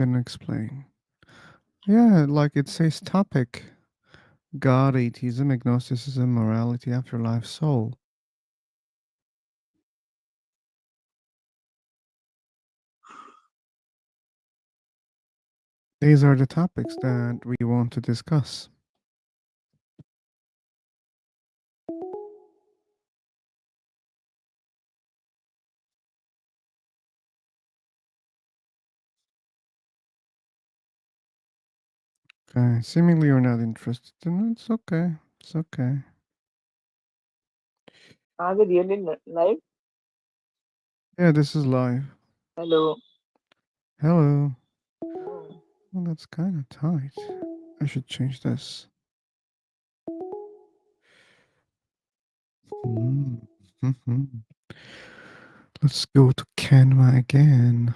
Can explain. Yeah, like it says topic God, atheism, agnosticism, morality, afterlife, soul. These are the topics that we want to discuss. Okay, seemingly you're not interested in it. It's okay. It's okay. Are we really live? Yeah, this is live. Hello. Hello. Oh, Well, that's kind of tight. I should change this. Hmm. Mhm. Let's go to Canva again.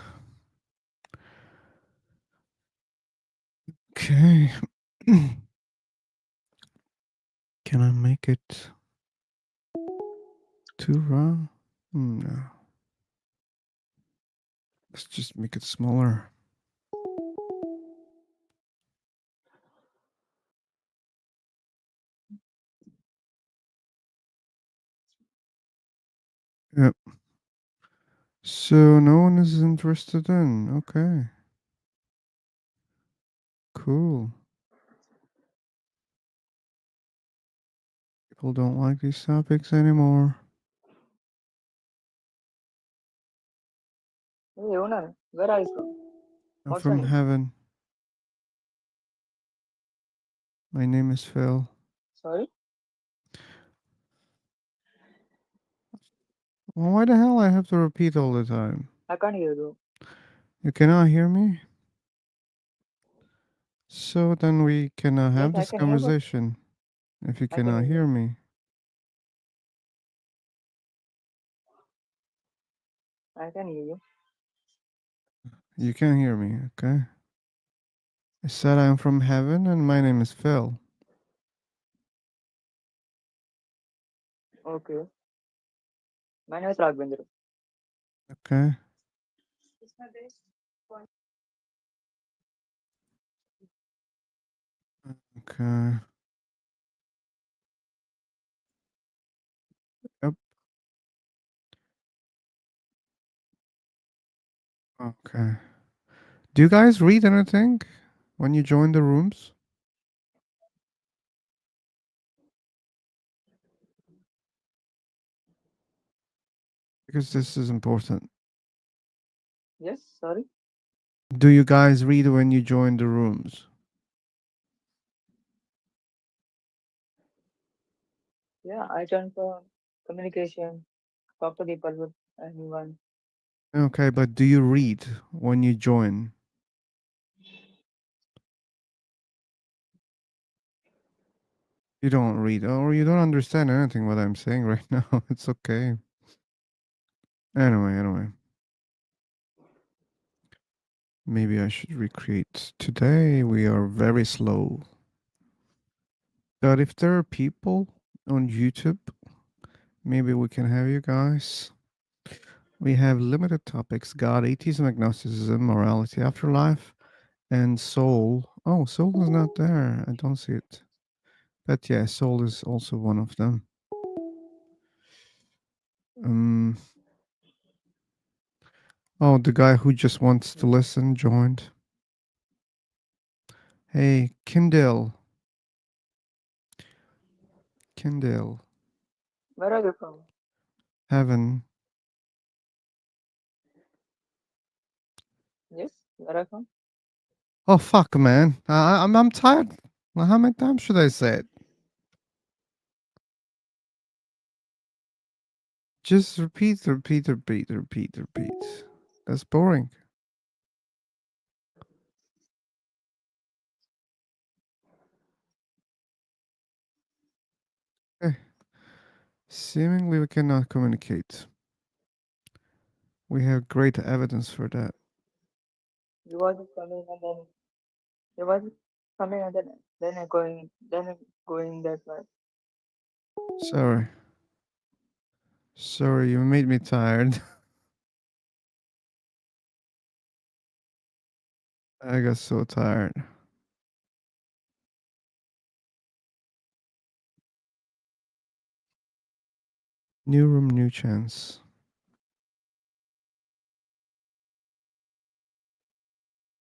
Okay. Can I make it too raw? No. Let's just make it smaller. Yep. So no one is interested in. Okay. Cool. People don't like these topics anymore. hey, owner, where are you from? I'm What's your from name? heaven. My name is Phil. Sorry, Well, why the hell I have to repeat all the time? I can't hear you. You cannot hear me? So then we cannot Yes, have I this can hear, but conversation if you I can cannot hear you. hear me. I can hear you. You can hear me, okay? I said I'm from heaven and my name is Phil. Okay. My name is Raghvendra. Okay? Okay. Yep. Okay. Do you guys read anything when you join the rooms? Because this is important. Yes, sorry. Do you guys read when you join the rooms? Yeah, I turn for communication, talk to people with anyone. Okay, but do you read when you join? You don't read, or you don't understand anything what I'm saying right now. It's okay. Anyway. Maybe I should recreate. Today we are very slow. But if there are people on YouTube, maybe we can have you guys. We have limited topics: God, atheism, agnosticism, morality, afterlife, and soul. Oh, soul is not there. I don't see it. But yeah, soul is also one of them. Um. Oh, the guy who just wants to listen joined. Hey, Kindle. Kindle. Where are you from? Heaven. Yes, where are you from? Oh fuck, man. I'm tired. Well, how many times should I say it? Just repeat. That's boring. Eh, seemingly we cannot communicate. We have great evidence for that. You was just coming and then you was just coming and then going that way. Sorry. Sorry, you made me tired. I got so tired. New room, new chance.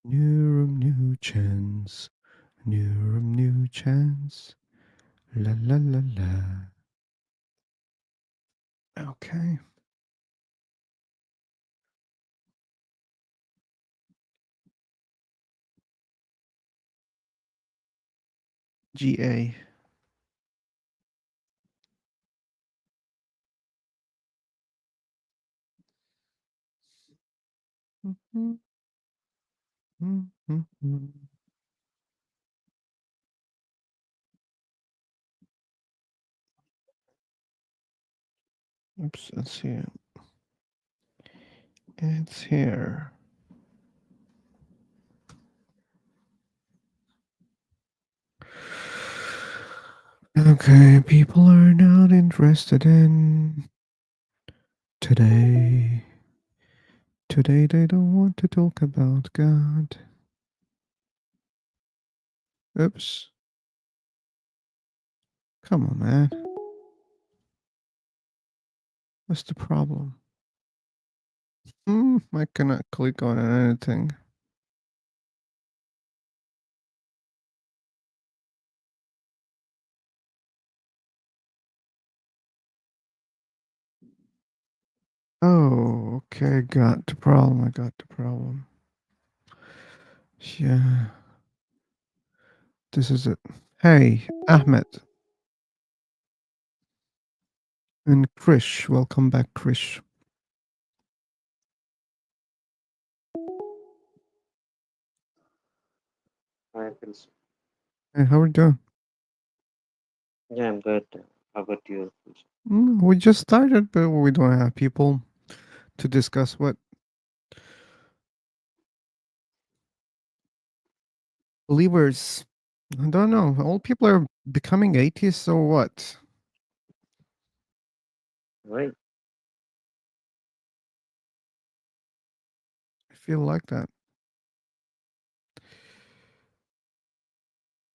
New room, new chance. New room, new chance. La la la la. Okay. GA. Mhm, mhm, mhm. Oops, let's see. It's here. Okay, people are not interested in today. Today they don't want to talk about God. Oops. Come on, man. What's the problem? I cannot click on anything. Oh, okay. Got the problem. I got the problem. Yeah, this is it. Hey, Ahmed and Krish. Welcome back, Krish. Hi, Prince. Hey, how are you doing? Yeah, I'm good. How about you? We just started, but we don't have people to discuss what believers. I don't know. All people are becoming atheists or what? Right. I feel like that.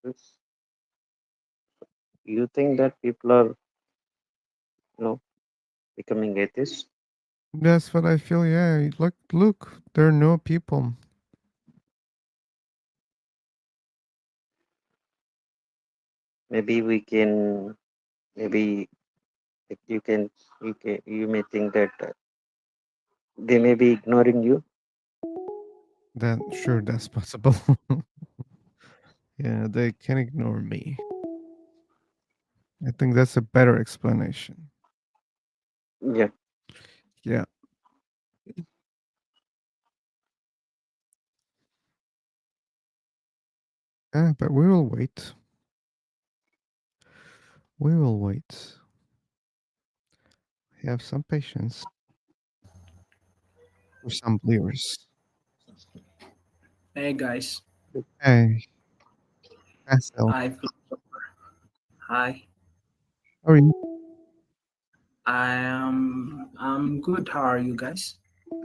Prince, you think that people are, becoming atheists? That's what I feel. Yeah, look, there are no people. Maybe we can, maybe if you may think that they may be ignoring you. That sure, that's possible. Yeah, they can ignore me. I think that's a better explanation. Yeah. Yeah, yeah, but we will wait. We will wait. Have some patience for some believers. Hey guys, Hey, Pastel, hi. Hi. how are you? I'm good. How are you guys?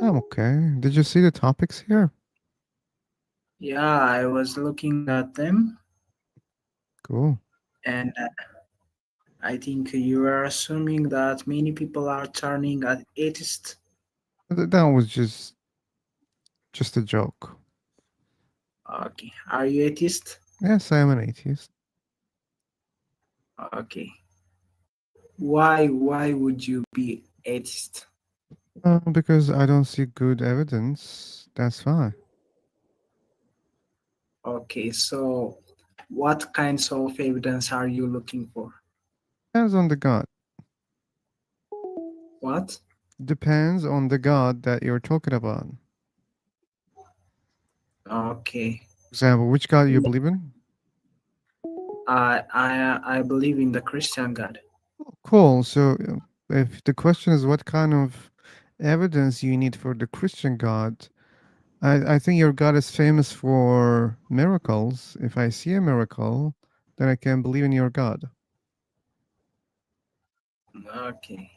I'm okay. Did you see the topics here? Yeah, I was looking at them, Cool. and I think you are assuming that many people are turning atheist. That was just a joke. Okay, are you atheist? Yes, I am an atheist. Okay, why would you be atheist? Because I don't see good evidence. That's why. Okay, so what kinds of evidence are you looking for? Depends on the God. What? Depends on the God that you're talking about. Okay, Example, which God you believe in? I believe in the Christian God. Cool. So, if the question is what kind of evidence you need for the Christian God, I think your God is famous for miracles. If I see a miracle, then I can believe in your God. Okay.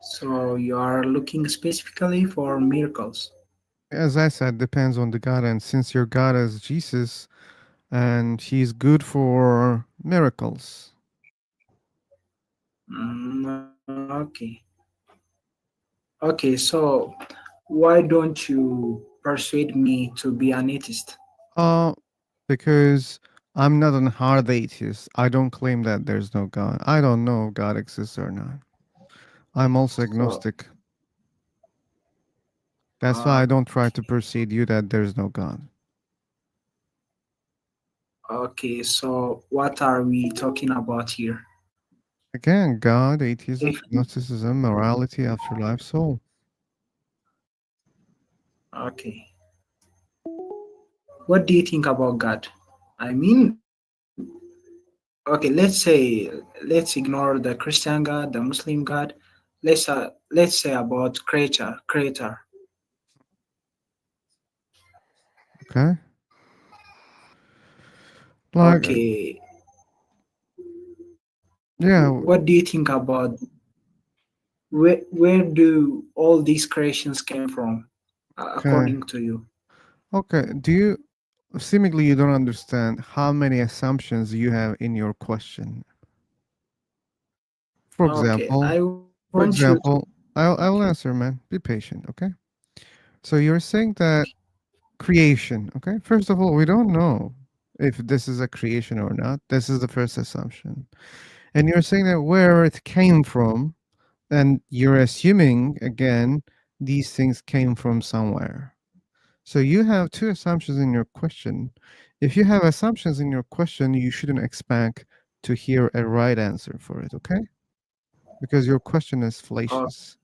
So you are looking specifically for miracles. As I said, depends on the God. And since your God is Jesus and he's good for miracles. Okay. Okay, so why don't you persuade me to be an atheist? Uh, because I'm not an hard atheist. I don't claim that there's no God. I don't know if God exists or not. I'm also So, agnostic. That's why uh, I don't try to persuade you that there's no God. okay, so what are we talking about here? Again, God, atheism, If agnosticism, morality, afterlife, soul. okay, what do you think about God? I mean, okay, let's ignore the Christian God, the Muslim God. Let's say about creator. Okay? Like, Okay, yeah, what do you think about where do all these creations came from, okay. according to you? Okay. Do you, seemingly, you don't understand how many assumptions you have in your question. For Okay, example, I want for you to. example, Okay, I'll answer, man. Be patient, okay? So you're saying that creation, okay? First of all, we don't know if this is a creation or not. This is the first assumption. And you're saying that where it came from, and you're assuming again these things came from somewhere. So you have two assumptions in your question. If you have assumptions in your question, you shouldn't expect to hear a right answer for it, okay? Because your question is fallacious.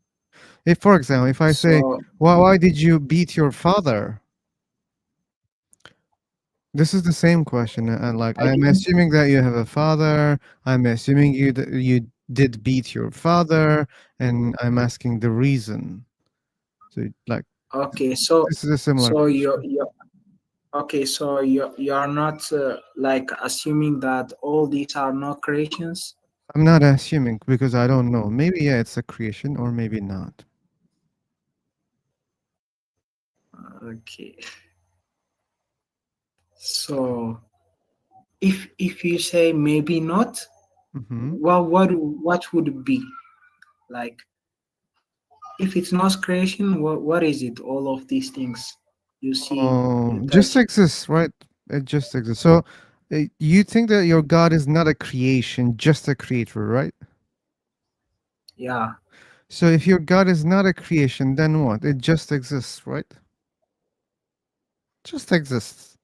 If, for example, if I say, so why did you beat your father? This is the same question. And like, I I'm didn't. assuming that you have a father. I'm assuming you did beat your father, and I'm asking the reason. So, like, Okay, so this is a similar so question. you're okay. So you are not like assuming that all these are not creations. I'm not assuming because I don't know. Maybe yeah, it's a creation or maybe not. Okay, so if you say maybe not, Hmm. what would it be like? If it's not creation, what is it? All of these things you see, you Just touch. exists, right? It just exists. So you think that your God is not a creation, just a creator, right? Yeah. So if your God is not a creation, then what? It just exists, right? Just exists.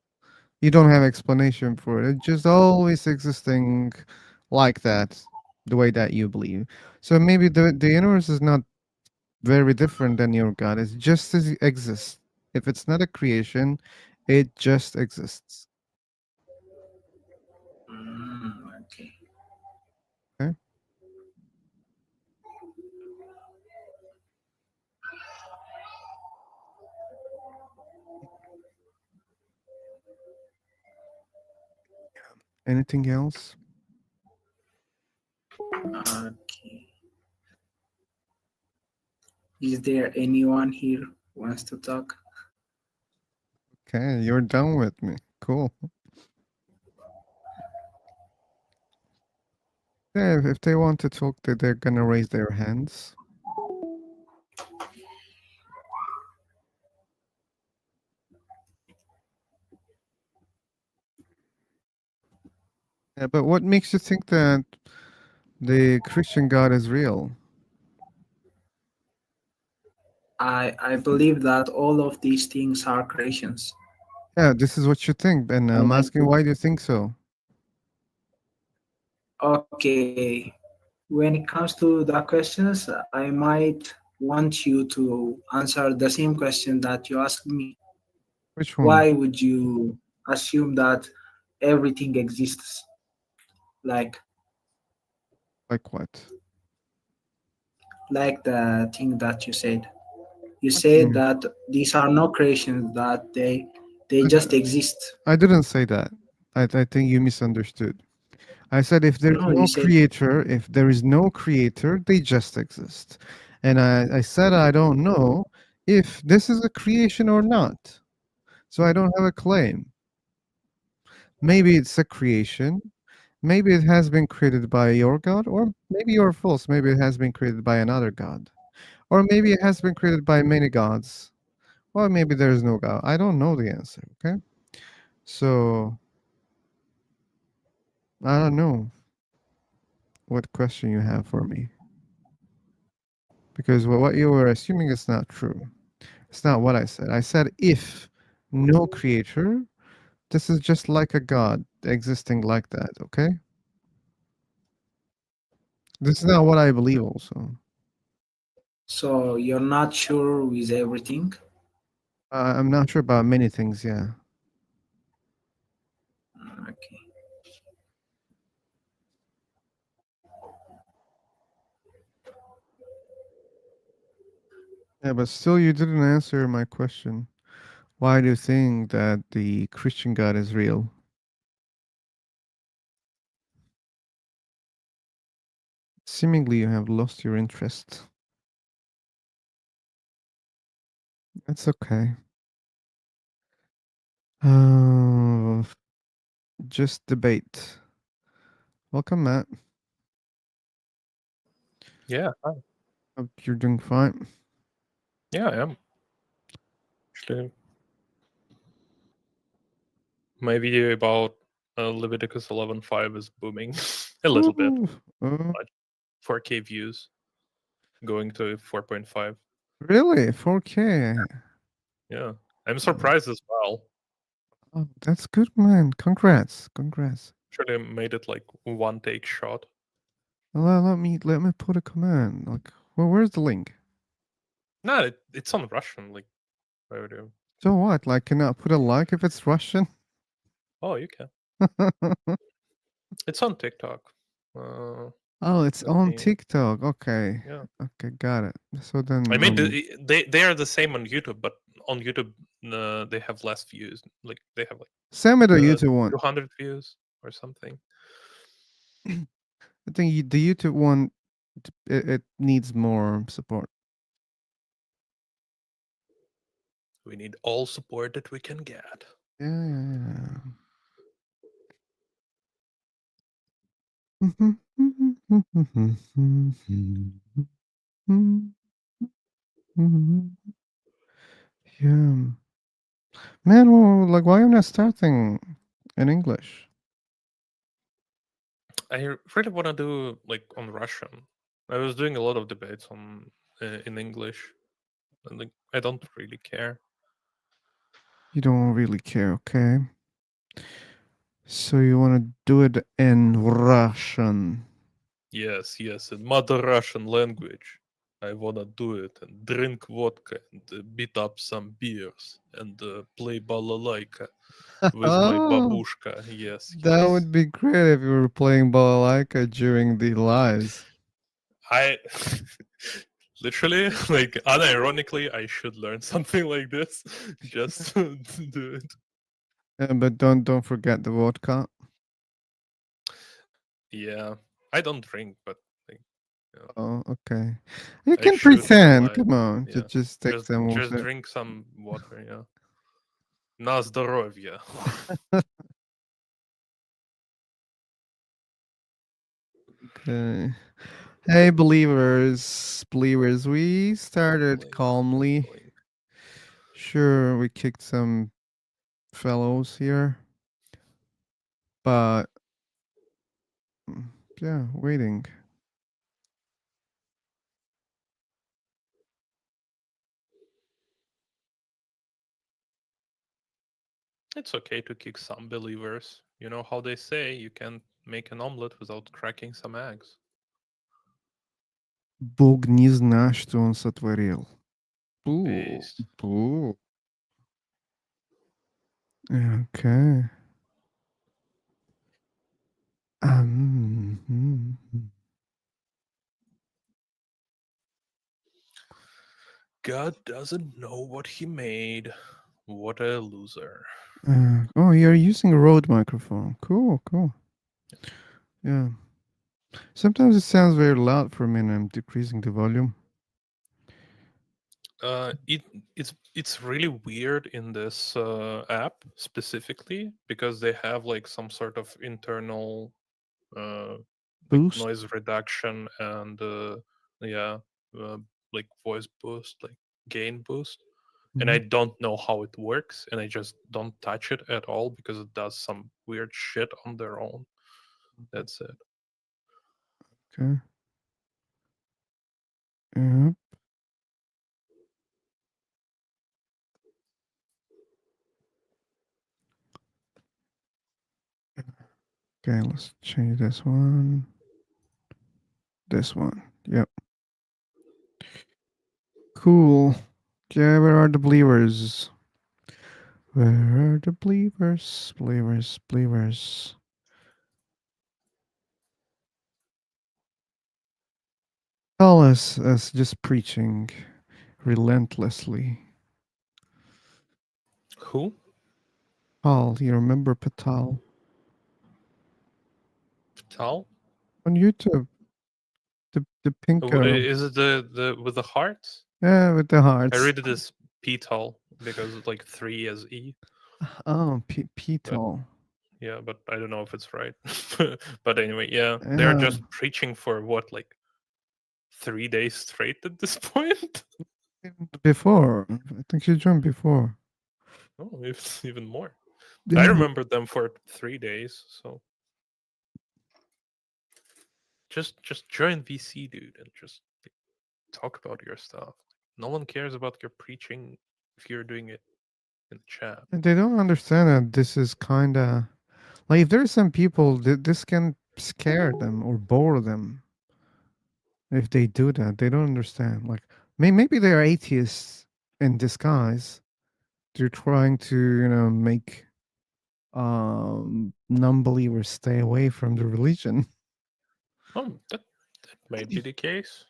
You don't have explanation for it. It's just always existing like that, the way that you believe. So maybe the universe is not very different than your God. It just as exists. If it's not a creation, it just exists. Okay. Okay. Anything else? Okay. Is there anyone here who wants to talk? Okay, you're done with me. Cool. Yeah, if they want to talk, they're gonna raise their hands. Yeah, but what makes you think that the Christian God is real? I believe that all of these things are creations. Yeah, this is what you think, and I I'm like asking to. why do you think so? Okay. When it comes to the questions, I might want you to answer the same question that you asked me. Which one? Why would you assume that everything exists? Like Like what? like the thing that you said. You What do you said mean? that these are no creations, that they I, just d- exist. I didn't say that. I think you misunderstood. I said if there's No, you no said creator, if there is no creator, they just exist. And I said I don't know if this is a creation or not. So I don't have a claim. Maybe it's a creation. Maybe it has been created by your God, or maybe you're false. Maybe it has been created by another God, or maybe it has been created by many gods, or maybe there's no God. I don't know the answer. Okay, so I don't know what question you have for me because what you were assuming is not true. It's not what I said. I said if no creator, this is just like a God existing like that. Okay, this is not what I believe. Also, So you're not sure with everything? I'm not sure about many things. Yeah. Okay. Yeah, but still, you didn't answer my question. Why do you think that the Christian God is real? Seemingly, you have lost your interest. That's okay. Uh, just debate. Welcome, Matt. Yeah, hi. Hope you're doing fine. Yeah, I am. Actually, my video about Leviticus 11:5 is booming a little bit. Ooh, oh, 4K views, going to 4.5. really? 4K? Yeah, I'm surprised as well. Oh, that's good, man. Congrats. Congrats. Actually, I made it like one take shot. Well, let me put a command. Like, well, where's the link? No, it's on Russian. Like, why would you? So what? Like, can I put a like if it's Russian? Oh, you can. It's on TikTok. Oh, it's Let on me. TikTok. Okay. Yeah, Okay, got it. So then, I mean they are the same on YouTube, but on YouTube they have less views. Like they have like send me the YouTube one. 200 views or something. I think the YouTube one, it needs more support. We need all support that we can get. Yeah. Yeah. Man, well, like, why are you not starting in English? I really want to do like on Russian. I was doing a lot of debates on in English. And, like I don't really care. You don't really care, okay? So you want to do it in Russian. Yes, in mother Russian language. I wanna do it and drink vodka and beat up some beers and play balalaika with my Oh, babushka. Yes, that would be great if you were playing balalaika during the lives. I literally, like, unironically, I should learn something like this just to do it. But don't forget the vodka. Yeah, I don't drink, but like, you know, Oh, okay. You I can should pretend. realize. Come on, Yeah, just take some of just it. drink some water. Yeah, на здоровье. Okay. Hey, believers. We started Blink, calmly. blink. Sure, we kicked some fellows here, but mm, yeah, waiting. It's okay to kick some believers. You know how they say you can't make an omelet without cracking some eggs. Бог не знает, что он сотворил. Бу, Peace. бу. Okay. Mhm. God doesn't know what he made. What a loser. Oh, you're using a Rode microphone. Cool, cool. Yeah. Sometimes it sounds very loud for me and I'm decreasing the volume. It it's really weird in this app specifically because they have like some sort of internal like Boost. noise reduction and yeah, uh, like voice boost, like gain boost. And I Mhm. don't know how it works, and I just don't touch it at all because it does some weird shit on their own. That's it. Okay. Yeah. Okay, let's change this one. This one. Yep. Cool. Yeah, where are the believers? Where are the believers? Believers, believers. Tell us just preaching relentlessly. Who? Paul, you remember Patal Tal? on YouTube? The pink girl. Is it the with the hearts? Yeah, with the I hearts. read it as Petal because it's like three as E. Oh, But Petal. yeah, but I don't know if it's right. But anyway, yeah, they're Yeah, just preaching for what, like 3 days straight at this point. before. I think she joined before. Oh, it's even more. I Yeah, remember them for 3 days. So just join VC, dude, and just like, talk about your stuff. No one cares about your preaching if you're doing it in the chat. and they don't understand that this is kind of like if there's some people that this can scare them or bore them if they do that. They don't understand. Like maybe they're atheists in disguise. They're trying to make non-believers stay away from the religion. That might be the case.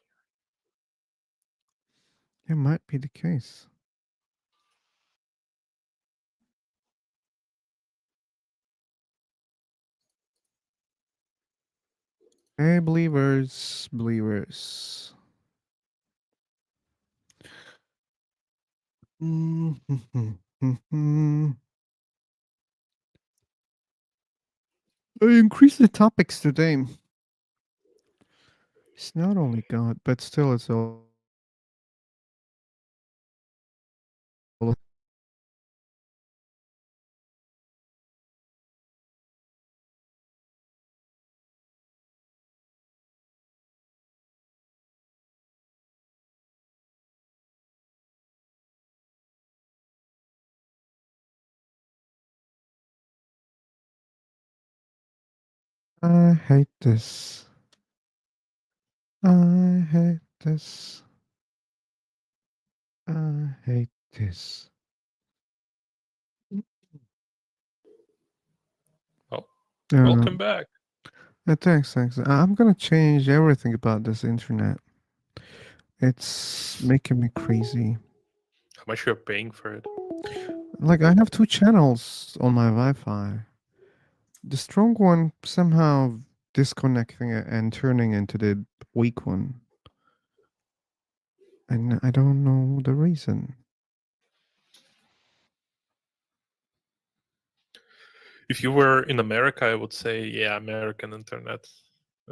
It might be the case. Hey, believers, believers. I increased the topics today. It's not only God, but still, it's all. I hate this. I hate this. I hate this. Oh, Uh, welcome back. thanks, thanks. I'm gonna change everything about this internet. It's making me crazy. How much you're paying for it? Like I have two channels on my Wi-Fi. The strong one somehow disconnecting it and turning into the weak one. And I don't know the reason. If you were in America, I would say, yeah, American internet.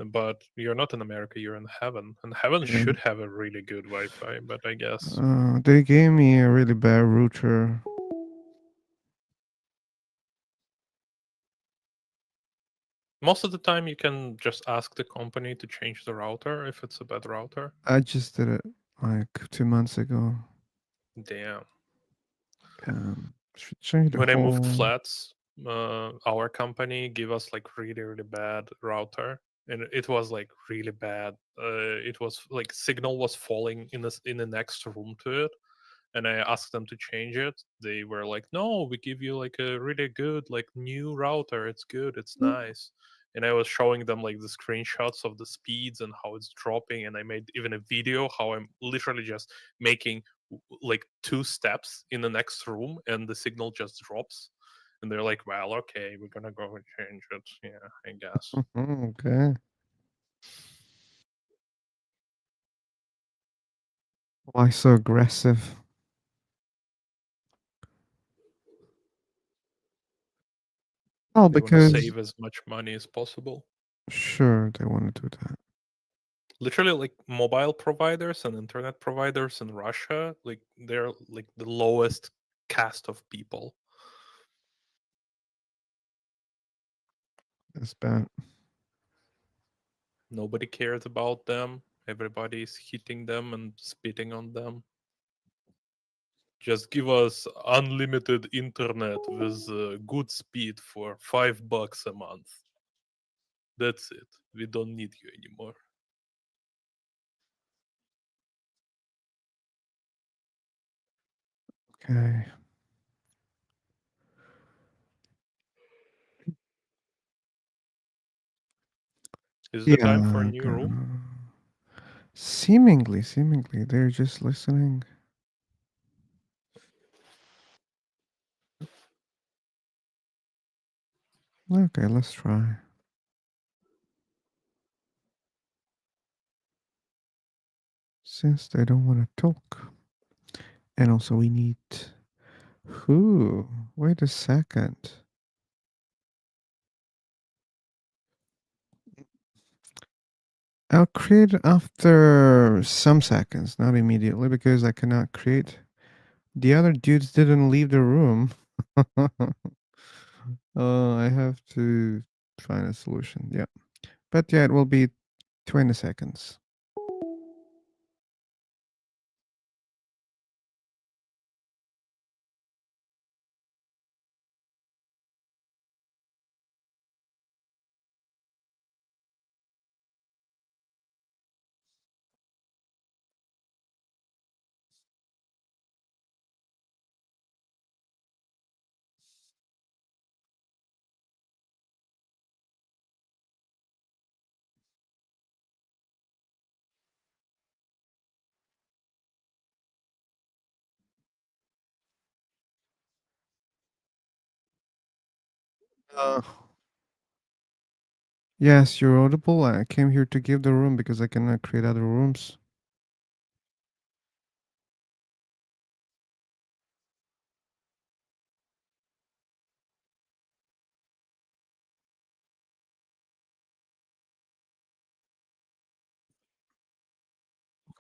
But you're not in America, you're in heaven. And heaven Yeah. should have a really good Wi Fi, but I guess They gave me a really bad router. most of the time you can just ask the company to change the router if it's a bad router. I just did it like 2 months ago. Damn. Should change the When I moved whole. flats, our company gave us like really, really bad router. And it was like really bad. It was like signal was falling in the next room to it, and I asked them to change it. They were like, "No, we give you like a really good like new router. It's good. It's nice." And I was showing them like the screenshots of the speeds and how it's dropping, and I made even a video how I'm literally just making like 2 steps in the next room and the signal just drops. And they're like, "Well, okay, we're gonna go and change it." Yeah, I guess. Okay. Why so aggressive? Oh, They want to because save as much money as possible. sure they want to do that. Literally, like mobile providers and internet providers in Russia, like they're like the lowest caste of people. That's bad. Nobody cares about them. Everybody's hitting them and spitting on them. Just give us unlimited internet with good speed for $5 a month. That's it. We don't need you anymore. Okay. Is the time for a Yeah. new room? Seemingly, they're just listening. Okay, let's try. Since they don't want to talk. And also we need who? Wait a second. I'll create after some seconds, not immediately, because I cannot create. The other dudes didn't leave the room. I have to find a solution. Yeah. But yeah, it will be 20 seconds. Uh, yes, you're audible. I came here to give the room because I cannot create other rooms.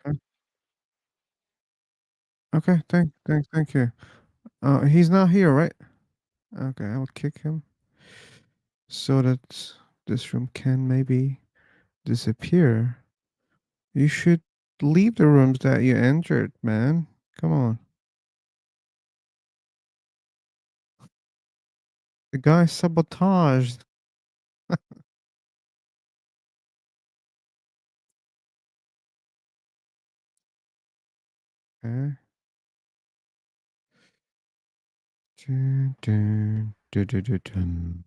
Okay. Okay, thank you. He's not here, right? Okay, I will kick him so that this room can maybe disappear. You should leave the rooms that you entered, man. Come on. The guy sabotaged. Okay. Dun, dun, dun, dun, dun, dun.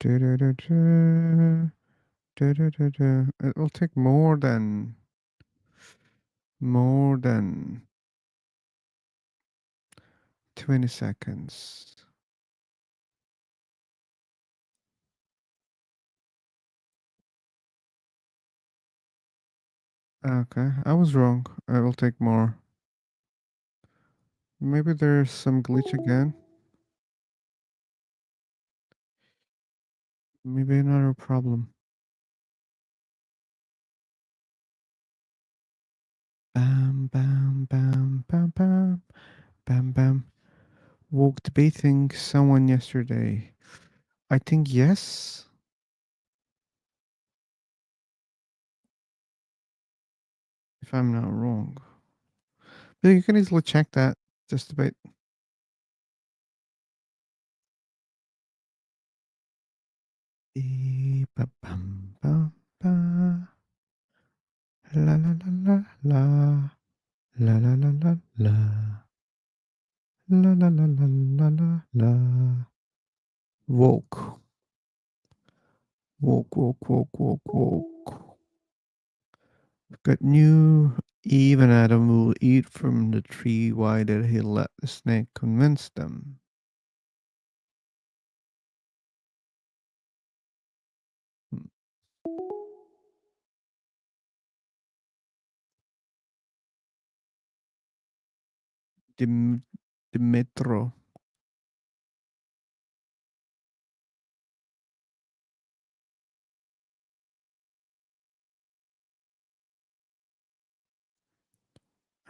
Dun, dun, dun, dun. Dun, dun, dun, dun. It will take more than 20 seconds. Okay, I was wrong. I will take more. Maybe there's some glitch again. Maybe another problem. Bam, bam, bam, bam, bam, bam, bam. Woke debating someone yesterday. I think yes, if I'm not wrong. But you can easily check that. Just debate. Ba bam ba ba. La la la la la. La la la la la. La la la la la la la. Woke. Woke, woke, woke, woke, woke. Got new. Even Adam will eat from the tree. Why did he let the snake convince them? Hmm. Dim- Dimitro.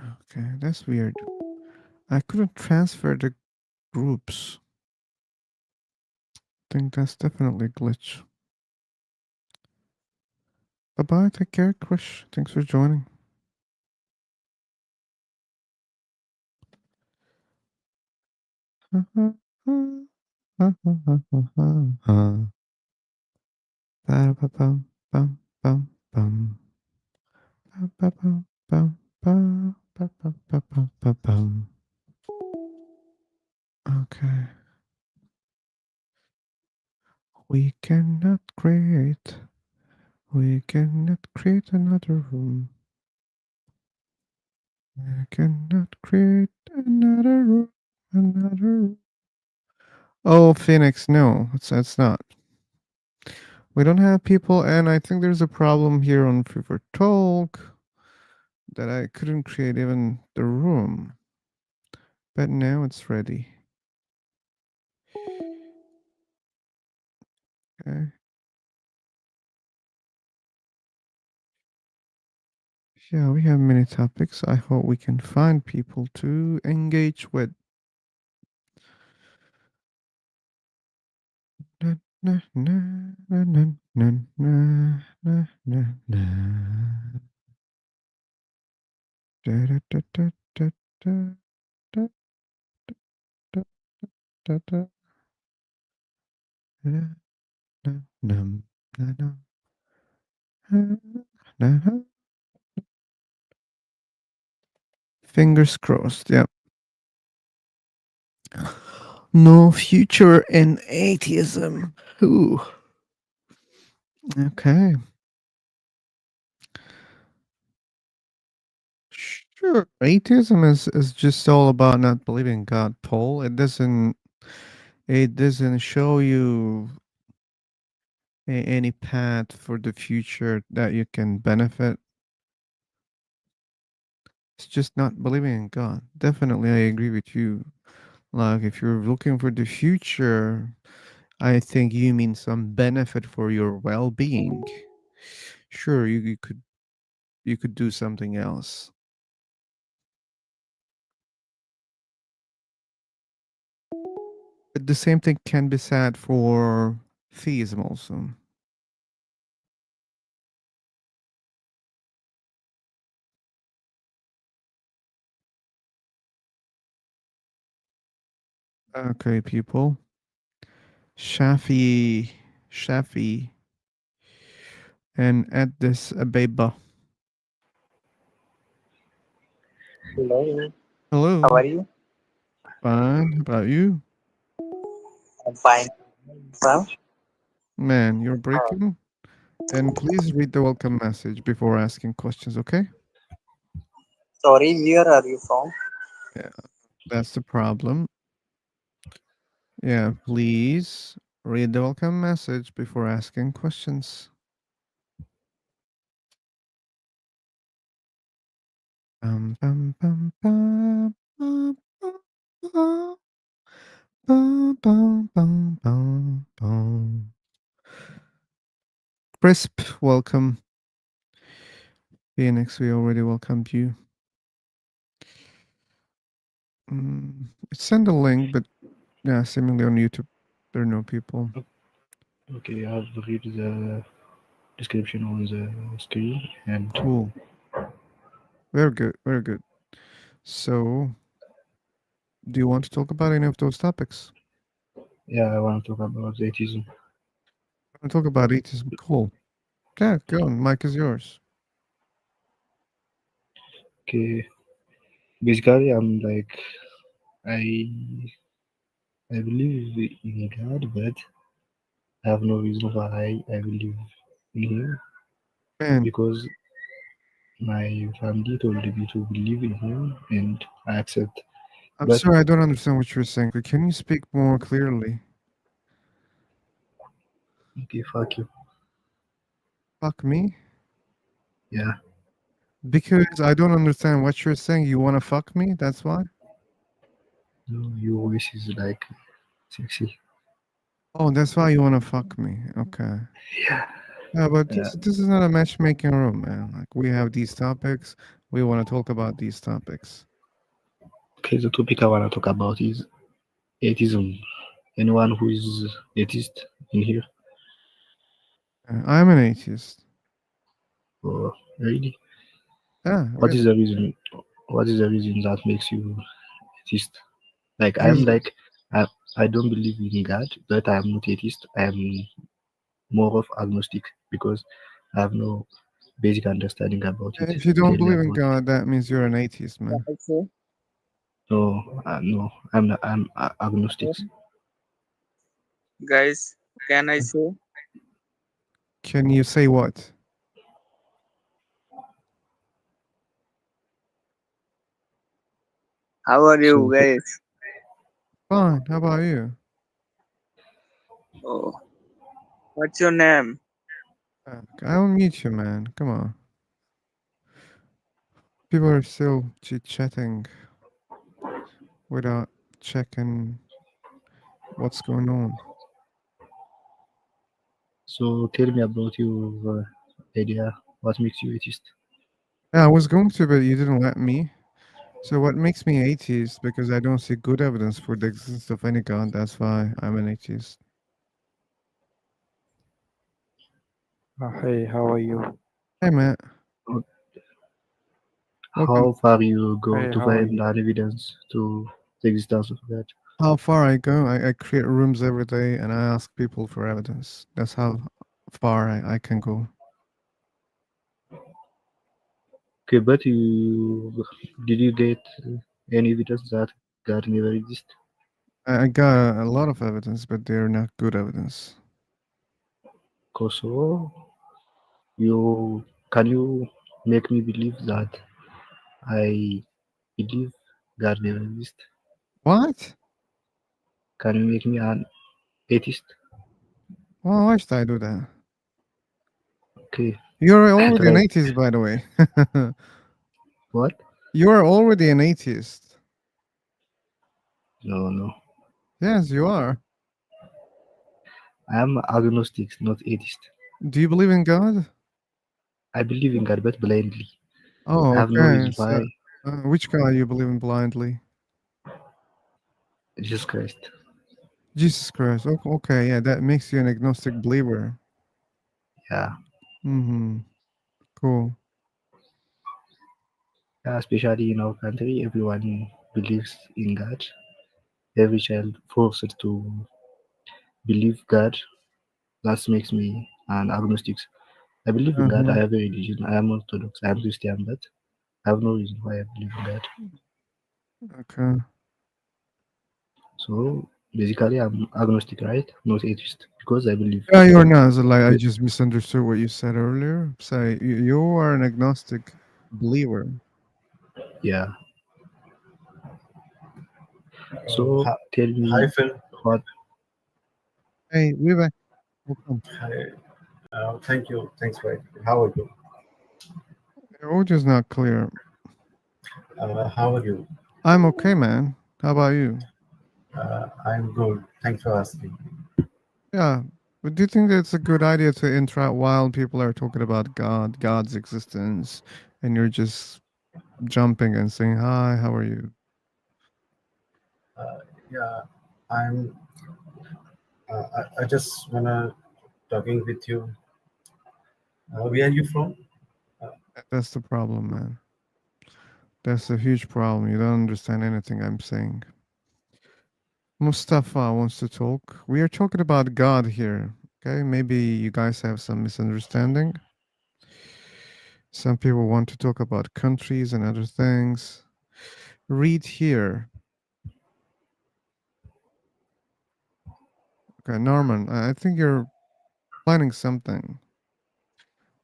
Okay, that's weird. I couldn't transfer the groups. Think that's definitely a glitch. Bye bye. Take care, Krish. Thanks for joining. Okay. We cannot create. We cannot create another room. We cannot create another room. Another room. Oh, Phoenix, no, it's not. We don't have people, and I think there's a problem here on Free for Talk that I couldn't create even the room. But now it's ready. Okay. Yeah, we have many topics. I hope we can find people to engage with. Na, na, na, na, na, na, na, na, na, na. Da, da, da, da, da, da, da, da, da, da. Na, na, num, na, num, na, na, na. Fingers crossed. Yeah. No future in atheism. Ooh. Okay. Sure. Atheism is just all about not believing in God, Paul. It doesn't show you any path for the future that you can benefit. It's just not believing in God. Definitely I agree with you. Like if you're looking for the future, I think you mean some benefit for your well-being. Sure, you could do something else. But the same thing can be said for theism also. Okay, people. Shafi, and add this Abeba. Hello, man. How Hello. are you? Fine. How about you? I'm fine. From? Man, you're breaking. And please read the welcome message before asking questions, okay? Sorry, where are you from? Yeah, that's the problem. Yeah, please read the welcome message before asking questions. Bum, bum, bum, bum, bum, bum, bum, bum, bum, bum, bum. Crisp, welcome. Phoenix, we already welcomed you. Send a link, but yeah, seemingly on YouTube, there are no people. Okay, I have read the description on the screen and Cool. Very good. Very good. So, do you want to talk about any of those topics? yeah, I want to talk about atheism. Want to talk about atheism? Cool. Yeah, go on. Mic is yours. Okay, basically, I'm like I I believe in God, but I have no reason why I believe in Him Man, because my family told me to believe in Him, and I accept. I'm But sorry, I don't understand what you're saying. But can you speak more clearly? okay, fuck you. Fuck me? Yeah, Because I don't understand what you're saying. You want to fuck me? That's why? Your voice is like sexy. Oh, that's why you want to fuck me. Okay. Yeah. Yeah, but Uh, this is not a matchmaking room, man. Like we have these topics. We want to talk about these topics. okay, the topic I wanna talk about is atheism. Anyone who is atheist in here? I'm an atheist. Or really? Yeah, What is really. the reason? What is the reason that makes you atheist? Like I'm Reason. like I I don't believe in God, but I'm not atheist. I'm more of agnostic because I have no basic understanding about it. If you don't Tell me believe in about it. God, that means you're an atheist, Can man. I say? No, no, I'm not. I'm agnostic. Guys, can I say? Can you say what? How are you So guys? Fine. How about you? Oh, what's your name? I'll meet you, man. Come on. People are still chit-chatting without checking what's going on. so tell me about your idea. What makes you atheist? Yeah, I was going to, but you didn't let me. So what makes me atheist? Because I don't see good evidence for the existence of any God. That's why I'm an atheist. Hey, how are you? Hey, man. Welcome. How far you go Hey, to how are find you? an evidence to the existence of God? How far I go, I create rooms every day and I ask people for evidence. That's how far I can go. Okay, but you did you get any evidence that God never exists? I got a lot of evidence, but they're not good evidence. So you can you make me believe that I believe God never exists? What? Can you make me an atheist? Well, why should I do that? Okay, You're already an try. atheist, by the way. What? You are already an atheist. No, no. Yes, you are. I am agnostic, not atheist. Do you believe in God? I believe in God, but blindly. I Oh, have no okay. reason So, why. which God you believe in blindly? Jesus Christ. Jesus Christ. Okay, yeah, that makes you an agnostic believer. Yeah. Mm-hmm. Cool. Yeah, especially in our country, everyone believes in God. Every child forced to believe God. That makes me an agnostic. I believe in God. I Uh-huh. have a religion. I am Orthodox. I am Christian, but I have no reason why I believe in God. Okay. So basically, I'm agnostic, right? Not atheist, because I believe. Yeah, you're not. So, like, I But just misunderstood what you said earlier. Say you are an agnostic believer. yeah. So Hi, tell hi me Phil. what. Hey, we back. Welcome. Hi. Thank you. Thanks for it. How are you? Your audio's not clear. How are you? I'm okay, man. How about you? I'm good. Thanks for asking. Yeah. But do you think that it's a good idea to interact while people are talking about God, God's existence, and you're just jumping and saying, "Hi, how are you?" Yeah, I'm. I just wanna talking with you. Where are you from? That's the problem, man. That's a huge problem. You don't understand anything I'm saying. Mustafa wants to talk. We are talking about God here. Okay, maybe you guys have some misunderstanding. Some people want to talk about countries and other things. Read here. Okay, Norman, I think you're planning something.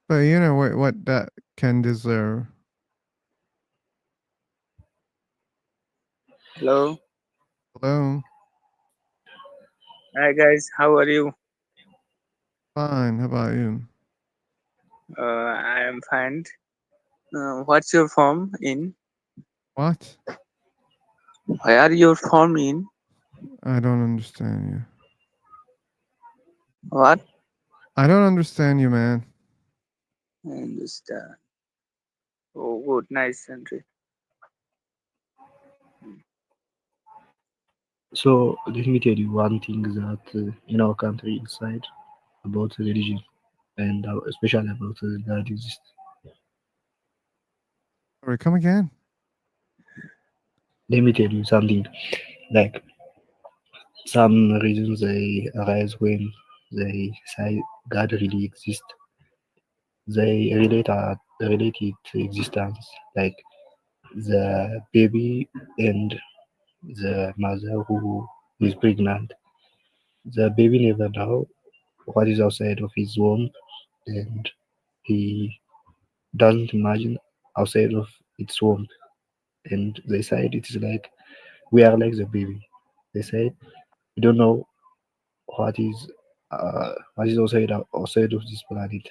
But you know what that can deserve. Hello. Hello? Hi guys, how are you? Fine, how about you? I am fine. What's your form in? What? Why are you from in? I don't understand you. What? I don't understand you, man. I understand. Oh, good, nice country. So let me tell you one thing that in our country inside about religion and especially about God exists. Sorry, come again. Let me tell you something. Like some reasons they arise when they say God really exists. They relate it to existence, like the baby and the mother who is pregnant. The baby never know what is outside of his womb, and he doesn't imagine outside of its womb. And they said it is like we are like the baby. They said we don't know what is outside of this planet.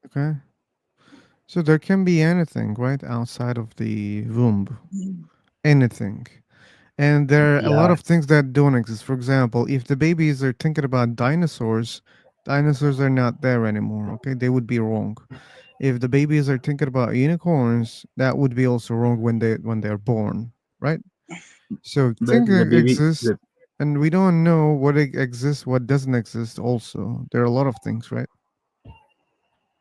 Okay. So there can be anything, right, outside of the womb. Anything. And there are a lot Yeah, of things that don't exist. For example, if the babies are thinking about dinosaurs, dinosaurs are not there anymore. Okay, they would be wrong. If the babies are thinking about unicorns, that would be also wrong when they're born, right? So but things the baby, exist, and we don't know what exists, what doesn't exist. Also, there are a lot of things, right?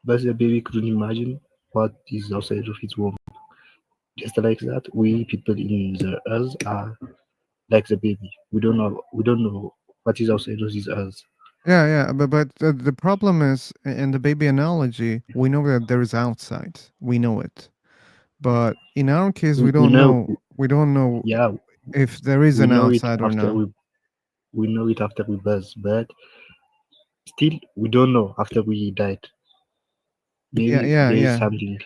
the baby couldn't imagine what is outside of its womb. Just like that, we people in the earth are like the baby. We don't know what is outside of this earth. Yeah, yeah, but the problem is in the baby analogy, we know that there is outside. We know it. But in our case, we We don't know, know. We don't know yeah, if there is we an know it outside or after not. we know it after we birth, but still we don't know after we died. Yeah, Maybe yeah, there is yeah. something.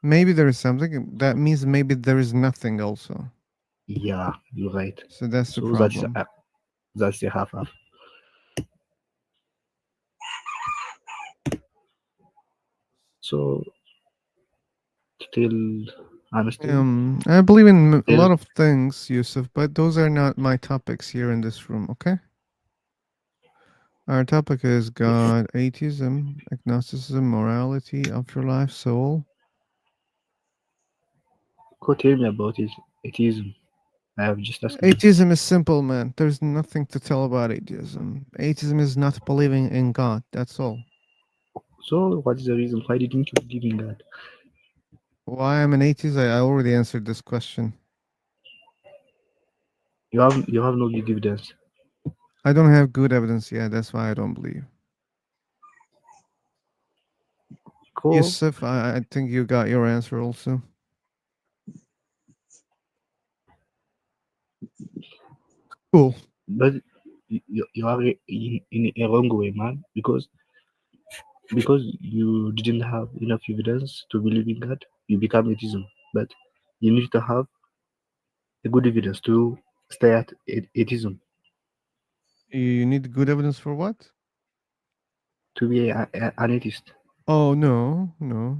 Maybe there is something. That means maybe there is nothing also. Yeah, you're right. So that's the So problem. that's the half. So still honestly, I believe in a there's lot of things, Yusuf, but those are not my topics here in this room. Okay. Our topic is God, atheism, agnosticism, morality, afterlife, soul. go tell me about it. Atheism. I have just asked you. Atheism is simple, man. There's nothing to tell about atheism. Atheism is not believing in God. That's all. So what is the reason? Why didn't you believe in God? Why I'm an atheist? I already answered this question. You have no good evidence. I don't have good evidence yet. That's why I don't believe. Cool, Yusuf, I think you got your answer also. Cool. but you are in a wrong way, man. Because you didn't have enough evidence to believe in God, you become atheism. But you need to have a good evidence to stay at atheism, You need good evidence for what? to be an atheist. Oh, no, no.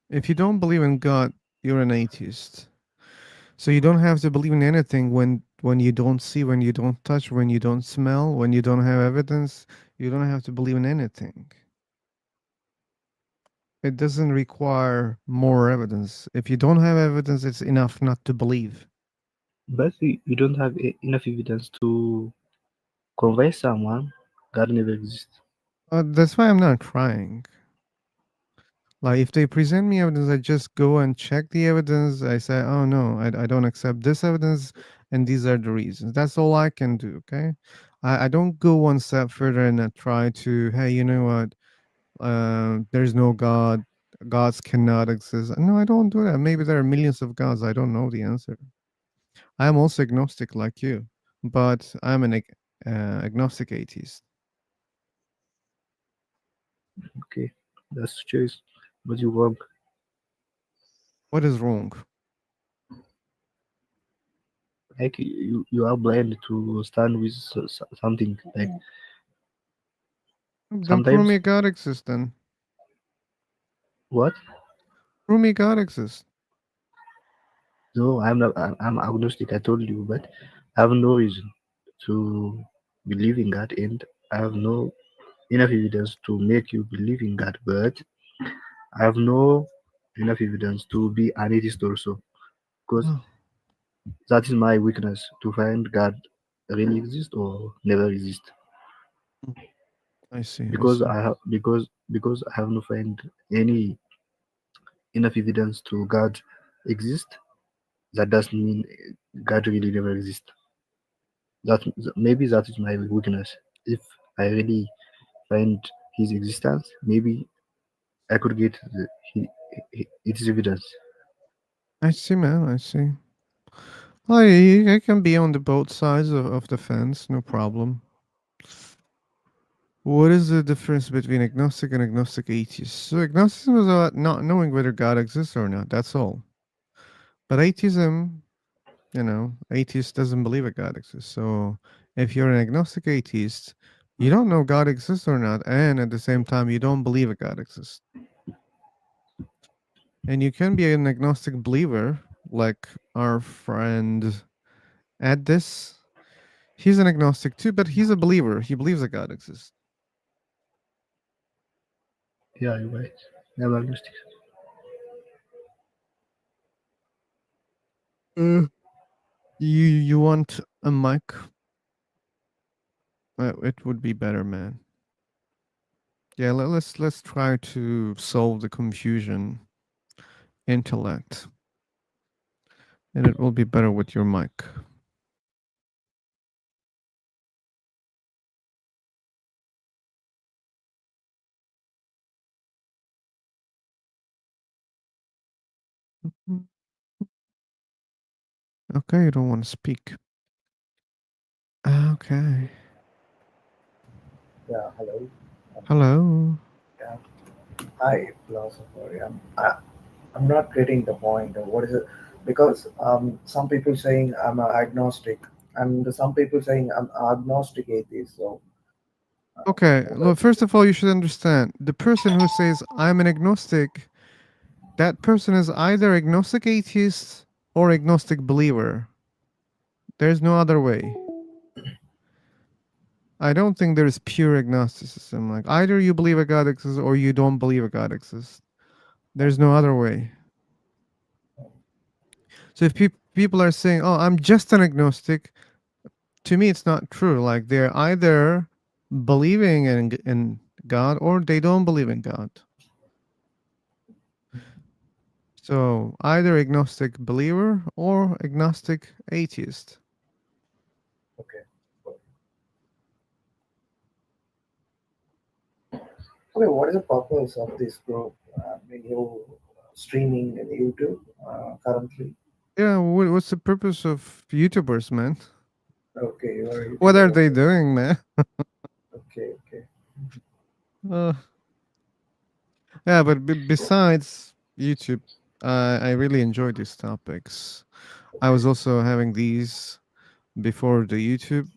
If you don't believe in God, you're an atheist. So you don't have to believe in anything when you don't see, when you don't touch, when you don't smell, when you don't have evidence. You don't have to believe in anything. It doesn't require more evidence. If you don't have evidence, it's enough not to believe. But you don't have enough evidence to convince someone God never exists. That's why I'm not trying. Like, if they present me evidence, I just go and check the evidence. I say, oh no, I don't accept this evidence, and these are the reasons. That's all I can do. Okay. I don't go one step further and try to, hey, you know what? There's no God. Gods cannot exist. No, I don't do that. Maybe there are millions of gods. I don't know the answer. I'm also agnostic like you, but I'm an agnostic atheist. Okay, that's the choice. But you wrong. What is wrong? Like you are blind to stand with something. Like Then prove sometimes me God exists. Then what? prove me God exists. No, I'm not. I'm agnostic. I told you, but I have no reason to believe in God, and I have no enough evidence to make you believe in God. But I have no enough evidence to be an atheist also, because Oh, that is my weakness to find God really exist or never exist. mm, I see. I Because see. I have because I have not find any enough evidence to God exist. That doesn't mean God really never exist. That maybe that is my weakness. If I really find his existence, maybe I could get its evidence. I see, man. I see. I can be on the both sides of the fence, no problem. What is the difference between agnostic and agnostic atheist? So agnosticism is about not knowing whether God exists or not. That's all. But atheism, atheist doesn't believe a God exists. So if you're an agnostic atheist, you don't know God exists or not, and at the same time, you don't believe a God exists. And you can be an agnostic believer, like our friend at this. He's an agnostic too, but he's a believer. He believes that God exists. Yeah, you're right. I'm agnostic. You want a mic? It would be better, man. Yeah, let's try to solve the confusion. Intellect, and it will be better with your mic. Mhm. Okay, you don't want to speak. Okay. Yeah, hello. Hello. Yeah. Hi, philosopher. I'm not getting the point. What is it? Because some people saying I'm an agnostic, and some people saying I'm agnostic atheist. So, Okay. what? Look, first of all, you should understand the person who says I'm an agnostic. That person is either agnostic atheist or agnostic believer. There's no other way. I don't think there's pure agnosticism. Like either you believe a God exists or you don't believe a God exists. There's no other way. So if people are saying, "Oh, I'm just an agnostic," to me it's not true. Like they're either believing in God or they don't believe in God. So either agnostic believer or agnostic atheist. Okay. Okay. What is the purpose of this group? You streaming in YouTube currently? Yeah, what's the purpose of YouTubers, man? Okay, you are a What are YouTuber. they Okay. doing, man? Okay. Okay. uh, yeah, but besides YouTube, I really enjoy these topics. I Okay. was also having these before the YouTube.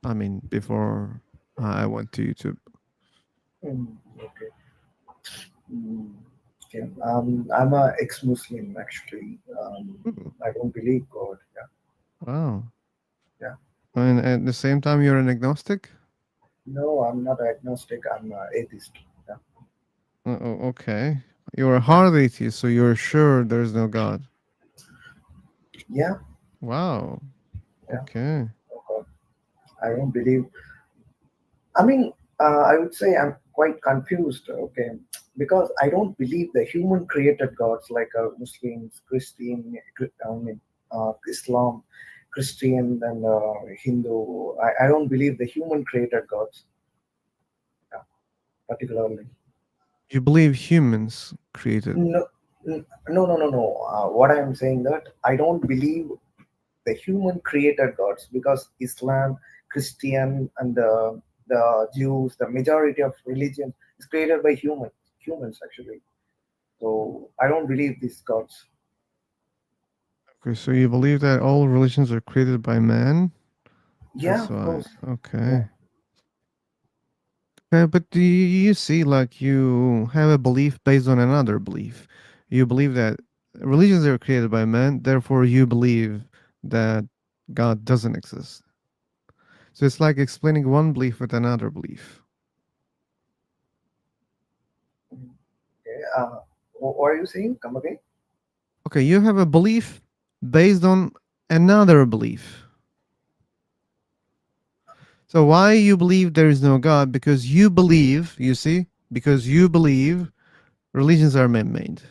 I mean, before I went to YouTube. Okay. Mm, okay. I'm a ex-Muslim actually. Ooh, I don't believe God. Yeah. wow. Yeah. And at the same time, you're an agnostic? No, I'm not agnostic. I'm atheist. Yeah. Okay. You're a Yeah. hard atheist, so you're sure there's no God. Yeah. Wow. Yeah. Okay. Okay. I don't believe. I mean, I would say I'm quite confused. Okay, because I don't believe the human created gods like Muslims, I mean, Islam, Christian, and Hindu. I don't believe the human created gods. Yeah, particularly. You believe humans created. No, no. What I am saying that I don't believe the human created gods because Islam, Christian, and the Jews, the majority of religion is created by humans actually. So I don't believe these gods. Okay, so you believe that all religions are created by man? Yeah, That's of why. course. Yeah. Okay. But do you see, like, you have a belief based on another belief. You believe that religions are created by man, therefore you believe that God doesn't exist. So it's like explaining one belief with another belief. Okay. What are you saying? Come again? Okay, you have a belief based on another belief. So why you believe there is no God? Because you believe, you see, because you believe religions are man-made.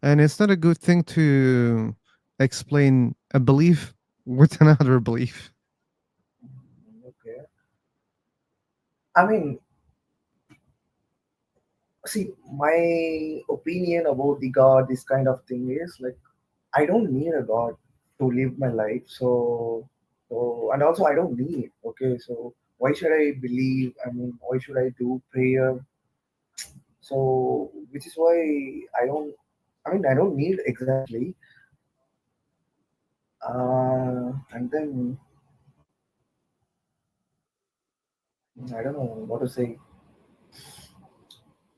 And it's not a good thing to explain a belief with another belief. Okay. I mean, see, my opinion about the God, this kind of thing is like I don't need a God to live my life. And also I don't need. Okay, so why should I believe? I mean, why should I do prayer? So, which is why I don't. I mean, I don't need exactly. And then I don't know what to say.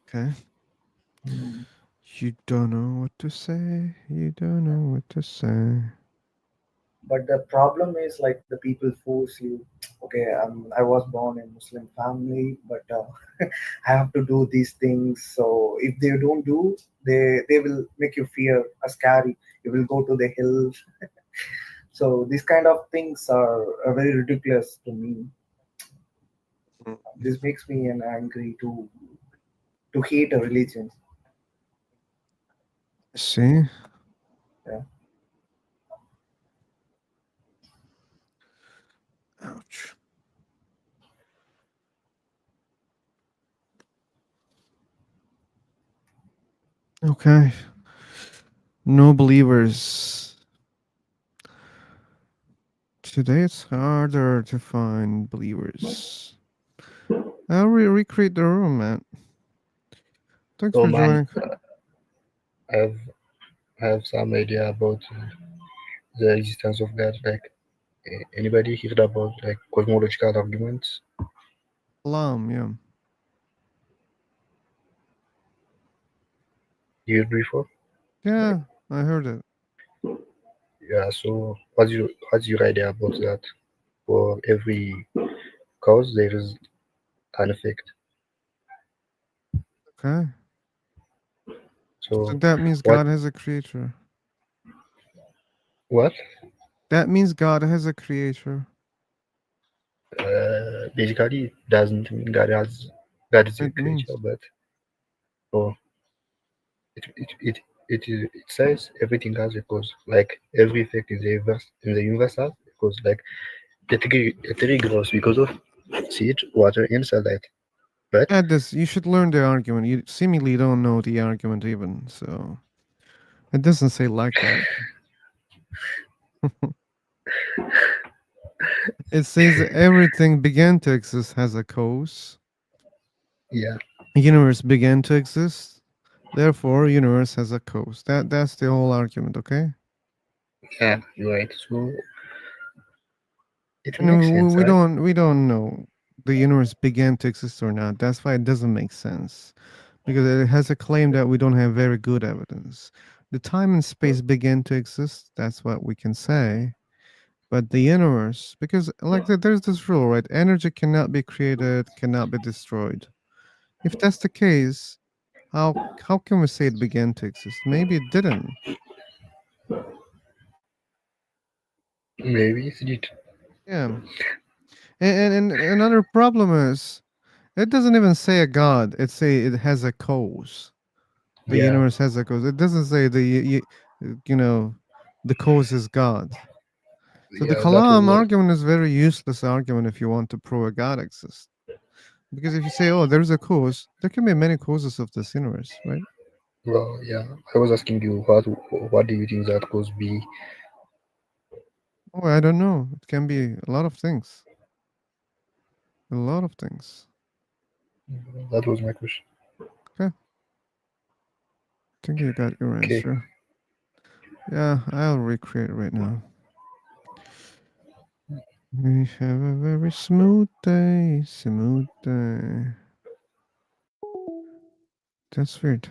Okay. Hmm. You don't know what to say. You don't know what to say. But the problem is like the people force you. Okay, I was born in Muslim family, but I have to do these things. So if they don't do, they will make you fear, scary. You will go to the hills. So these kind of things are very ridiculous to me. This makes me an angry to hate a religion. See? Yeah. Ouch. Okay. No believers. Today it's harder to find believers. I'll recreate the room, man. Thanks So for man, joining. I have I have some idea about the existence of God. Like anybody heard about like cosmological arguments? Alarm, yeah. You heard before? Yeah, I heard it. Yeah. So what's your idea about that? For every cause there is an effect. Okay. So So that means what God has a creator. what That means God has a creator. basically it doesn't mean God is a It creature, means. but oh, it says everything has a cause. Like every effect in the universe has a cause. Like the tree grows because of seed, water, and sunlight. But Add this. You should learn the argument. You seemingly don't know the argument even. So it doesn't say like that. It says that everything began to exist has a cause. yeah, Universe began to exist. Therefore, universe has a cause. That's the whole argument, okay? yeah, you're right. So it And makes sense, right? we don't know the universe began to exist or not. That's why it doesn't make sense. Because it has a claim that we don't have very good evidence. The time and space began to exist, that's what we can say. But the universe, because like there's this rule, right? Energy cannot be created, cannot be destroyed. If that's the case, how can we say it began to exist? Maybe it didn't. Maybe it did. Yeah. And another problem is it doesn't even say a god. It say it has a cause. The Yeah, universe has a cause. It doesn't say you know the cause is God. So the yeah, that was Kalam my argument is very useless argument if you want to prove a God exists. Because if you say, oh, there's a cause, there can be many causes of this universe, right? well, yeah. I was asking you what do you think that cause be? Oh, I don't know. It can be a lot of things. A lot of things. That was my question. Okay. I think you got your Okay, answer. Yeah, I'll recreate right now. We have a very smooth day, smooth day. That's weird.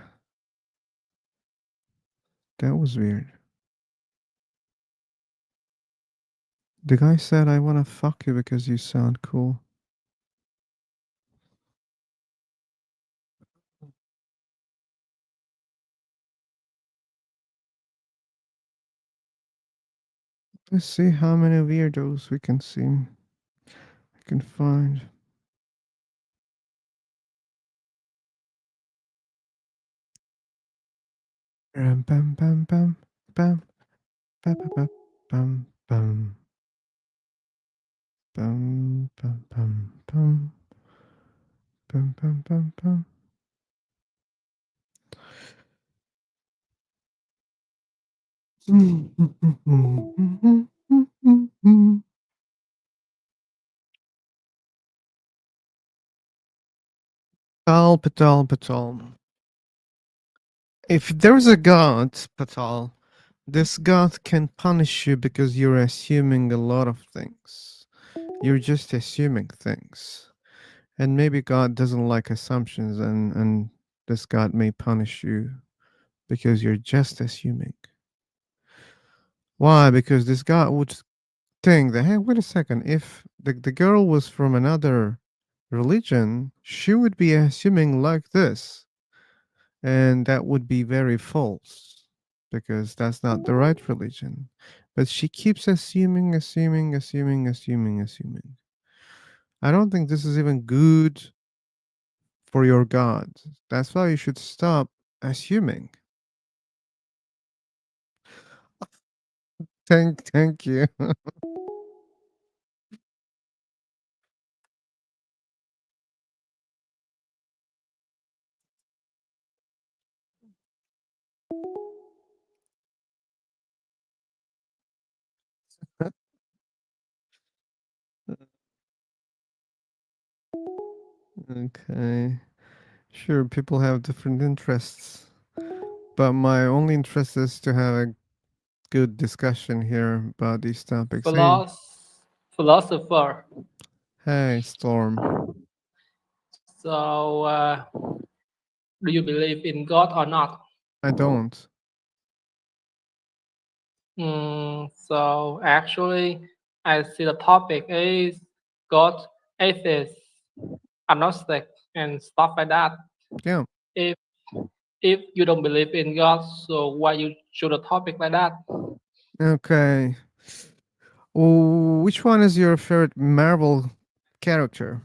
That was weird. The guy said, I want to fuck you because you sound cool. Let's see how many weirdos we can see. I can find. Bam, bam, bam, bam, bam, bam, bam, bam, bam, bam, bam, bam, bam, bam, bam, bam. Patal, Patal, Patal. If there's a God, Patal, this God can punish you because you're assuming a lot of things. You're just assuming things. And maybe God doesn't like assumptions, and this God may punish you because you're just assuming. Why? Because this God would think that, hey, wait a second, if the girl was from another religion, she would be assuming like this. And that would be very false because that's not the right religion. But she keeps assuming, assuming, assuming, assuming, assuming. I don't think this is even good for your God. That's why you should stop assuming. Thank you. Okay. Sure, people have different interests. But my only interest is to have a good discussion here about these topics. Philosopher. Hey, Storm. So, do you believe in God or not? I don't. So actually, I see the topic is God, atheist, agnostic, and stuff like that. Yeah. If you don't believe in God, so why you choose a topic like that? Okay. Which one is your favorite Marvel character?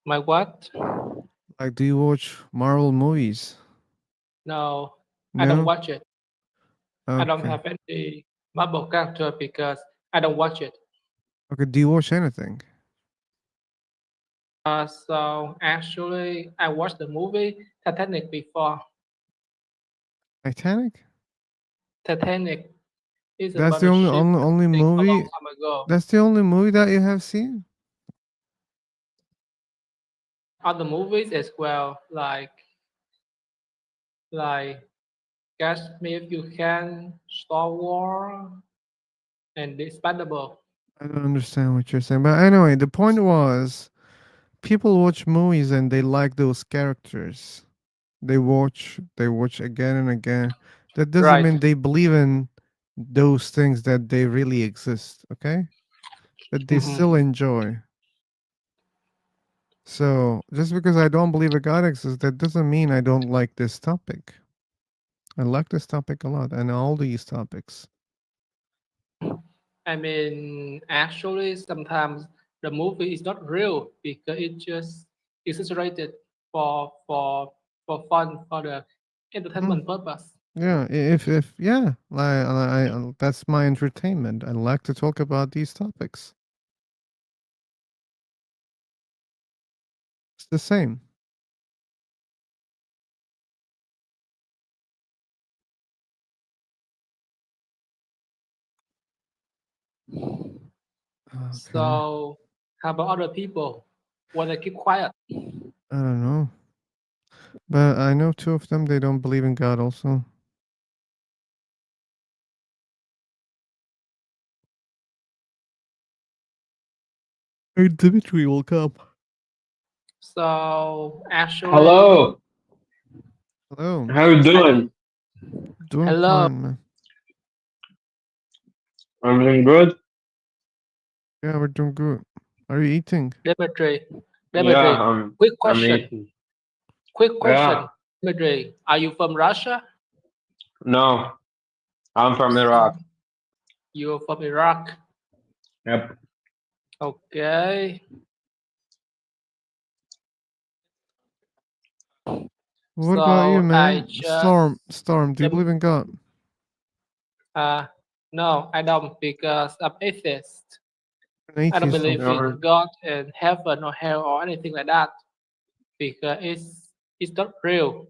My what? Like, do you watch Marvel movies? No, I don't No? watch it. I don't Okay. have any Marvel character because I don't watch it. Okay, do you watch anything? So actually, I watched the movie Titanic before. Titanic? Titanic is That's about the a only ship only that only sank a long movie. time ago. That's the only movie that you have seen? Other movies as well, like Catch Me If You Can, Star Wars, and The Expendable. I don't understand what you're saying. But anyway, the point was people watch movies and they like those characters. They watch again and again. That doesn't Right. mean they believe in those things that they really exist, okay? But they still enjoy. So just because I don't believe a God exists, that doesn't mean I don't like this topic. I like this topic a lot and all these topics. I mean, actually, sometimes the movie is not real because it just exaggerated for fun, for the entertainment purpose. Yeah, if yeah, that's my entertainment. I like to talk about these topics. It's the same. Okay. So, how about other people? Why they keep quiet? I don't know. But I know two of them, they don't believe in God also. Hey, Dimitri will come. So, actually, Hello. Hello. How you doing? Doing Hello. fine, man. I'm doing good. Yeah, we're doing good. Are you eating? Dimitri. Yeah, Quick I'm question. eating. Quick question. Yeah, Dimitri, are you from Russia? no, I'm from Iraq. You're from Iraq. Yep. Okay. What about you, So I man? just Storm, do you believe in God? no, I don't because I'm atheist. An I don't atheist, believe also. in God and heaven or hell or anything like that because it's not real.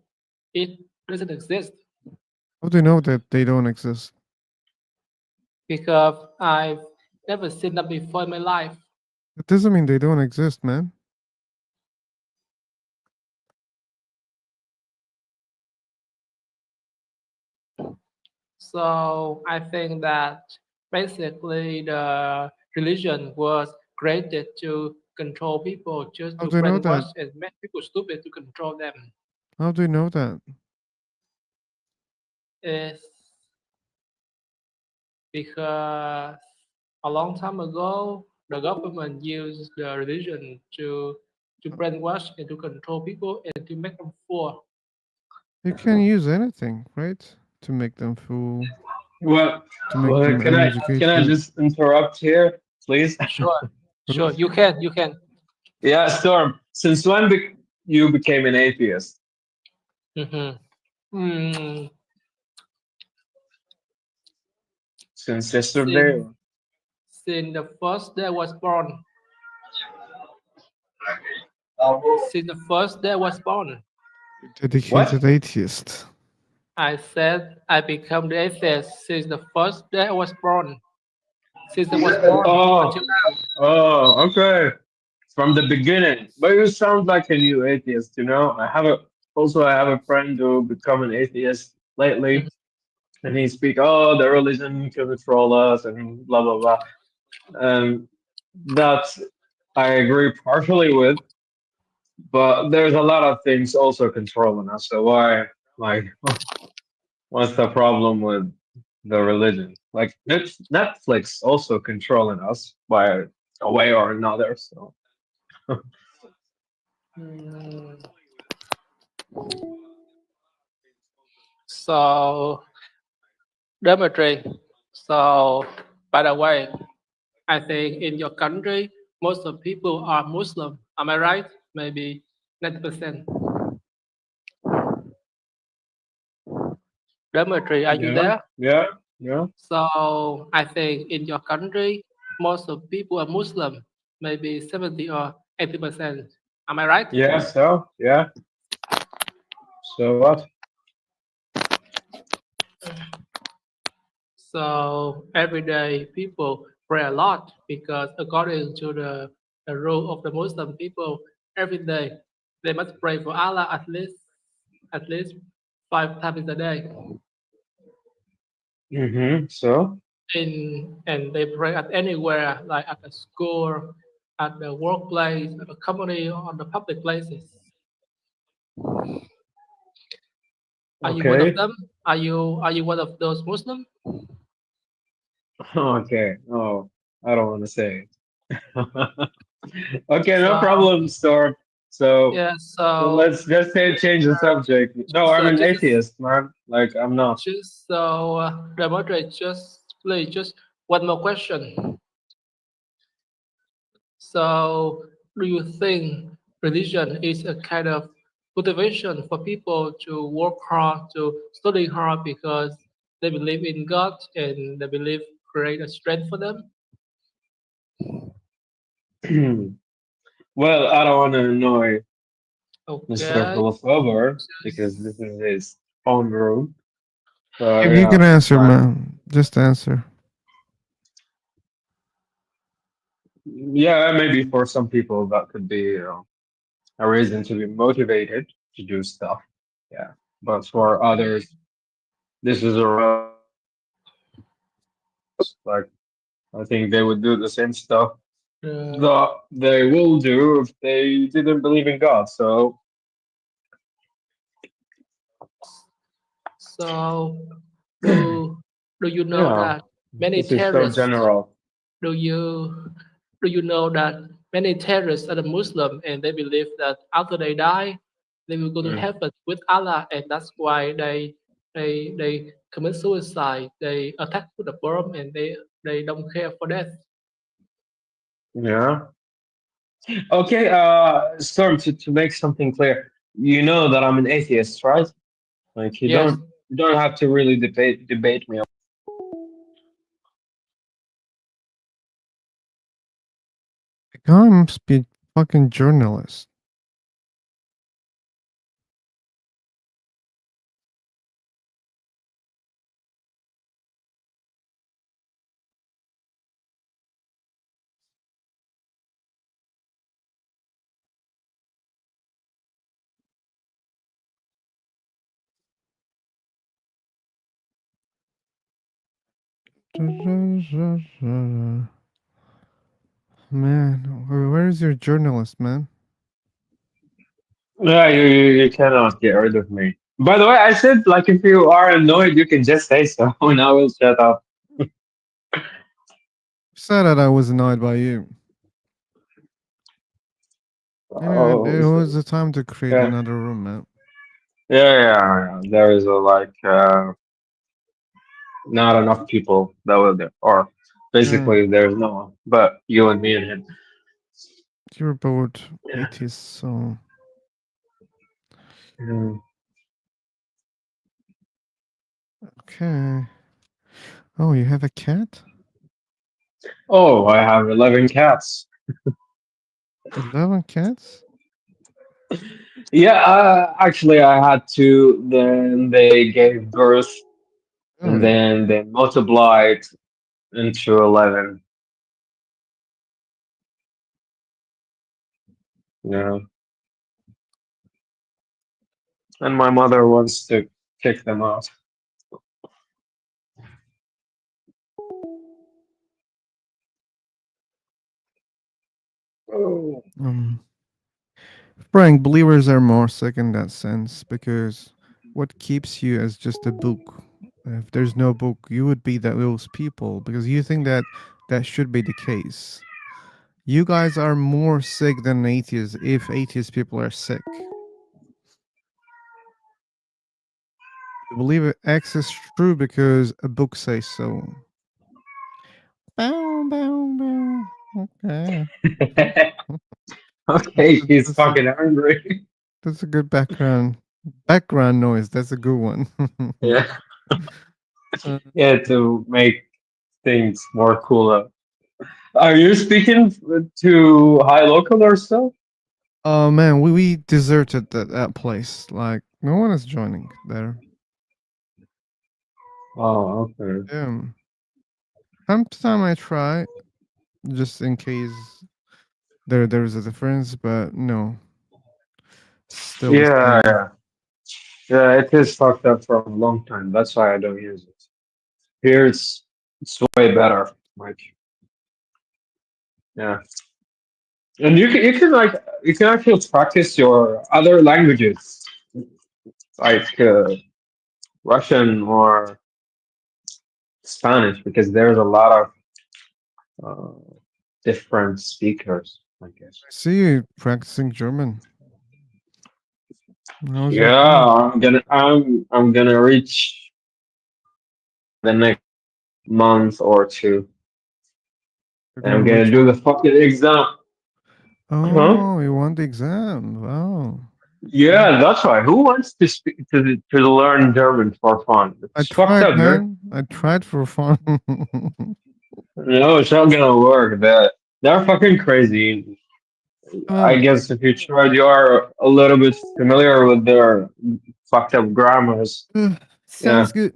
It doesn't exist How do you know that they don't exist? because I've never seen them before in my life. It doesn't mean they don't exist, man. So I think that basically the religion was created to control people, just How to do you know that? brainwash and make people stupid to control them. How do you know that? It's because a long time ago the government used the religion to brainwash and to control people and to make them fool. You can use anything, right? To make them fool, Well, to make them can I uneducated. just interrupt here, please? Sure, you can. Yeah, Storm. Since when you became an atheist? Mm, Since yesterday? since the first day I was born. Since the first day I was born. Dedicated atheist. I said I become the atheist since the first day I was born. Since I was born until now. Oh, okay. From the beginning. But you sound like a new atheist, you know? I have a friend who become an atheist lately, and he speak, oh, the religion can control us and blah blah blah. And that I agree partially with, but there's a lot of things also controlling us. So why, like, what's the problem with the religion? Like Netflix also controlling us by a way or another. So So Dimitri. So by the way, I think in your country most of people are Muslim. Am I right? Maybe 90%. Dimitri, are you there? Yeah. So I think in your country, most of people are Muslim, maybe 70 or 80%. Am I right? Yeah. So yeah. So what? So every day people pray a lot because according to the rule of the Muslim people, every day they must pray for Allah at least 5 times a day. So. And they pray at anywhere, like at the school, at the workplace, at the company, or on the public places. Are you one of Okay. them? Are you one of those Muslim? Okay. Oh, I don't want to say. Okay, no So problem, Storm. So yeah, so let's just say change the subject. No, I'm so an atheist, man. Like I'm not. just so the moderator just please just one more question. So do you think religion is a kind of motivation for people to work hard, to study hard because they believe in God and they believe create a strength for them? Well, I don't want to annoy Mr. Okay. Philosopher because this is his own room. So You yeah, can answer, but man. Just answer. yeah, maybe for some people that could be, you know, a reason to be motivated to do stuff. Yeah, but for others, this is a like I think they would do the same stuff that they will do if they didn't believe in God. So So, do you know Yeah, that many this is so terrorists? general. Do you know that many terrorists are Muslim and they believe that after they die, they will go to Mm. heaven with Allah, and that's why they commit suicide. They attack with a bomb, and they don't care for death. Yeah. Okay, Storm, to make something clear, you know that I'm an atheist, right? Like Yes, you don't have to really debate me. The guy must be fucking journalist. Man, where is your journalist, man? Yeah, you cannot get rid of me. By the way, I said like if you are annoyed, you can just say so, and I will shut up. Said that I was annoyed by you. Anyway, Oh, it was the time to create yeah, another room, man. yeah. There is a like not enough people that were there, or Yeah, basically there's no one but you and me and him. you're both Yeah. atheists, so Mm. okay. Oh, you have a cat? Oh, I have 11 cats. 11 cats? Yeah, actually, I had two. Then they gave birth, and Really? then they multiplied into 11. Yeah, and my mother wants to kick them out. Oh. Frank, believers are more sick in that sense because what keeps you as just a book? If there's no book, you would be those people because you think that that should be the case. You guys are more sick than atheists if atheist people are sick. You believe X is true because a book says so. Bow, bow, bow. Okay. Okay, he's That's a, fucking hungry. that's a good background noise. That's a good one. Yeah, Uh, yeah, to make things more cooler. Are you speaking to high local or so? oh man, we deserted that place. Like no one is joining there. Oh, okay. Time to time I try just in case there's a difference, but no, still the Yeah, same. yeah, yeah. It is fucked up for a long time. That's why I don't use it. Here it's way better. Like, yeah. And you can actually practice your other languages like Russian or Spanish because there's a lot of different speakers, I guess. I see you practicing German. How's your Yeah, German? I'm gonna reach the next month or two, You're and I'm gonna gonna reach do what? the fucking exam. Huh? Oh, you want the exam? Wow. Yeah, that's right. Who wants to speak to learn German for fun? I It's fucked tried, up, man. man. I tried for fun. No, it's not gonna work. They're fucking crazy. I well, guess if you tried, you are a little bit familiar with their fucked up grammars. Yeah. sounds good.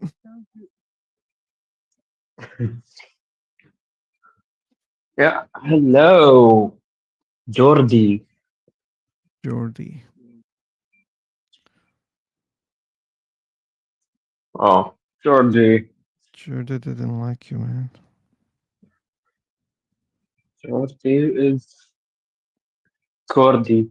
Yeah. Hello, Jordi. Jordi. Oh, Jordi. Jordi didn't like you, man. Jordi is Cordy.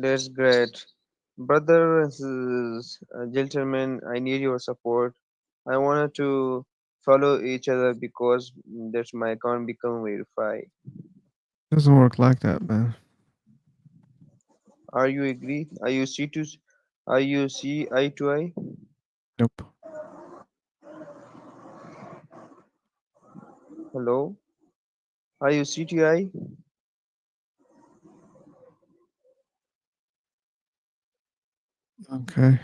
That's great. Brother, gentlemen, I need your support. I wanted to follow each other because that's my account become verified. Doesn't work like that, man. Are you agree? Are you see eye to eye? Nope. Hello? Are you CTI? Okay.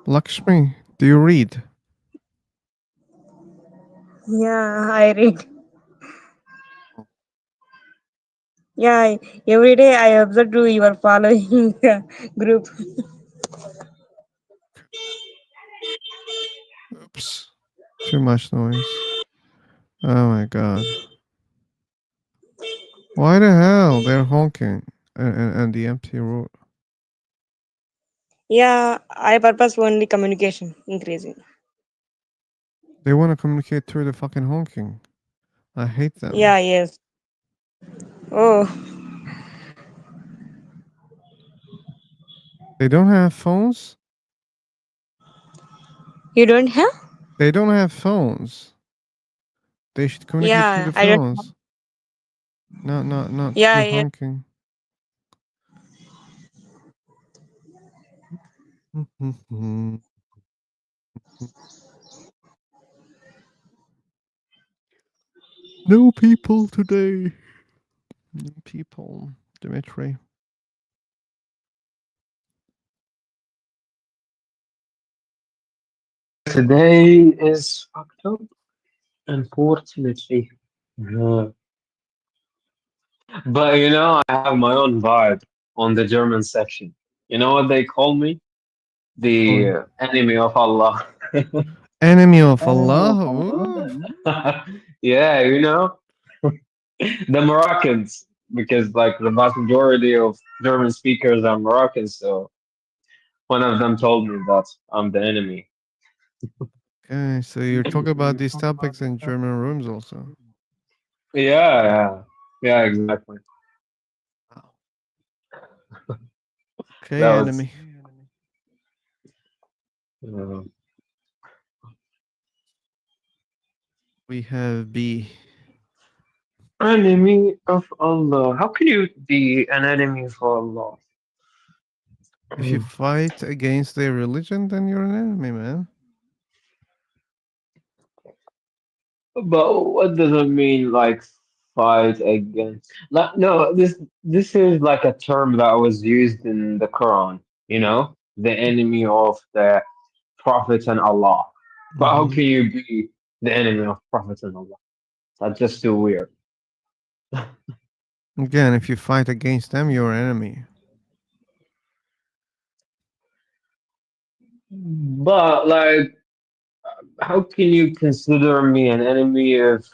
Lakshmi, do you read? Yeah, I read. Yeah, every day I observe to your following group. Oops. Too much noise. Oh my god. Why the hell? They're honking. And the empty road. Yeah, I purpose only communication increasing. They want to communicate through the fucking honking. I hate them. Yeah, yes. Oh, They don't have phones? you don't have? They don't have phones. They should communicate through Yeah, the I don't. phones. Not Yeah, through yeah. honking. No people today. No people. Dimitri. Today is fucked up, unfortunately. Yeah. But I have my own vibe on the German section. You know what they call me? The Oh. enemy of Allah. Enemy of Allah. Ooh. Yeah, the Moroccans, because like the vast majority of German speakers are Moroccans, so one of them told me that I'm the enemy. Okay, so you're talking about these topics in German rooms also. Yeah, yeah, exactly. Okay, That was enemy. uh, We have B. enemy of Allah. How can you be an enemy for Allah? If you fight against their religion, then you're an enemy, man. But what does it mean, like fight against? Like, no, this is like a term that was used in the Quran. The enemy of the Prophet and Allah. But how Hmm. can you be the enemy of Prophet and Allah? That's just too weird. Again, if you fight against them, you're an enemy. But like, how can you consider me an enemy if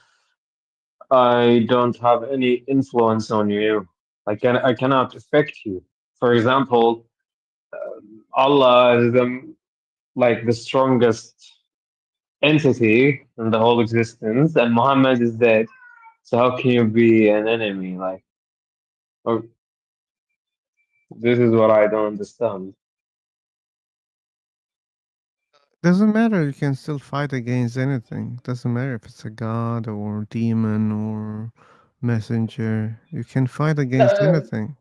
I don't have any influence on you? I cannot affect you. For example, Allah is the strongest entity in the whole existence, and Muhammad is dead. So how can you be an enemy? Or this is what I don't understand. Doesn't matter. You can still fight against anything. Doesn't matter if it's a god or demon or messenger. You can fight against Uh, anything.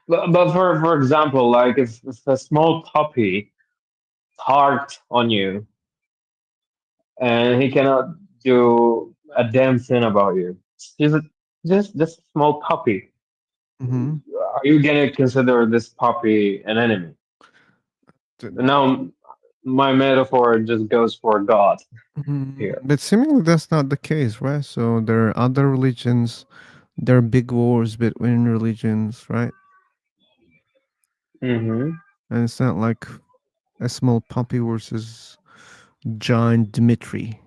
but for example, like if a small puppy harked on you and he cannot do a damn thing about you, he's just a small puppy. Hmm. Are you gonna consider this puppy an enemy? Now, my metaphor just goes for God here. But seemingly that's not the case, right? So there are other religions. There are big wars between religions, right? Hmm. And it's not like a small puppy versus giant Dimitri.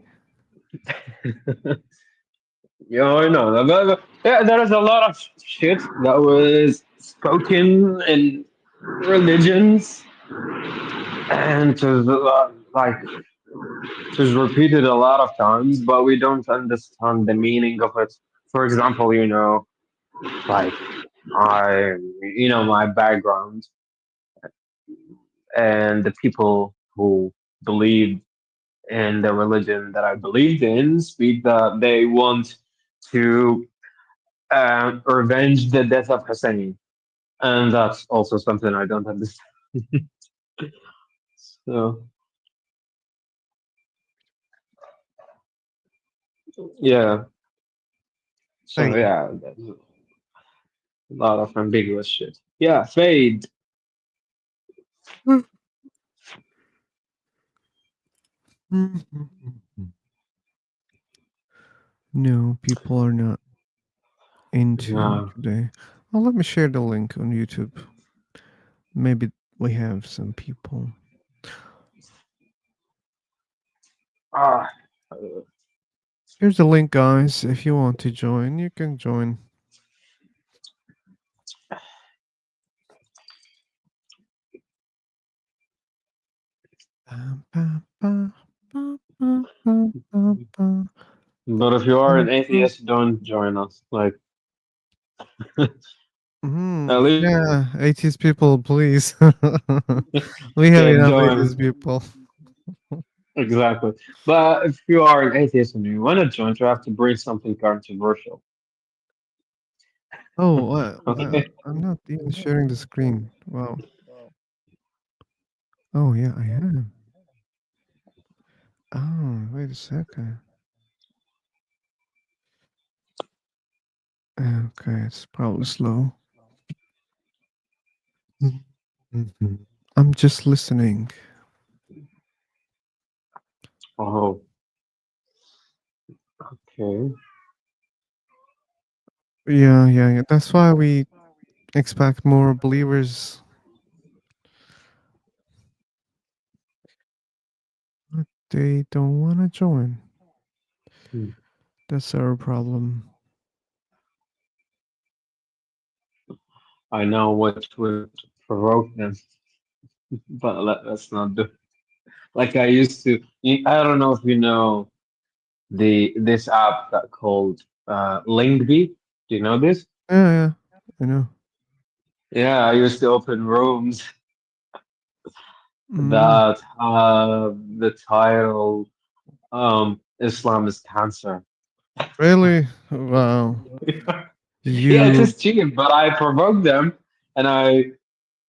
Yeah, I know. Yeah, there is a lot of shit that was spoken in religions, and it was repeated a lot of times, but we don't understand the meaning of it. For example, Like I, my background and the people who believe in the religion that I believed in speak that they want to revenge the death of Hussein, and that's also something I don't understand. So yeah, so Fade. yeah, there's a lot of ambiguous shit. Yeah, fade. No, people are not into Yeah. today. Oh, let me share the link on YouTube. Maybe we have some people. Ah, Here's the link, guys. If you want to join, you can join. but if you are an atheist, don't join us. Like, at least, Yeah, atheist people, please. We have yeah, enough don't. atheist people. Exactly. But if you are an atheist and you want to join, you have to bring something controversial. Oh, Okay. I'm not even sharing the screen. Wow. Oh, yeah, I am. Oh, wait a second. Okay, it's probably slow. Mhm. I'm just listening. Oh, okay. Yeah. That's why we expect more believers. But they don't want to join. Hmm. That's our problem. I know what would provoke them, but let's not do. Like I used to. I don't know if you know this app that called Linkbee. Do you know this? Yeah, I know. Yeah, I used to open rooms Mm, that have the title Islam is cancer. really? Wow. Yeah, it You, is cheap, but I provoke them and I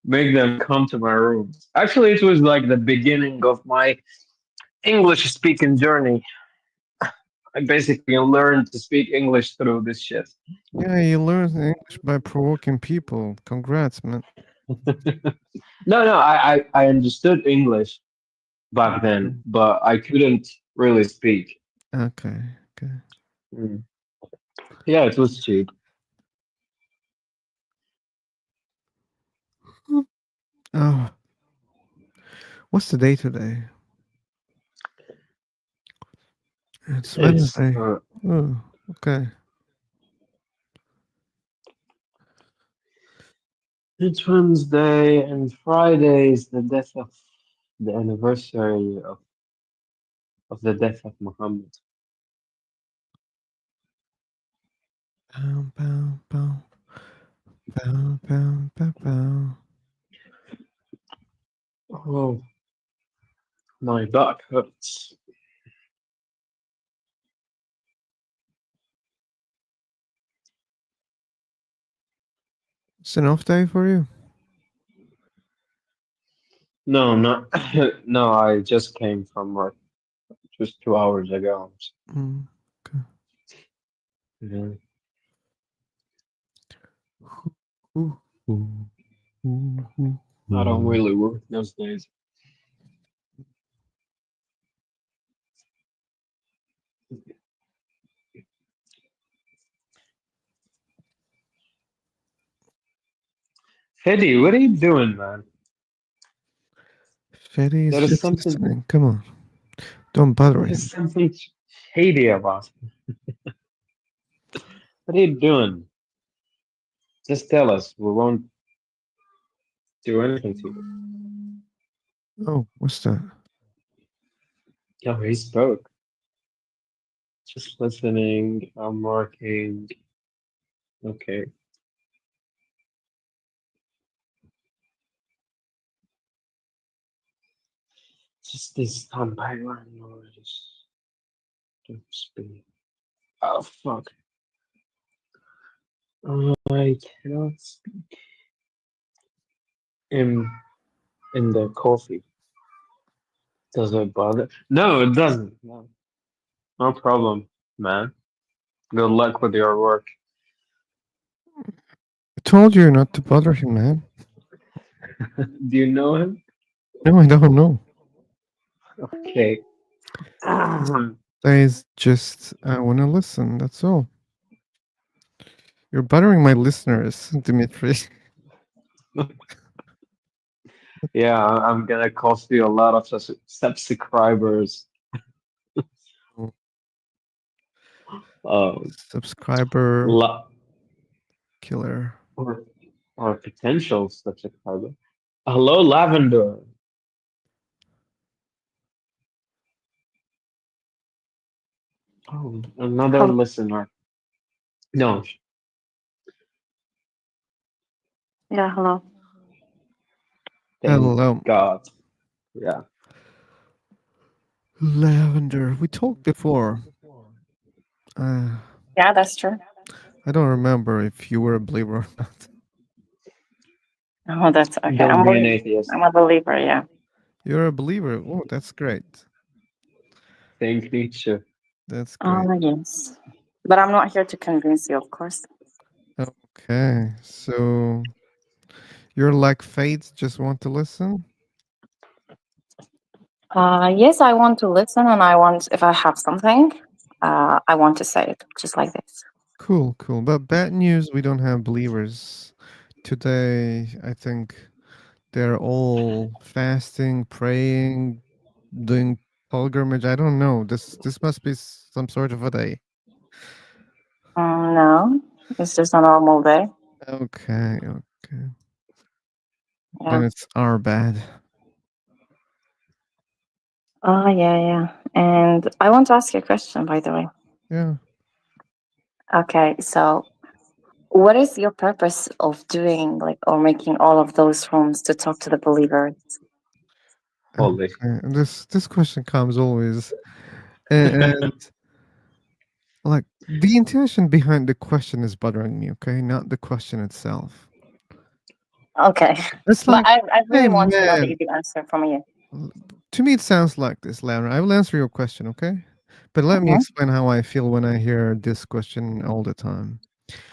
make them come to my rooms. Actually, it was like the beginning of my English speaking journey. I basically learned to speak English through this shit. yeah, you learn English by provoking people. Congrats, man. No, I understood English back then, but I couldn't really speak. Okay, okay. Mm. Yeah, it was cheap. Oh, what's the day today? It's It's Wednesday. Oh, okay. it's Wednesday and Friday is the death of the anniversary of the death of Muhammad. Bow, bow, bow, bow, bow, bow, bow. Oh, my back hurts. It's an off day for you? No, not no. I just came from work just 2 hours ago. Mm, okay. Yeah. Ooh, ooh, ooh, ooh, I don't ooh. really work those days. Hedy, what are you doing, man? Fetty is There is just something. listening. Come on. Don't bother There is him. something shady about it. What are you doing? Just tell us. We won't do anything to you. Oh, what's that? No, he spoke. Just listening. I'm working. Okay. Just this time background noise. Don't speak. Oh fuck. I cannot speak in the coffee. Does it bother? No, it doesn't. No, no problem, man. Good luck with your work. I told you not to bother him, man. Do you know him? No, I don't know. Okay. Says just I want to listen. That's all. You're bothering my listeners, Dimitri. Yeah, I'm gonna cost you a lot of subscribers. Subscriber La killer. or potential subscriber. Hello, Lavender. Oh, another Hello. listener. No, Yeah, hello. thank Hello, God. Yeah. Lavender. We talked before. Yeah, that's true. I don't remember if you were a believer or not. Oh, that's okay. Don't be an atheist. I'm a believer, yeah. You're a believer. Oh, that's great. Thank nature. That's great. Yes. But I'm not here to convince you, of course. Okay, so you're like Faith, just want to listen? Yes, I want to listen, and I want, if I have something, I want to say it, just like this. Cool, cool. But bad news, we don't have believers. Today, I think they're all fasting, praying, doing pilgrimage. I don't know. This must be some sort of a day. No, it's just a normal day. Okay, okay. Yeah. Then it's our bad. Oh, yeah. And I want to ask you a question, by the way. Yeah. Okay, so what is your purpose of doing, like, or making all of those rooms to talk to the believers? Holy. Okay. And this question comes always, and like the intention behind the question is bothering me. Okay, not the question itself. Okay. It's But like, I really hey want to know the man. easy answer from you. To me, it sounds like this, Lara. I will answer your question, okay? But let me Mhm. explain how I feel when I hear this question all the time.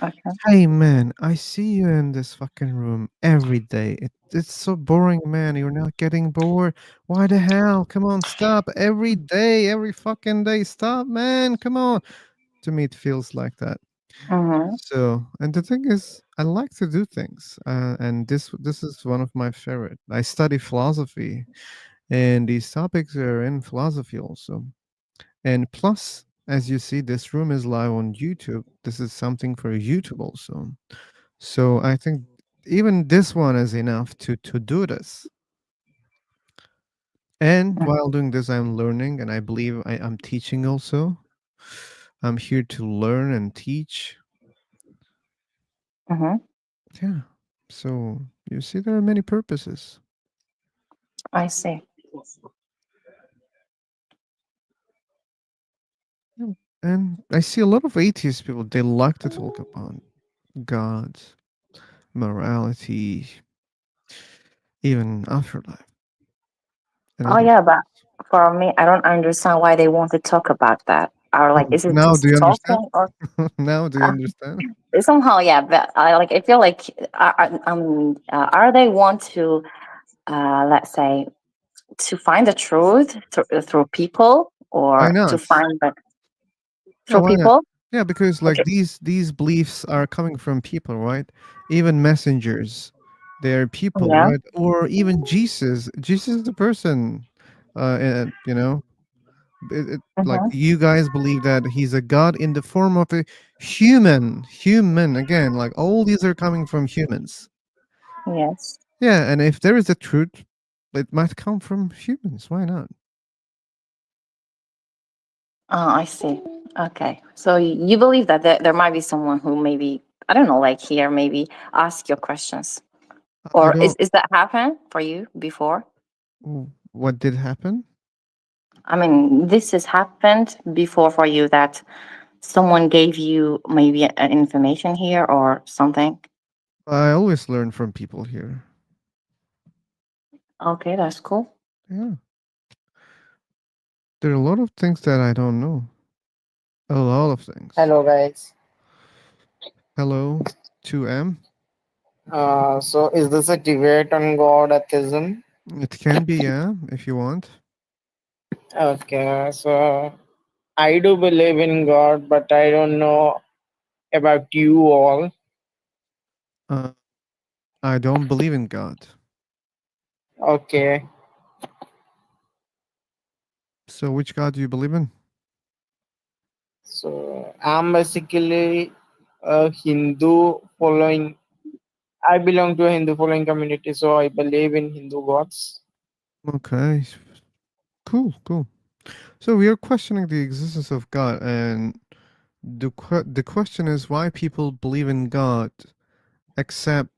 Okay. Hey man, I see you in this fucking room every day. It's so boring, man. You're not getting bored. Why the hell? Come on, stop. Every day, every fucking day. Stop, man. Come on. To me, it feels like that. Mm-hmm. So, and the thing is, I like to do things, and this is one of my favorite. I study philosophy, and these topics are in philosophy also. And plus, as you see, this room is live on YouTube. This is something for YouTube also. So I think even this one is enough to do this. And while doing this, I'm learning, and I believe I'm teaching also. I'm here to learn and teach. Mm-hmm. Yeah. So you see, there are many purposes. I see. Yeah. And I see a lot of atheist people, they like to talk about God, morality, even afterlife. And I Oh, don't. yeah, but for me, I don't understand why they want to talk about that. Or like, is it Now do just you understand? talking, or Now do you understand? somehow, yeah. But I feel like, are they want to, let's say, to find the truth through people, Why or to not? find the Yeah, through why not? people? Yeah, because like Okay. these beliefs are coming from people, right? Even messengers, they're people, Yeah. right? Or even Jesus. Jesus is the person. You know, like Mm-hmm. you guys believe that he's a god in the form of a human. Human again. Like all these are coming from humans. Yes. Yeah, and if there is a truth, it might come from humans. Why not? Oh, I see. Okay. So you believe that there might be someone who maybe, I don't know, like here, maybe ask your questions. I Or don't. is that happen for you before? What did happen? I mean, this has happened before for you that someone gave you maybe an information here or something. I always learn from people here. Okay, that's cool. Yeah. There are a lot of things that I don't know. A lot of things. Hello guys. Hello, 2M. So is this a debate on God atheism? It can be, yeah, if you want. Okay, so I do believe in God, but I don't know about you all. Uh, I don't believe in God. Okay, So which God do you believe in? so I'm basically a Hindu following. I belong to a Hindu following community, so I believe in Hindu gods. Okay. Cool, cool. So we are questioning the existence of God, and the question is why people believe in God, except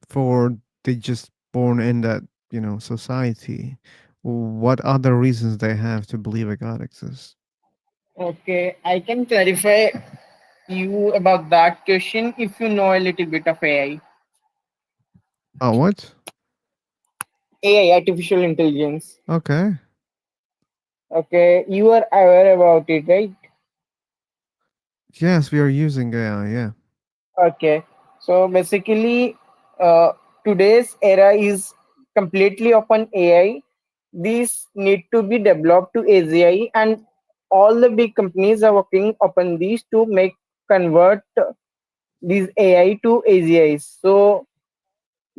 for they just born in that society. What other reasons they have to believe a God exists? Okay, I can clarify you about that question if you know a little bit of AI. What? AI, artificial intelligence. Okay. Okay, you are aware about it, right? Yes, we are using AI. Yeah. Okay, so basically, today's era is completely upon AI. These need to be developed to AGI, and all the big companies are working upon these to make convert these AI to AGIs. So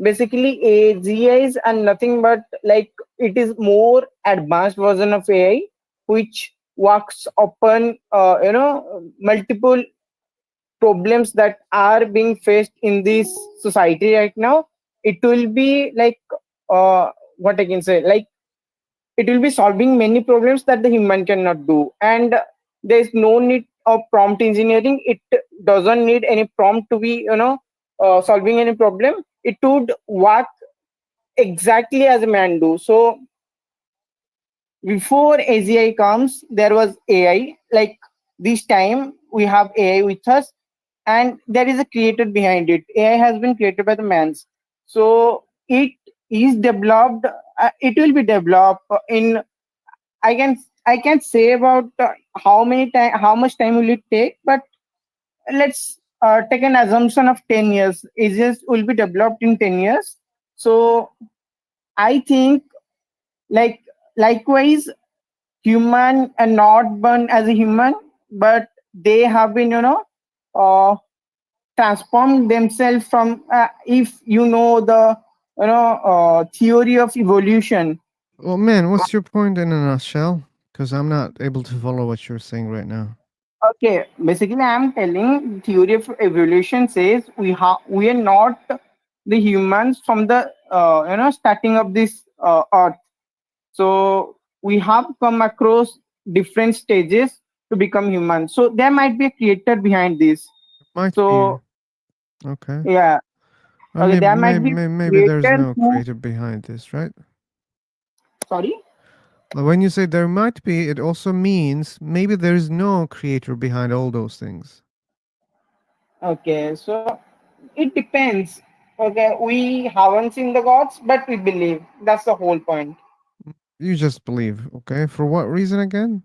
basically, AGIs are nothing but like it is more advanced version of AI, which works upon multiple problems that are being faced in this society right now. It will be like what I can say, like it will be solving many problems that the human cannot do, and there is no need of prompt engineering. It doesn't need any prompt to be solving any problem. It would work exactly as a man do. So before AGI comes, there was AI. Like this time, we have AI with us, and there is a creator behind it. AI has been created by the man's, so it is developed. It will be developed in. I can't say about how much time will it take, but let's take an assumption of 10 years. AGIs will be developed in 10 years. So I think like likewise human are not born as a human, but they have been transformed themselves from if you know the theory of evolution. Well, man, what's your point in a nutshell? Because I'm not able to follow what you're saying right now. Okay, basically I'm telling theory of evolution says we are not the humans from the starting of this earth. So we have come across different stages to become human. So there might be a creator behind this. Might be. So Okay. yeah, okay, Maybe, there might be maybe there's creator no who. creator behind this, right? Sorry. Well, when you say there might be, it also means maybe there is no creator behind all those things. Okay, so it depends. Okay, we haven't seen the gods, but we believe. That's the whole point. You just believe, okay? For what reason again?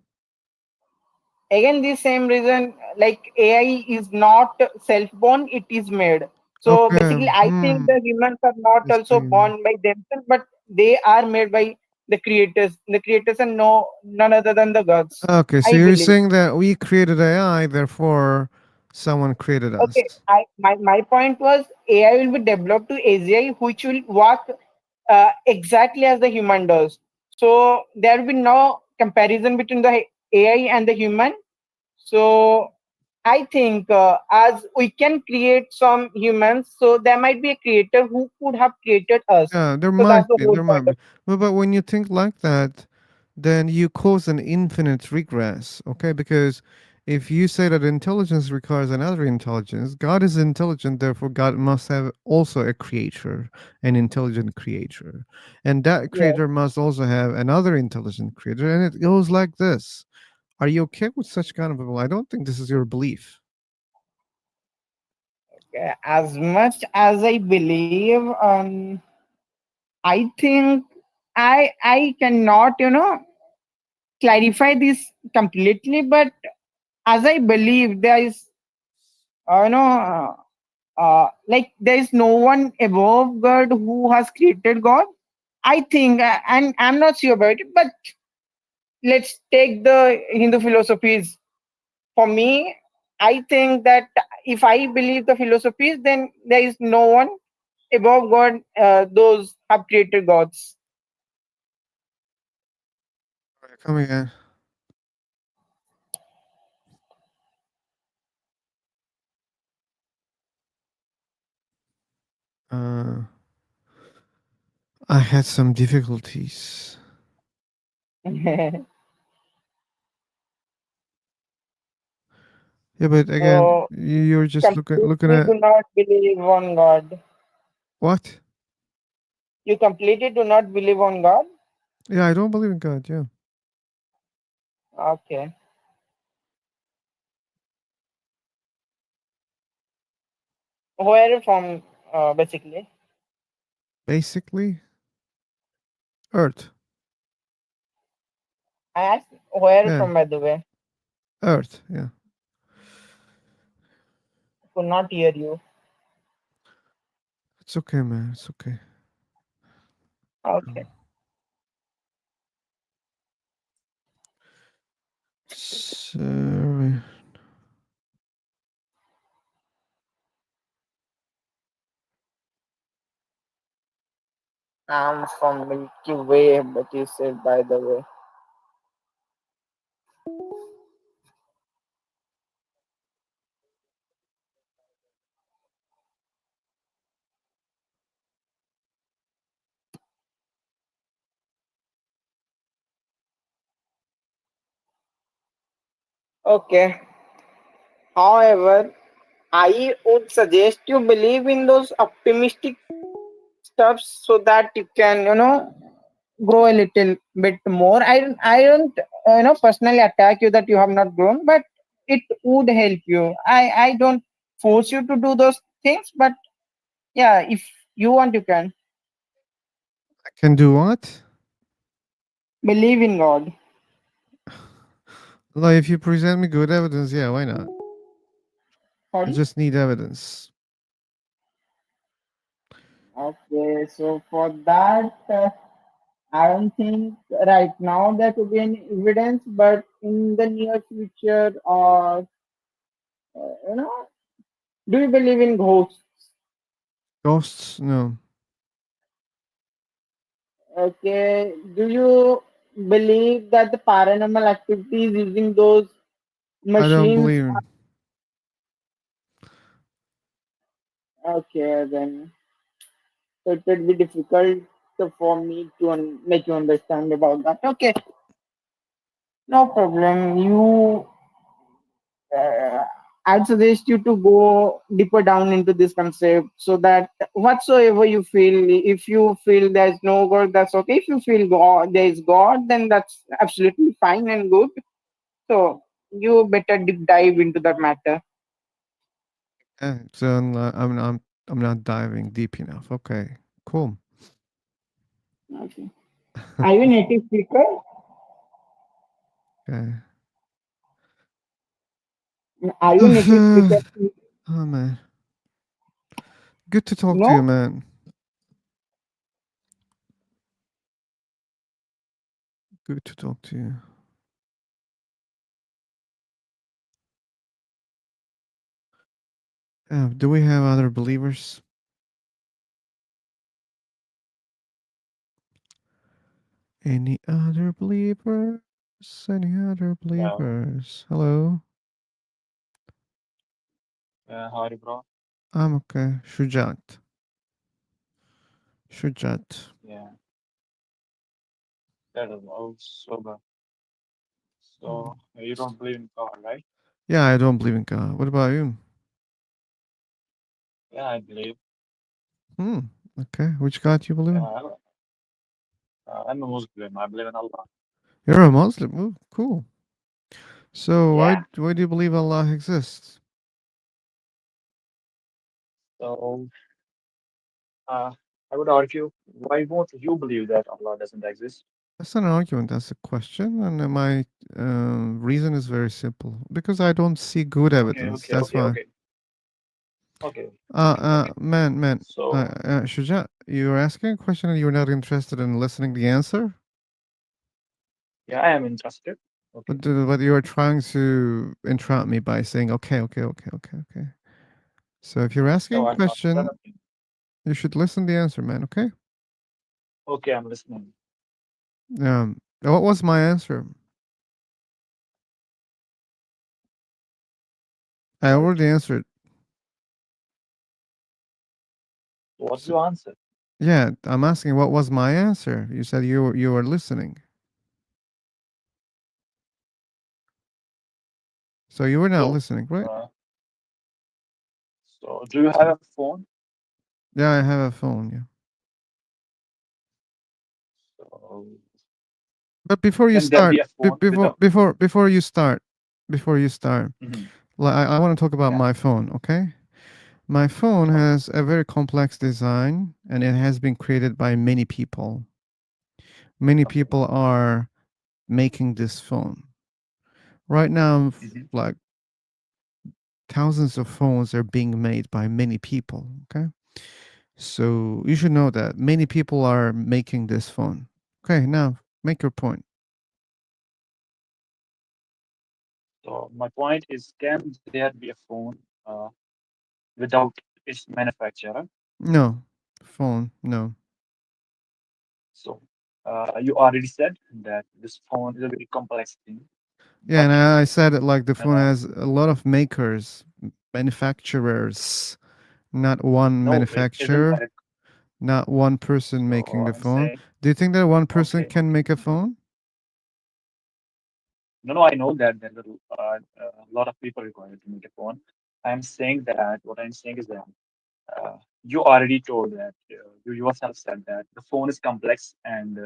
Again, the same reason, like AI is not self-born; it is made. So Okay. basically, I think the humans are not I also see. born by themselves, but they are made by the creators. The creators are none other than the gods. Okay, so I you're believe. saying that we created AI, therefore someone created us. Okay, my point was AI will be developed to AGI, which will work exactly as the human does. So there will be no comparison between the AI and the human. So I think as we can create some humans, so there might be a creator who could have created us. Yeah, there So might that's the be, whole there might point. be. But when you think like that, then you cause an infinite regress, okay? Because If you say that intelligence requires another intelligence, God is intelligent, therefore God must have also a creator, an intelligent creator. And that Yes. creator must also have another intelligent creator. And it goes like this. Are you okay with such kind of a? I don't think this is your belief. As much as I believe, I think I cannot, clarify this completely, but as I believe, there is, like there is no one above God who has created God. I think, and I'm not sure about it, but let's take the Hindu philosophies. For me, I think that if I believe the philosophies, then there is no one above God. Those have created gods. Come again. Uh, I had some difficulties. Yeah, but again, So you're just looking completely at do not believe on God. what? You completely do not believe on God. Yeah, I don't believe in God. Yeah, Okay. Where from, basically? basically, Earth. I asked where Yeah, from, by the way. Earth. Yeah, Could not hear you. it's okay, man. It's okay. Okay. Sorry. I'm from Milky Way, but you said, by the way. Okay. However, I would suggest you believe in those optimistic stuff so that you can, grow a little bit more. I don't, personally attack you that you have not grown, but it would help you. I don't force you to do those things, but yeah, if you want, you can I can do what? believe in God. Like, if you present me good evidence, yeah, why not? I Sorry. just need evidence. Okay, so for that, I don't think right now there could be any evidence, but in the near future, or do you believe in ghosts? Ghosts? No, Okay, do you believe that the paranormal activities using those I don't machines? believe in. Okay, then it would be difficult for me to make you understand about that. Okay, no problem. Uh, I'd suggest you to go deeper down into this concept so that whatsoever you feel, if you feel there's no God, that's okay. If you feel God, there is God, then that's absolutely fine and good. So you better deep dive into that matter. Yeah, so I'm not diving deep enough. Okay, cool. Okay. Are you a native speaker? Okay. Are you a native speaker? Oh man, good to talk to you, No? man. Good to talk to you. Do we have other believers? Any other believers? Any other Yeah, believers? Hello. how are you, bro? I'm okay. Shujat. Shujat. Yeah, that is also good. So you don't believe in God, right? Yeah, I don't believe in God. What about you? Yeah, I believe. Hmm. Okay. Which God do you believe in? Yeah, I'm a Muslim. I believe in Allah. You're a Muslim. Oh, cool. So Yeah. why do you believe Allah exists? So, uh, I would argue, why won't you believe that Allah doesn't exist? That's not an argument. That's a question, and my reason is very simple. Because I don't see good Okay, evidence. okay, That's okay, why. okay, okay, okay. Man, So, Shuja, you're asking a question and you're not interested in listening the answer? yeah, I am interested. Okay. But you are trying to entrap me by saying, okay, okay, okay, okay, okay. So if you're asking No, a I'm not question, interrupting. you should listen the answer, man, okay? Okay, I'm listening. What was my answer? I Right. already answered. What's So, your answer? yeah, I'm asking what was my answer. You said you were listening. So you were not So, listening, right? uh, so do you have a phone? Yeah, I have a phone, yeah. So, But before you can there be start, a phone without? before you start, Mhm. I want to talk about Yeah. my phone, okay? My phone Okay. has a very complex design and it has been created by many people. Many Okay. people are making this phone. Right now, Mhm. like thousands of phones are being made by many people, okay? So you should know that many people are making this phone. Okay, now make your point. So my point is, can there be a phone without its manufacturer? No, phone, no. So you already said that this phone is a very complex thing, Yeah, but and I said it like the phone uh, has a lot of makers, manufacturers, not one no, it isn't manufacturer, like. not one person making So the I'm phone. saying, Do you think that one person okay, can okay. make a phone? No, no, I know that there's a lot of people required to make a phone. I'm saying that what I'm saying is that you already told that you yourself said that the phone is complex and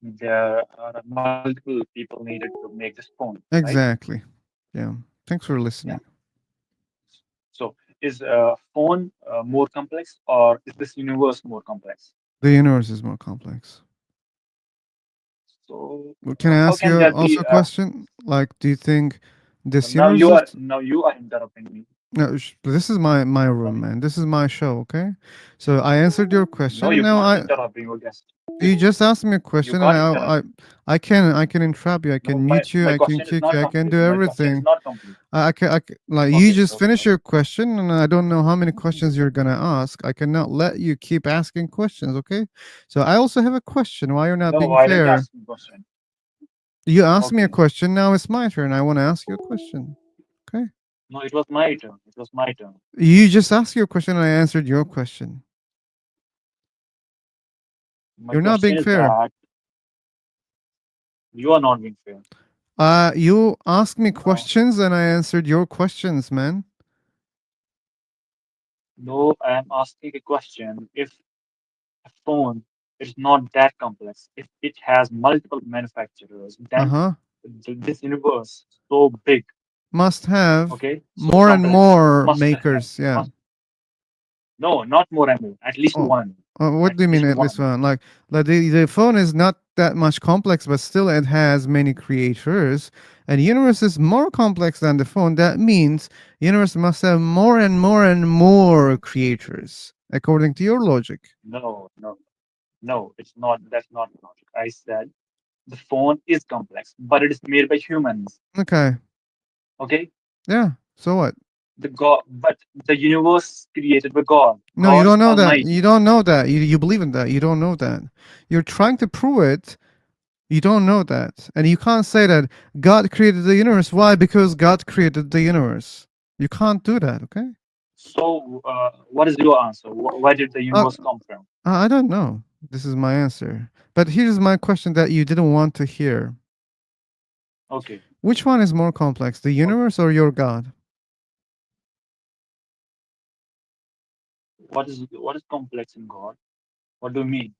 there are multiple people needed to make this phone, right? Exactly. Yeah. Thanks for Yeah. listening. So is phone more complex or is this universe more complex? The universe is more complex. So Well, can I how ask can you there also be? a question? Like, do you think this Now universe you is are now you are interrupting me. no, this is my Now room, man. This is my show, okay? So I answered your no, question. you Now can't I interrupt your guest. you just asked me a You question, and can't interrupt. I can entrap you, I No, can mute you, my I can question is kick you, not I can do complete. My question is everything. not complete. Like you Okay, just okay, finished okay. your question, and I don't know how many questions you're gonna ask. I cannot let you keep asking questions, okay? So I also have a question. Why you're not No, being I didn't fair? ask you question. You asked me a Okay. question. Now it's my turn. I want to ask you a question. Okay? No, it was my turn. It was my turn. You just asked your question, and I answered your question. My You're not question being is fair. that you are not being fair. You asked me No, questions, and I answered your questions, man. no, I am asking a question. If a phone is not that complex, if it has multiple manufacturers, Uh then huh. this universe so big, Must have okay, so more and complex, more must have makers. Yeah. must no, not more and more, at least Oh, one, what at do you mean least at least one. one? Like the phone is not that much complex, but still it has many creators. And universe is more complex than the phone. That means universe must have more and more and more creators, according to your logic. No, no, no, it's not. That's not the logic. I said the phone is complex, but it is made by humans. Okay. Okay, Yeah. So what? the God, but the universe created by God. No, you God don't is know that. You Almighty. don't know that. You believe in that. You don't know that. You're trying to prove it. You don't know that. And you can't say that God created the universe. Why? Because God created the universe. You can't do that, okay? So, what is your answer? Where did the Uh, universe come from? I don't know. This is my answer. But here's my question that you didn't want to hear. Okay. Which one is more complex, the universe or your God? What is complex in God? What do you mean?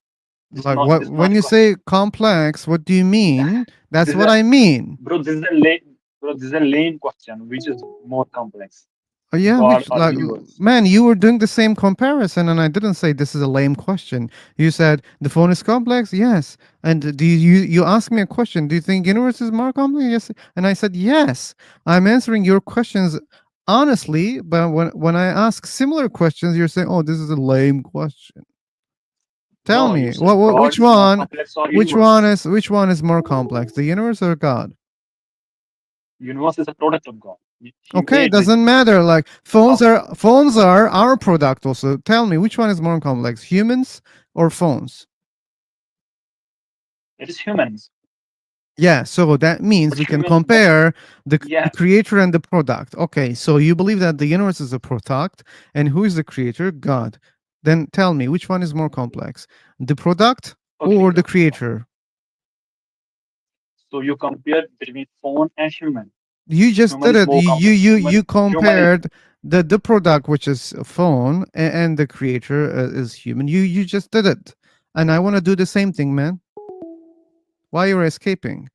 Like what? This is not When a you question. say complex, what do you mean? That's This is what a I mean. bro. This is a lame bro. This is a lame question. Which is more complex, Oh, yeah, God which or like universe? man, you were doing the same comparison, and I didn't say this is a lame question. You said the phone is complex, yes. And do you asked me a question? Do you think universe is more complex? Yes. And I said yes. I'm answering your questions honestly, but when I ask similar questions, you're saying, "Oh, this is a lame question." Tell No, you me, said God which is more one? complex or universe. Which one is more complex, the universe or God? Universe is a product of God. He Okay, made the doesn't universe. matter. Like How phones are our product also. Tell me which one is more complex, humans or phones? it is humans, Yeah, so that means but we can human, but compare the yeah, creator and the product. Okay, so you believe that the universe is a product, and who is the creator? God. Then tell me which one is more complex, the product okay. or the creator? So you compare between phone and human. You just Human did is it. more complex. You Human is compared the product, which is a phone, and the creator is human. You just did it, and I want to do the same thing, man. Why you're escaping?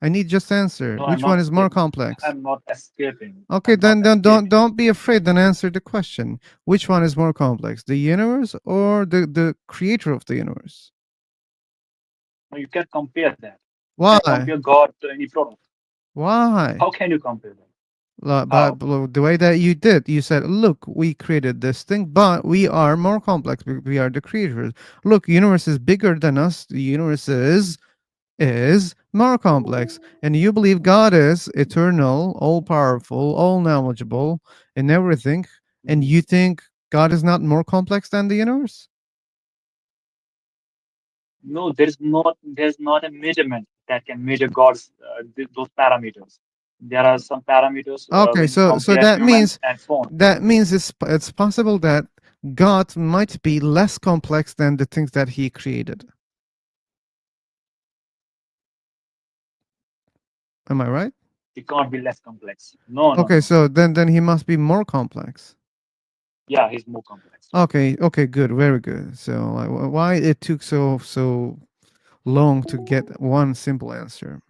I need just answer. no. I'm Which not one is more escaping. complex? I'm not escaping. Okay, I'm not then escaping. don't be afraid. Then answer the question. Which one is more complex, the universe or the creator of the universe? No, you can't compare that. You can't Why? compare God to any product. Why? How can you compare that? But How? the way that you did, you said, "Look, we created this thing, but we are more complex. We are the creators. Look, universe is bigger than us. The universe is more complex, and you believe God is eternal, all powerful, all knowledgeable, and everything, and Mhm. you think God is not more complex than the universe?" No, there's not a measurement that can measure God's those parameters. There are some parameters Okay, when you so compare human and phone. that means it's possible that God might be less complex than the things that He created. Am I right? It can't be less complex. No, no, Okay, no. so then he must be more complex. Yeah, he's more complex. Okay, good, very good. So like, why it took so long to get one simple answer?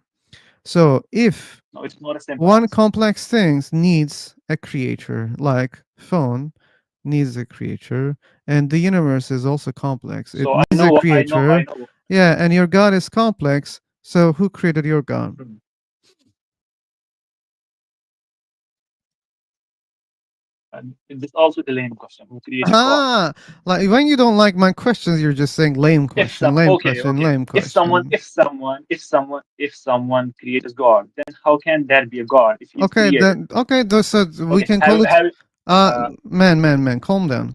So if No, it's not a simple one answer. complex thing needs a creator, like phone needs a creator, and the universe is also complex. It So I needs a know, I know, I creator. know. Yeah, and your God is complex. So who created your God? Mhm. And this also the lame question. Who created God? Ah, like when you don't like my questions, you're just saying If some, lame okay, question, okay. lame If someone, question. if someone, if someone, if someone creates God, then how can that be a God if he's Okay, created? then okay, so we Okay, can call it have uh, man, calm down.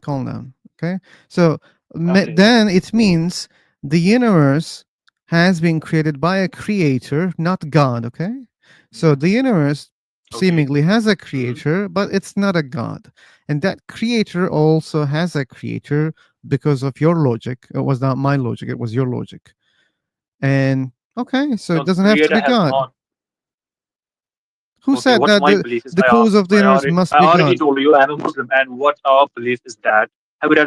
Okay, so okay. then it means the universe has been created by a creator, not God. Okay, so the universe Okay. seemingly has a Mhm. creator, but it's not a God, and that creator also has a creator because of your logic. It was not my logic; it was your logic. And okay, so it No, the doesn't have to creator be has God. not. Who Okay, said what that my belief is, the cause of the universe I must be already God? told you I'm a Muslim, and what our belief is that have you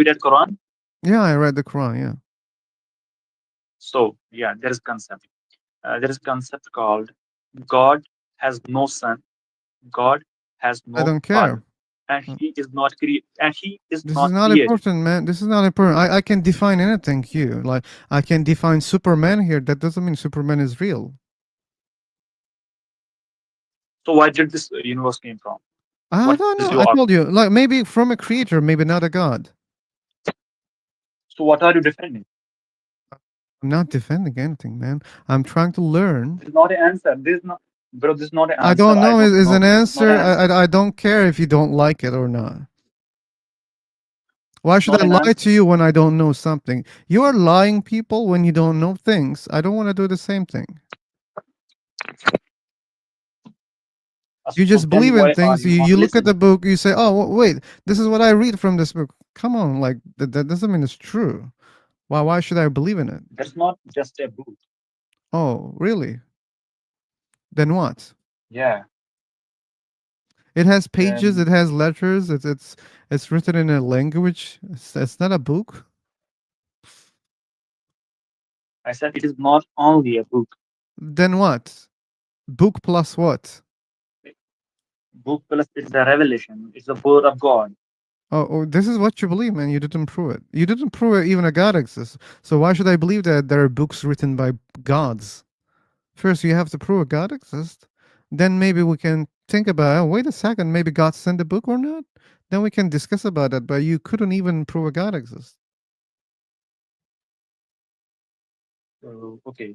read Quran? Yeah, I read the Quran. Yeah, So yeah, there is concept. There is concept called God has no son, God has I no don't father, care. and Uh, he is This is not not created. important, man. This is not important. I can define anything here. Like I can define Superman here. That doesn't mean Superman is real. So why did this universe came from? I What don't is know. I your told argument? you, like maybe from a creator, maybe not a god. So what are you defending? I'm not defending anything, man. I'm trying to learn. This is not an answer. This is not, bro. This is not an I answer. don't I know don't is know. an This is not answer. an answer. I don't care if you don't like it or not. Why It's should not I an lie answer. to you when I don't know something? You are lying people when you don't know things. I don't want to do the same thing. You So just then believe in why are things. you You not look at the listening? book. You say, "Oh, wait, this is what I read from this book." Come on, like that doesn't mean it's true. Why should I believe in it? That's not just a book. Oh, really? Then what? Yeah. It has pages. It Then has letters. It's written in a language. It's not a book. I said it is not only a book. Then what? Book plus what? Book plus it's the revelation. It's the word of God. Oh, this is what you believe, man. You didn't prove it. You didn't prove it, even a God exists. So why should I believe that there are books written by gods? First, you have to prove a God exists. Then maybe we can think about, oh, wait a second, maybe God sent a book or not? Then we can discuss about that, but you couldn't even prove a God exists. So, okay.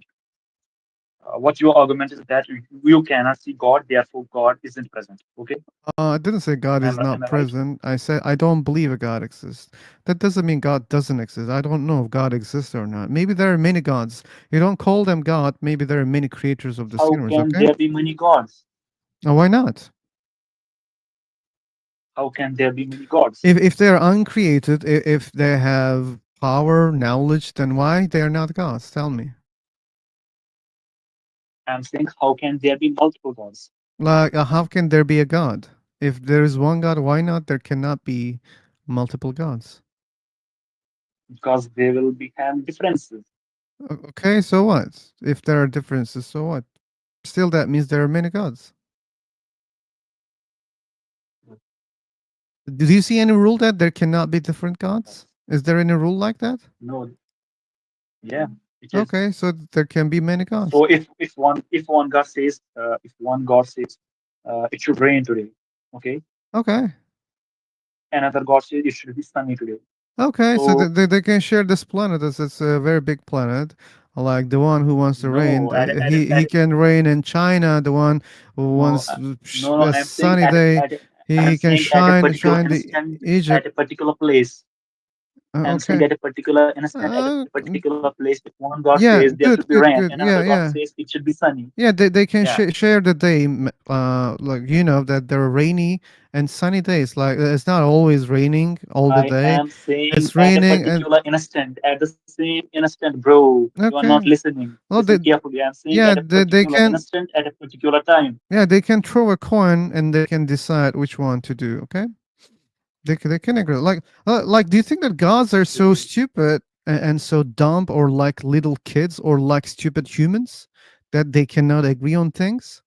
What your argument is that you cannot see God, therefore God isn't present. Okay, I didn't say God is am not I right? present. I said I don't believe a God exists. That doesn't mean God doesn't exist. I don't know if God exists or not. Maybe there are many gods. You don't call them God. Maybe there are many creators of this How universe, can okay? there be many gods? Why not? How can there be many gods? If they're uncreated, if they have power, knowledge, then why they are not gods? Tell me. I'm saying how can there be multiple gods? Like, how can there be a God? If there is one God, why not? There cannot be multiple gods. Because they will be have differences. Okay, so what? If there are differences, so what? Still, that means there are many gods. Do you see any rule that there cannot be different gods? Is there any rule like that? No, yeah, it is. Okay, so there can be many gods. So if one God says it should rain today, okay, Okay. another God says it should be sunny today. Okay, so So they can share this planet. It's a very big planet. Like the one who wants to rain, no, he can rain in China. The one who no, wants no, a I'm saying sunny day, I'm he can saying at a particular shine the instant at Egypt. a particular place. I'm saying Okay. at a particular instant at a Uh, particular place. If one God says yeah, there should be good, rain, good, good. another Yeah, God yeah. says it should be sunny. Yeah, they can Yeah, share the day, like that there are rainy and sunny days. Like it's not always raining all the I day. am saying It's at a raining and particular instant, at the same instant, bro. You are not okay. listening. Well, Listen carefully. I'm saying at yeah, a they particular can instant, at a particular time. they can throw a coin and they can decide which one to do. Okay, they can agree. Like, do you think that gods are so stupid and so dumb, or like little kids, or like stupid humans, that they cannot agree on things?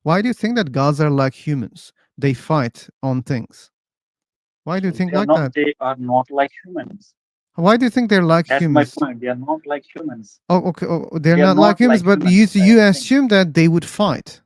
Why do you think that gods are like humans? They fight on things. Why do you think like that? They are not like humans. Why do you think they're like That's my humans? point. They are not like humans. Oh, okay. Oh, they're They are not like not humans, like but humans. I you am saying. assume that they would fight.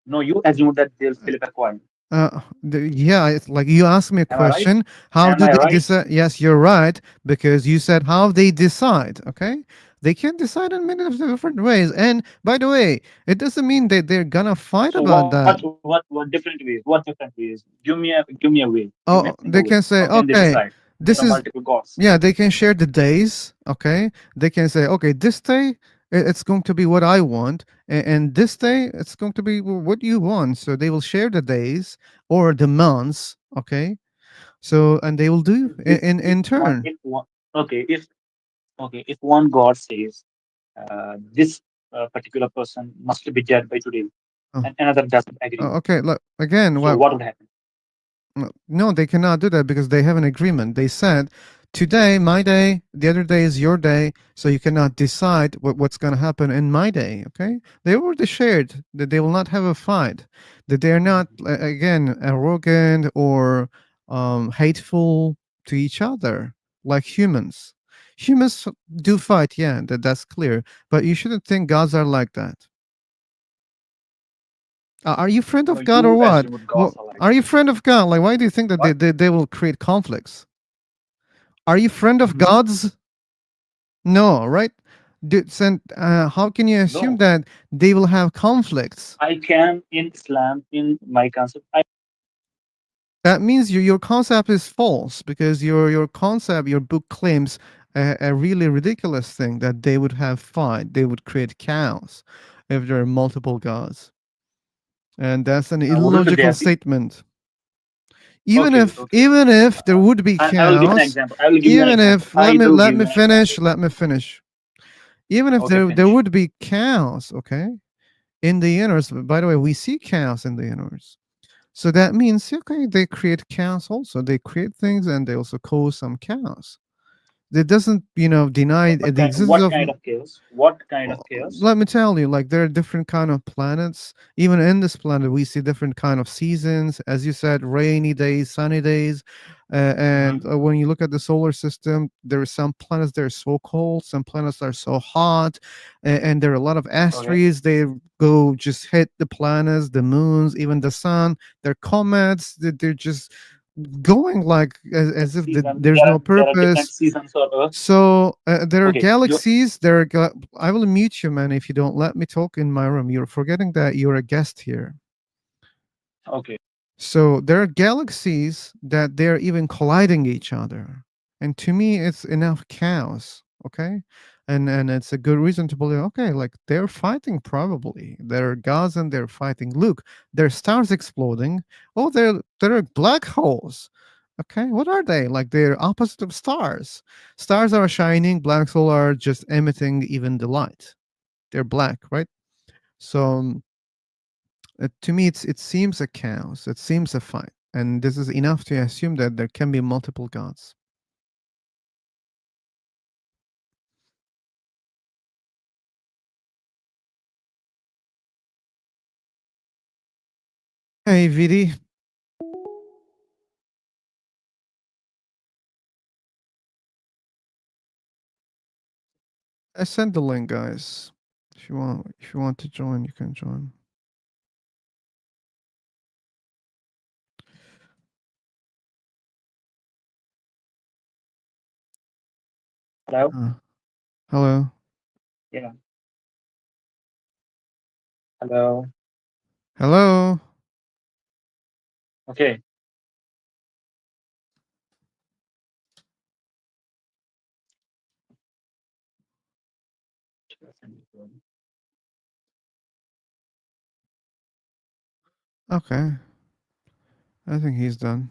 No, you assume that they'll flip a coin. Yeah, it's like you asked me a Am I right? question. How Am do I they right? decide? Yes, you're right, because you said how they decide. Okay, they can decide in many different ways. And by the way, it doesn't mean that they're gonna fight So about that. what different ways? What different ways? Give me a way. Give me Oh, a single they way. can say, How can they okay, decide? There this are is, multiple gods. yeah, they can share the days. Okay, they can say, okay, this day it's going to be what I want, and this day it's going to be what you want. So they will share the days or the months. Okay, so and they will do This in turn. if one okay if one God says this particular person must be dead by today, Oh, and another doesn't agree. okay. Look again. So What? what would happen? No, they cannot do that because they have an agreement. They said, today, my day, the other day is your day, so you cannot decide what's going to happen in my day. Okay? They already shared that they will not have a fight, that they are not, again, arrogant or hateful to each other like humans. Humans do fight, yeah, that's clear, but you shouldn't think gods are like that. Are you friend No, of God or you what? assume Well, gods are like are you friend of God? Like, why do you think that what? they will create conflicts? Are you friend of Mhm. God's? No, right? How can you assume No, that they will have conflicts? I can in Islam in my concept. That means your concept is false because your concept, your book claims a really ridiculous thing that they would have fight, they would create chaos if there are multiple gods, and that's an Wouldn't illogical there be? statement. Okay, okay. Even if there would be I will give an chaos, example. I will give you an even example. if I will give you an example. let me finish. Even if Okay, there finish. would be chaos, okay, in the universe. By the way, we see chaos in the universe. So that means, okay, they create chaos also. They create things and they also cause some chaos. That doesn't, deny the existence What of. kind of chaos? What kind of Well, chaos? let me tell you, like there are different kind of planets. Even in this planet, we see different kind of seasons. As you said, rainy days, sunny days, and Mhm. when you look at the solar system, there are some planets that are so cold, some planets are so hot, and there are a lot of Okay. asteroids. They go just hit the planets, the moons, even the sun. They're comets. They're just going like as if Season. there's no There are different purpose. seasons on Earth. So there are Okay. You galaxies. I will mute you, man, if you don't let me talk in my room. You're forgetting that you're a guest here. okay? So there are galaxies that they're even colliding each other, and to me, it's enough chaos. Okay, and it's a good reason to believe. Okay, like they're fighting. Probably there are gods and they're fighting. Look, there are stars exploding. Oh, there are black holes. Okay, what are they? Like they're opposite of stars. Stars are shining. Black holes are just emitting even the light. They're black, right? So to me, it seems a chaos. It seems a fight, and this is enough to assume that there can be multiple gods. Hey, VD, I sent the link, guys. If you want to join, you can join. Hello. Hello, Yeah. Hello. hello. Okay. Okay, I think he's done.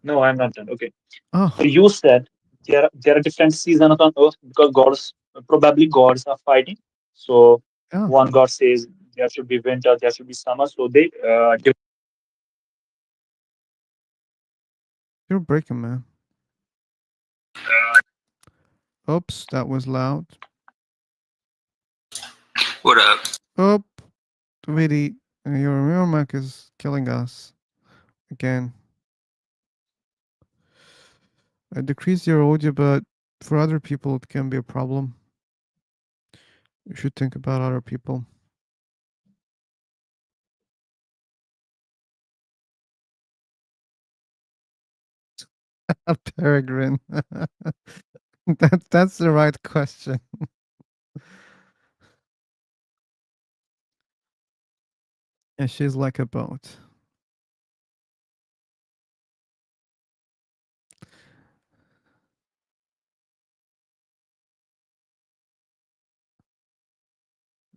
No, I'm not done. Okay. So Oh, you said there are different seasons on Earth because gods, probably gods are fighting. So yeah, one god says there should be winter, there should be summer. So they you're breaking, man. Oops, that was loud. What up? Oh, VD, your mic is killing us again. I decreased your audio, but for other people, it can be a problem. You should think about other people. Peregrine. That's the right question. And she's like a boat.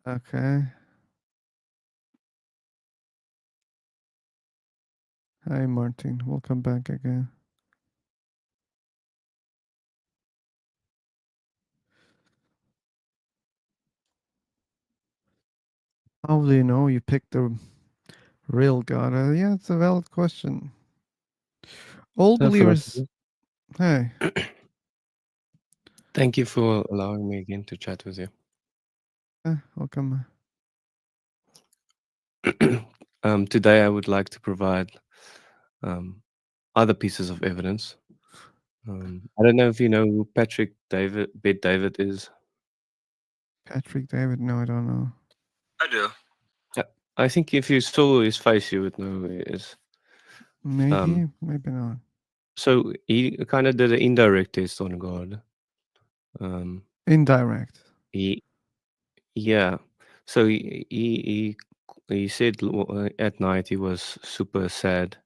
Okay. Hi, Martin. Welcome back again. How do you know you picked the real God? Yeah, it's a valid question. All believers. Philosopher, Hey. thank you for allowing me again to chat with you. Welcome. Today, I would like to provide other pieces of evidence. I don't know if you know who Patrick David Bet David is. Patrick David? No, I don't know. I do. I think if you saw his face, you would know who he is. Maybe, maybe not. So he kind of did an indirect test on God. Indirect. Yeah. So he said at night he was super sad,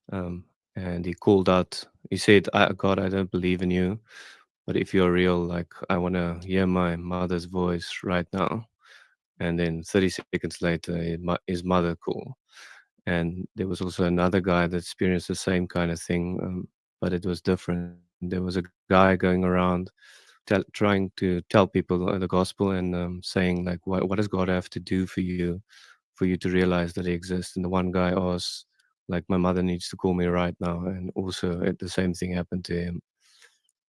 and he called out. He said, "God, I don't believe in you, but if you're real, like I want to hear my mother's voice right now." And then 30 seconds later, his mother called, and there was also another guy that experienced the same kind of thing, but it was different. There was a guy going around trying to tell people the gospel and saying like, what does God have to do for you to realize that He exists? And the one guy asks, like, my mother needs to call me right now, and also the same thing happened to him.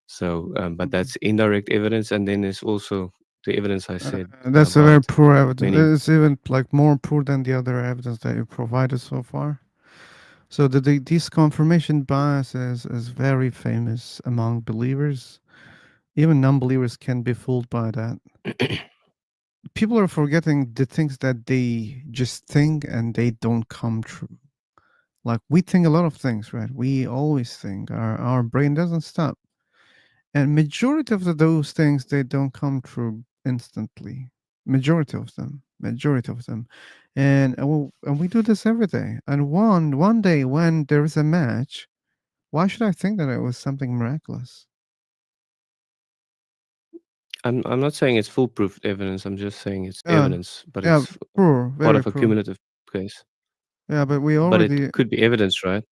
So, but that's indirect evidence, and then there's also the evidence I said That's a very about poor evidence. many. It's even like more poor than the other evidence that you provided so far. So this confirmation bias is very famous among believers. Even non-believers can be fooled by that. People are forgetting the things that they just think and they don't come true. Like we think a lot of things, right? We always think. Our brain doesn't stop. And majority of those things they don't come true instantly. Majority of them. Majority of them. And we do this every day. And one day when there is a match, why should I think that it was something miraculous? I'm not saying it's foolproof evidence. I'm just saying it's Yeah, evidence, but yeah, it's poor, part very of a poor. cumulative case. Yeah, but we But it already could be evidence, right?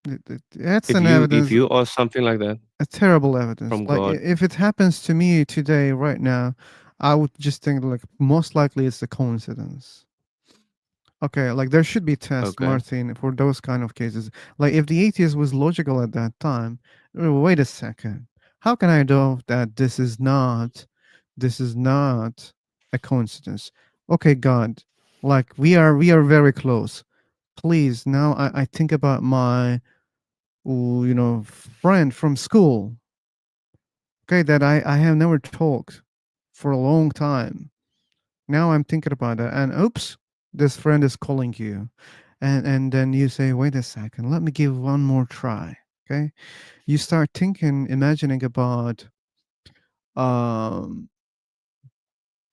that's If an you evidence, ask something like that a terrible evidence. from Like God, if it happens to me today, right now, I would just think like most likely it's a coincidence. Okay, like there should be tests, okay. Martin, for those kind of cases. Like if the atheist was logical at that time, wait a second. How can I know that this is not a coincidence? Okay, God, like we are very close. Please, now I think about my friend from school. Okay, that I have never talked for a long time. Now I'm thinking about it, and oops, this friend is calling you, and then you say, wait a second, let me give one more try. Okay, you start thinking, imagining about um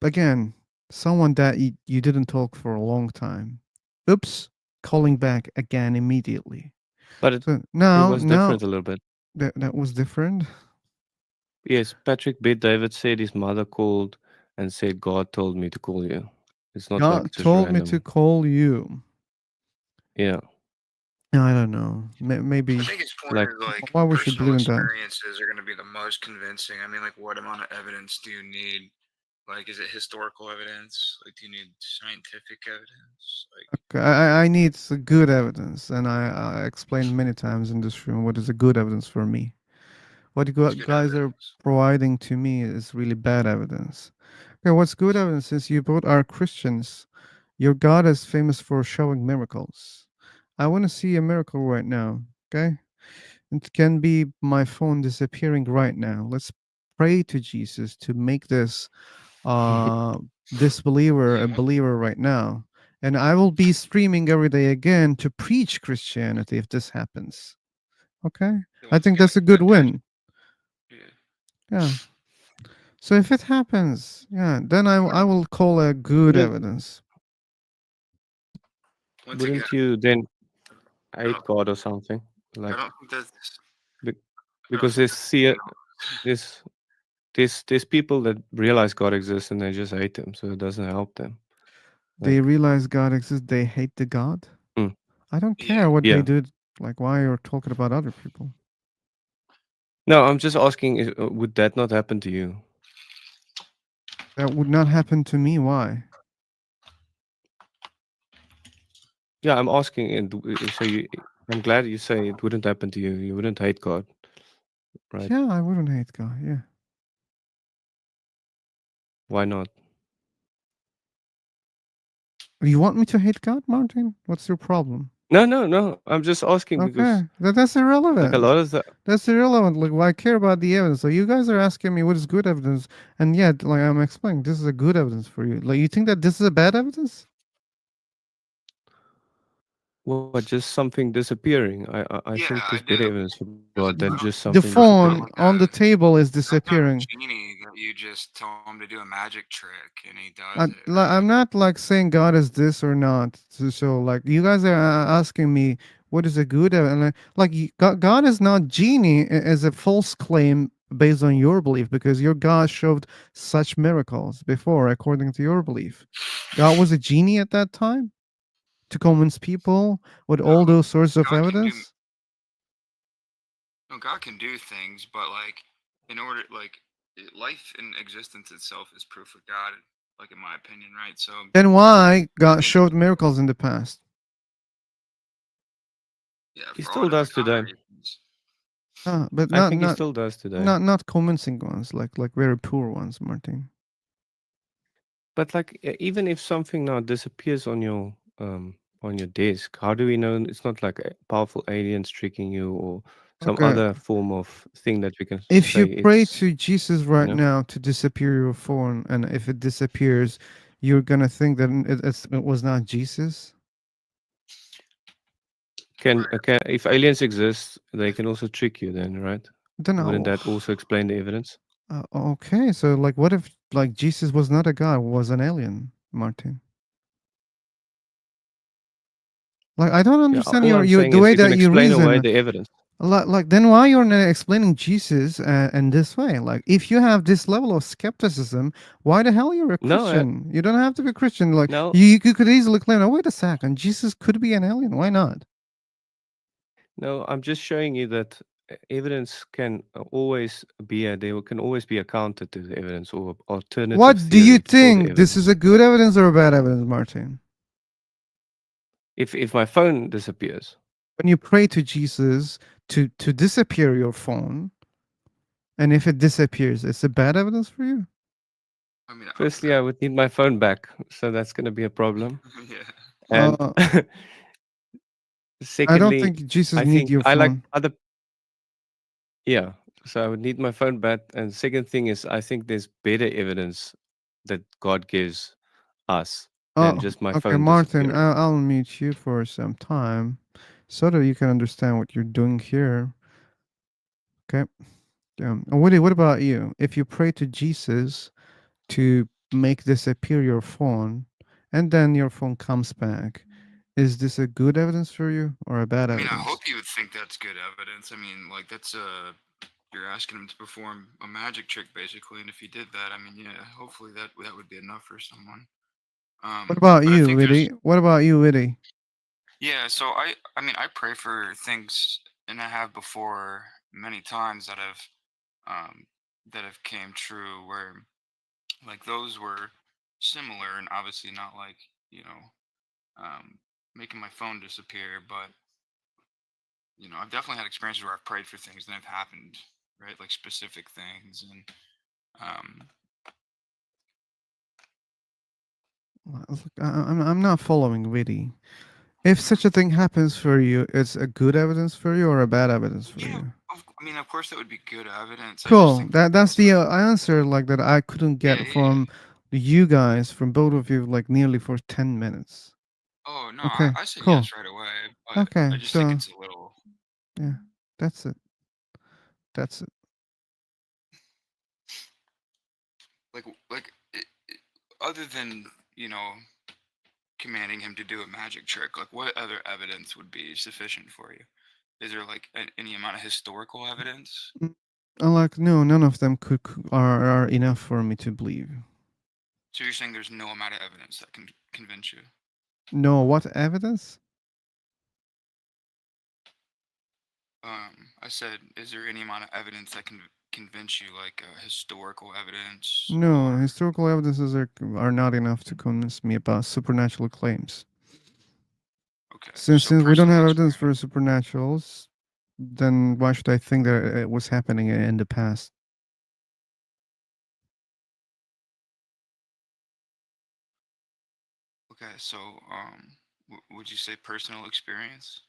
again someone that you didn't talk for a long time. Oops, calling back again immediately. But So it now was now different a little bit. that was different. Yes, Patrick B. David said his mother called and said, God told me to call you. It's not like God just told me to random. call you. Yeah. I don't know. I Maybe think his point Like, is like why we should personal believe in that. experiences are going to be the most convincing. I mean, like, what amount of evidence do you need? Like, is it historical evidence? Like, do you need scientific evidence? Like, Okay, I need good evidence, and I explained many times in this room what is a good evidence for me. What you what's good guys are evidence? providing to me is really bad evidence. Okay, what's good evidence is you both are Christians. Your God is famous for showing miracles. I want to see a miracle right now. Okay, it can be my phone disappearing right now. Let's pray to Jesus to make uh disbeliever a believer right now, and I will be streaming every day again to preach Christianity if this happens. Okay, I Once think again, that's a like, good win. yeah. Yeah, so if it happens, yeah, then I will call a good wouldn't evidence. Once again, wouldn't you then I hate don't, God or something? I Like, don't think that's, be- I don't because think there's that's, see there's there's people that realize God exists and they just hate him, so it doesn't help them. They Like, realize God exists, they hate the God. mm, I don't yeah. care what they yeah. do. Like, why you're talking about other people? No, I'm just asking, would that not happen to you? That would not happen to me. Why? Yeah, I'm asking, and so you. I'm glad you say it wouldn't happen to you. You wouldn't hate God, right? Yeah, I wouldn't hate God. Yeah. Why not? You want me to hate God, Martin? What's your problem? No, no, no. I'm just asking because, Okay, that's like, a irrelevant. lot of the That's irrelevant. Like, why care about the evidence? So you guys are asking me what is good evidence, and yet, like, I'm explaining this is a good evidence for you. Like, you think that this is a bad evidence? what, just something disappearing. I Yeah, think I there's better do. evidence for Because God than just The something phone disappearing. on the table is some kind of disappearing. genie that you just tell him to do a magic trick and he does it. I'm not like saying God is this or not. So like you guys are asking me what is a good and God is not genie as a false claim based on your belief because your God showed such miracles before according to your belief. God was a genie at that time to convince people with all those sorts of God can do, evidence. no, God can do things, but like in order, like life in existence itself is proof of God, like in my opinion, right? So Then why God showed miracles in the past? yeah, He for all still does different kind of today. reasons. But I think he still does today. not convincing ones, like very poor ones, Martin. But like even if something now disappears on your desk, how do we know it's not like powerful aliens tricking you or some Okay. other form of thing that we can If say you pray it's to Jesus right you know? now to disappear your phone, and if it disappears, you're gonna think that it was not Jesus. Can if aliens exist, they can also trick you then, right? Then Wouldn't that also explain the evidence? okay, so like, what if like Jesus was not a god, was an alien, Martin? Like, I don't Yeah, understand all I'm your saying the is way you can that you explain away reason. the evidence. Like then why you're not explaining Jesus in this way? Like, if you have this level of skepticism, why the hell you're a No, Christian? You don't have to be Christian. Like, no, you could easily claim, oh, wait a second, Jesus could be an alien. Why not? no. I'm just showing you that evidence can always be there can always be a counter to the evidence or alternative What do you theory for the think? This is evidence. a good evidence or a bad evidence, Martin? If my phone disappears, When you pray to Jesus to disappear your phone, and if it disappears, it's a bad evidence for you? I mean, firstly, I would need my phone back, so that's going to be a problem. yeah. And I don't secondly, think Jesus I need think your I like phone. other. Yeah, so I would need my phone back. And second thing is, I think there's better evidence that God gives us than Oh, just my okay, phone Martin, disappearing. I'll mute you for some time so that you can understand what you're doing here. Okay. Woody, what about you? If you pray to Jesus to make disappear your phone and then your phone comes back, is this a good evidence for you or a bad I mean, I evidence? hope you would think that's good evidence. I mean, like that's you're asking him to perform a magic trick basically, and if he did that, I mean, yeah, hopefully that would be enough for someone. What about But I you, think there's Woody? What about you, Woody? yeah. So I mean, I pray for things, and I have before many times that have came true where like those were similar and obviously not like um, making my phone disappear, but I've definitely had experiences where I've prayed for things that have happened, right? Like specific things, and um, Look, I'm not following, Woody. If such a thing happens for you, it's a good evidence for you or a bad evidence for you? I mean, of course, that would be good evidence. I just Cool. think that That's the answer like that I couldn't get from you guys, from both of you, like nearly for 10 minutes. oh no, Okay, I said cool. yes right away, but Okay, I just think so it's a little yeah, that's it. That's it. other than commanding him to do a magic trick. Like, what other evidence would be sufficient for you? Is there like any amount of historical evidence? Like, no, none of them are enough for me to believe. So you're saying there's no amount of evidence that can convince you? No, what evidence? I said, is there any amount of evidence that can convince you, like historical evidence? No, historical evidences are not enough to convince me about supernatural claims. Okay. Since we don't have evidence for supernaturals, then why should I think that it was happening in the past? Okay, so would you say personal experience?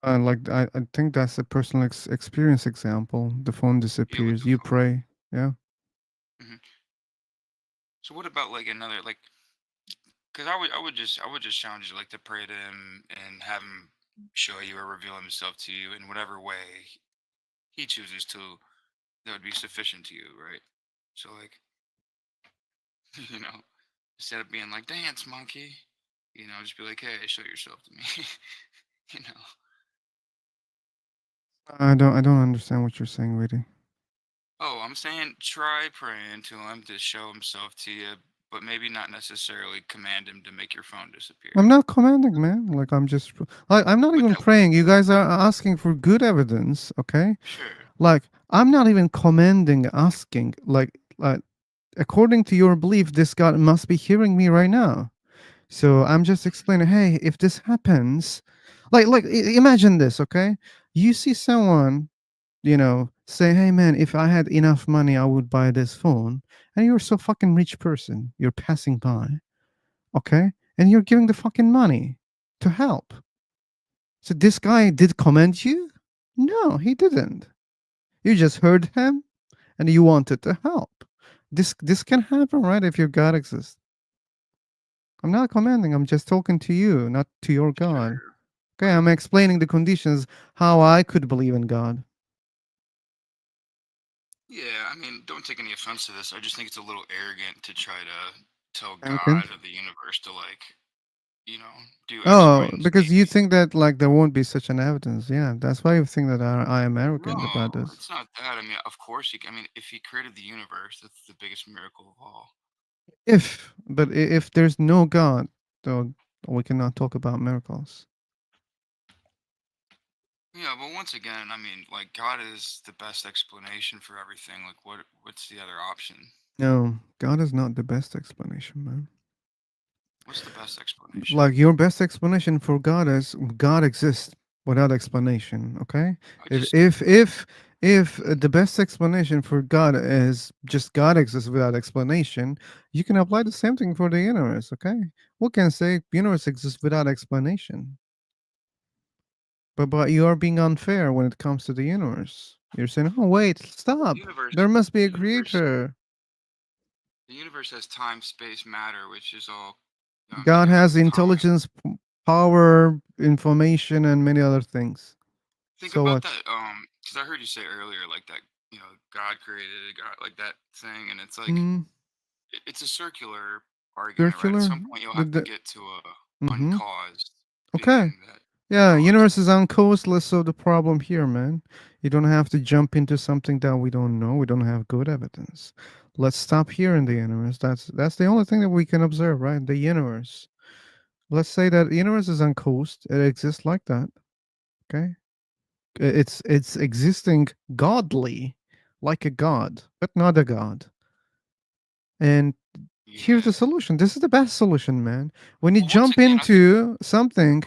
Like I think that's a personal experience example. The phone disappears. You pray. Yeah. Hmm. So what about like another like? Because I would just challenge you like to pray to him and have him show you or reveal himself to you in whatever way he chooses to. That would be sufficient to you, right? So like, you know, instead of being like dance monkey, just be like, hey, show yourself to me. you know. I don't understand what you're saying, really. Oh, I'm saying try praying to him to show himself to you, but maybe not necessarily command him to make your phone disappear. I'm not commanding, man. Like I'm not even praying. You guys are asking for good evidence, okay? Sure. Like, I'm not even commending, asking. Like, according to your belief, this God must be hearing me right now. So I'm just explaining, hey, if this happens, imagine this, okay? You see someone, say, hey man, if I had enough money, I would buy this phone. And you're so fucking rich person. You're passing by, okay? And you're giving the fucking money to help. So this guy did commend you? No, he didn't. You just heard him and you wanted to help. This can happen, right? If your God exists. I'm not commending, I'm just talking to you, not to your God. Okay, I'm explaining the conditions how I could believe in God. Yeah, I mean, don't take any offense to this. I just think it's a little arrogant to try to tell Arrogant? God or the universe to do X, Y, Oh, and Z. because you think that like there won't be such an evidence. Yeah, that's why you think that I am No, arrogant about this. it's not that. I mean, of course I mean, if he created the universe, that's the biggest miracle of all. If there's no God, though, we cannot talk about miracles. Yeah, but once again, I mean, like God is the best explanation for everything. Like, what's the other option? No, God is not the best explanation, man. What's the best explanation? Like your best explanation for God is God exists without explanation. Okay, if the best explanation for God is just God exists without explanation, you can apply the same thing for the universe. Okay, we can say universe exists without explanation. But you are being unfair when it comes to the universe. You're saying, "Oh wait, stop! There must be a creator." The universe has time, space, matter, which is all God together has with time. intelligence, power, information, and many other things. Think So about what? that, because I heard you say earlier, like that, God created God, like that thing, and it's like Mm, it's a circular argument, right? At circular. some point, you'll have to The get to a mm-hmm. uncaused Okay. being that Yeah, caused. universe is uncaused. Let's solve the problem here, man. You don't have to jump into something that we don't know. We don't have good evidence. Let's stop here in the universe. That's the only thing that we can observe, right? The universe. Let's say that the universe is uncaused. It exists like that. Okay. It's existing godly, like a god, but not a god. And here's the solution. This is the best solution, man. When you Well, once jump again, I feel. into something,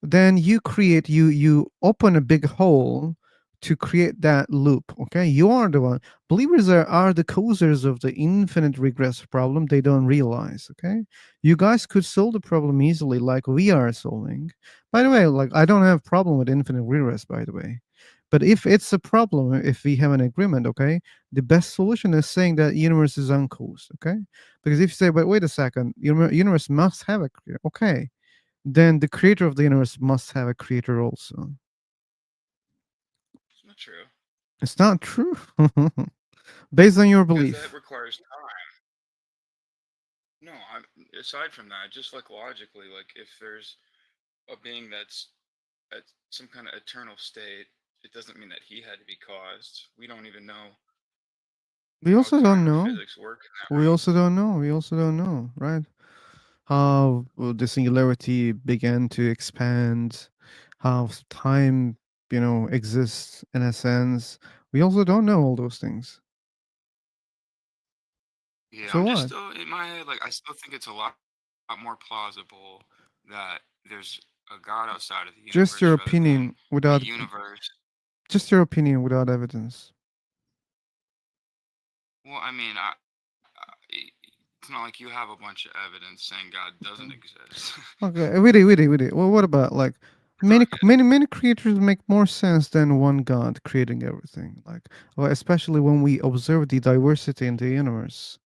then you open a big hole to create that loop. Okay, you are the one. Believers are the causers of the infinite regress problem. They don't realize. Okay, you guys could solve the problem easily, like we are solving. By the way, like I don't have problem with infinite regress. By the way. But if it's a problem, if we have an agreement, okay, the best solution is saying that universe is uncaused, okay? Because if you say, but wait a second, universe must have a creator, okay, then the creator of the universe must have a creator also. It's not true. It's not true. Based on your Because that belief. requires time. No, aside from that, just like logically, like if there's a being that's at some kind of eternal state, it doesn't mean that he had to be caused. We don't even know We how also don't time or know. physics work in that We realm. also don't know. We also don't know, right? How the singularity began to expand, how time, exists in a sense. We also don't know all those things. Yeah, So I'm just what? still in my head, like I still think it's a lot more plausible that there's a God outside of the Just universe your rather than opinion a without universe. just your opinion without evidence. Well, I mean, it's not like you have a bunch of evidence saying God doesn't exist. Okay, wait. Well, what about like many creators make more sense than one God creating everything? Like, well, especially when we observe the diversity in the universe.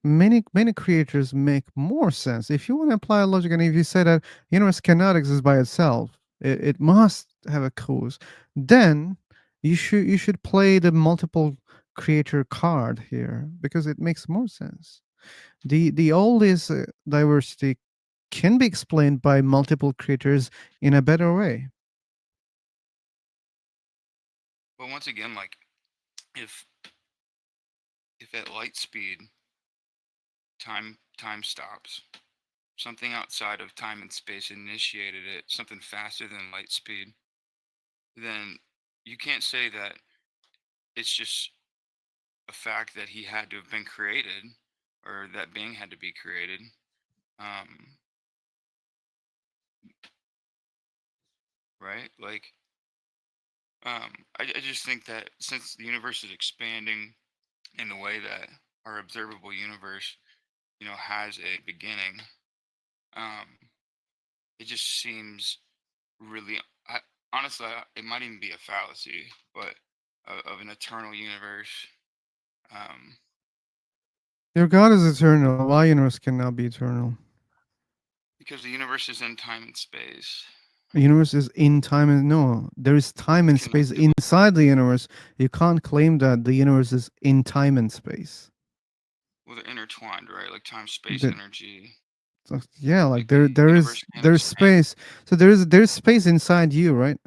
Many creators make more sense. If you want to apply logic, and if you say that universe cannot exist by itself, it must have a cause, then you should play the multiple creator card here because it makes more sense. The all this diversity can be explained by multiple creators in a better way. But once again, like if at light speed time stops, something outside of time and space initiated it, something faster than light speed, then you can't say that it's just a fact that he had to have been created or that being had to be created. Um, right? Like, I just think that since the universe is expanding in the way that our observable universe, has a beginning, um, it just seems really, I, honestly, it might even be a fallacy, but of an eternal universe. Um, Your God is eternal. Why universe cannot be eternal? because the universe is in time and space. The universe is in time and no, there is time It's and space inside the universe. You can't claim that the universe is in time and space. Well, they're intertwined, right? Like time, space, The, energy. yeah, like Like the universe can there's expand. space. So there's space inside you, right?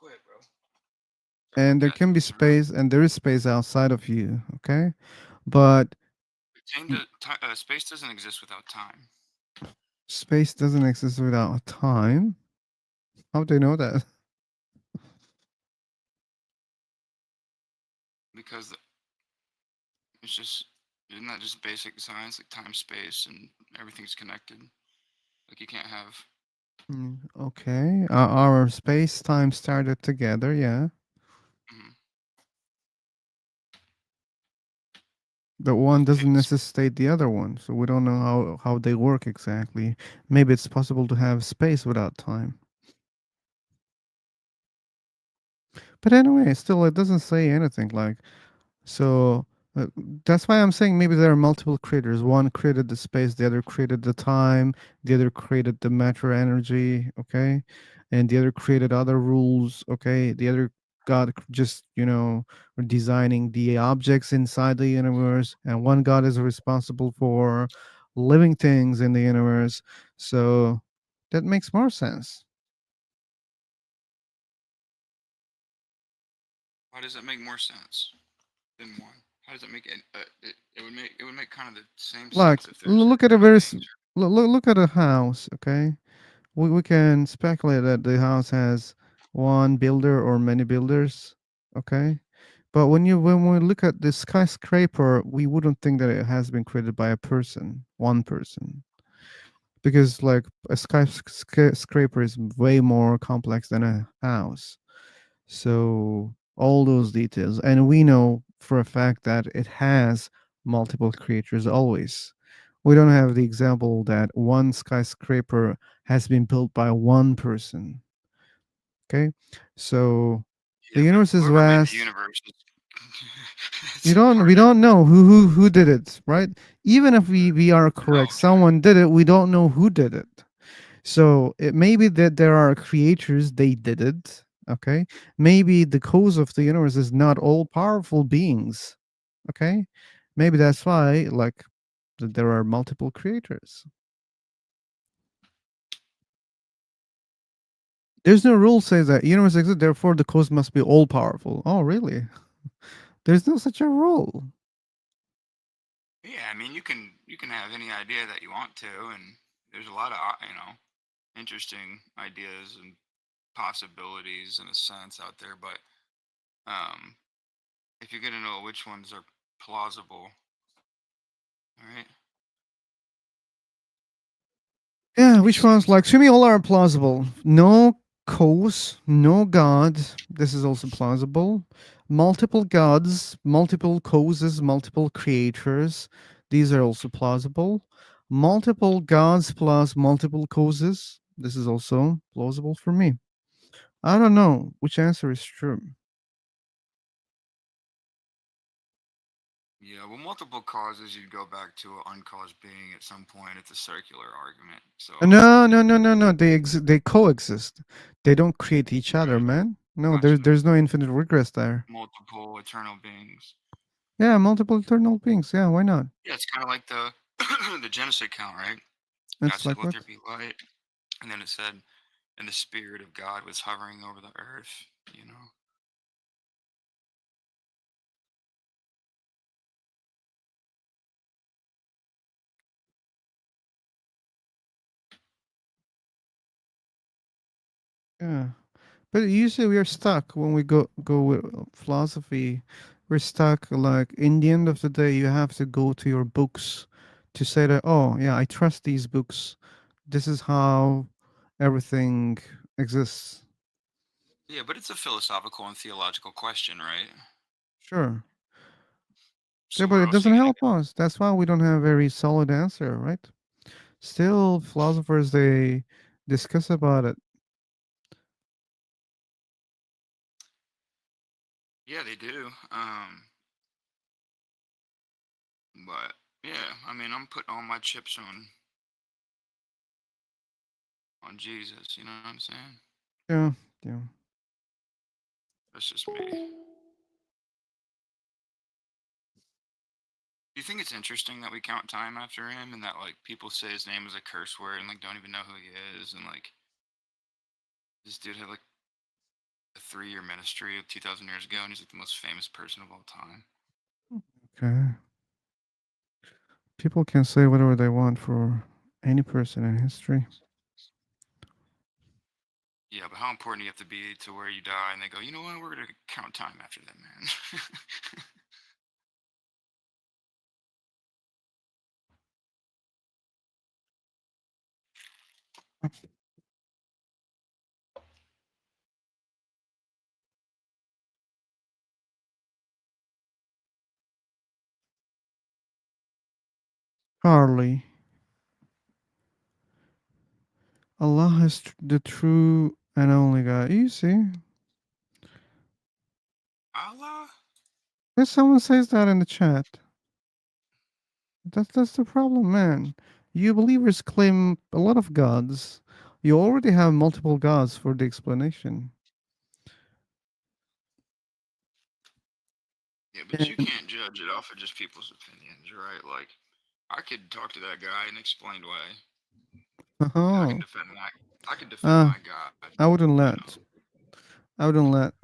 Go ahead, bro. And there can be space, and there is space outside of you. Okay, but Space doesn't exist without time. space doesn't exist without time. How do you know that? Because it's just, isn't that just basic science? Like time, space, and everything's connected. Like you can't have. Okay, our space time started together. Yeah. Mm-hmm. But one doesn't necessitate the other one, so we don't know how they work exactly. Maybe it's possible to have space without time. But anyway, still, it doesn't say anything like so. That's why I'm saying maybe there are multiple creators. One created the space, the other created the time, the other created the matter energy, okay, and the other created other rules, okay. The other God just designing the objects inside the universe, and one God is responsible for living things in the universe. So that makes more sense. Why does that make more sense than one? How does it make it? It would make kind of the same Like sense if there's look at a very look at a house, okay. We can speculate that the house has one builder or many builders, okay. But when we look at the skyscraper, we wouldn't think that it has been created by a person, one person, because like a skyscraper is way more complex than a house. So all those details, and we know for a fact that it has multiple creators always. We don't have the example that one skyscraper has been built by one person. Okay, so the universe is whoever made the vast. universe. We don't know who did it, right? Even if we are correct, someone did it. We don't know who did it. So it may be that there are creators, they did it. Okay. Maybe the cause of the universe is not all powerful beings. Okay. Maybe that's why, like, there are multiple creators. There's no rule says that universe exists, therefore the cause must be all powerful. Oh, really? There's no such a rule. Yeah, I mean, you can have any idea that you want to, and there's a lot of interesting ideas and possibilities in a sense out there. But if you're gonna know which ones are plausible, all right? Yeah, which ones? Like, to me, all are plausible. No cause, no God. This is also plausible. Multiple gods, multiple causes, multiple creators. These are also plausible. Multiple gods plus multiple causes. This is also plausible for me. I don't know which answer is true. Yeah, well, multiple causes, you'd go back to an uncaused being at some point. It's a circular argument. So No. They coexist. They don't create each other, man. No, there's no infinite regress there. multiple eternal beings. Yeah, multiple eternal beings. Yeah, why not? Yeah, it's kind of like the the Genesis account, right? God It's said, like "Let what? there be light," and then it said, "And the Spirit of God was hovering over the earth." You know. Yeah. But usually we are stuck when we go with philosophy. We're stuck like in the end of the day you have to go to your books to say that, oh yeah, I trust these books. This is how everything exists. Yeah, but it's a philosophical and theological question, right? Sure. Yeah, So but where it else are doesn't you gonna help us. That's why we don't have a very solid answer, right? Still philosophers they discuss about it. Yeah, they do. But yeah, I mean, I'm putting all my chips on Jesus. You know what I'm saying? Yeah, yeah. That's just me. Do you think it's interesting that we count time after him, and that like people say his name is a curse word and like don't even know who he is, and like this dude had like a 3-year ministry of 2,000 years ago, and he's like the most famous person of all time. Okay. People can say whatever they want for any person in history. Yeah, but how important do you have to be to where you die, and they go, you know what, we're gonna count time after that man. Hardly. Allah is the true and only God. You see? Allah? If someone says that in the chat, that's the problem, man. You believers claim a lot of gods. You already have multiple gods for the explanation. Yeah, but you can't judge it off of just people's opinions, right? Like, I could talk to that guy and explain why. And I can Oh. defend my, I can defend my God. I wouldn't You let. I wouldn't let.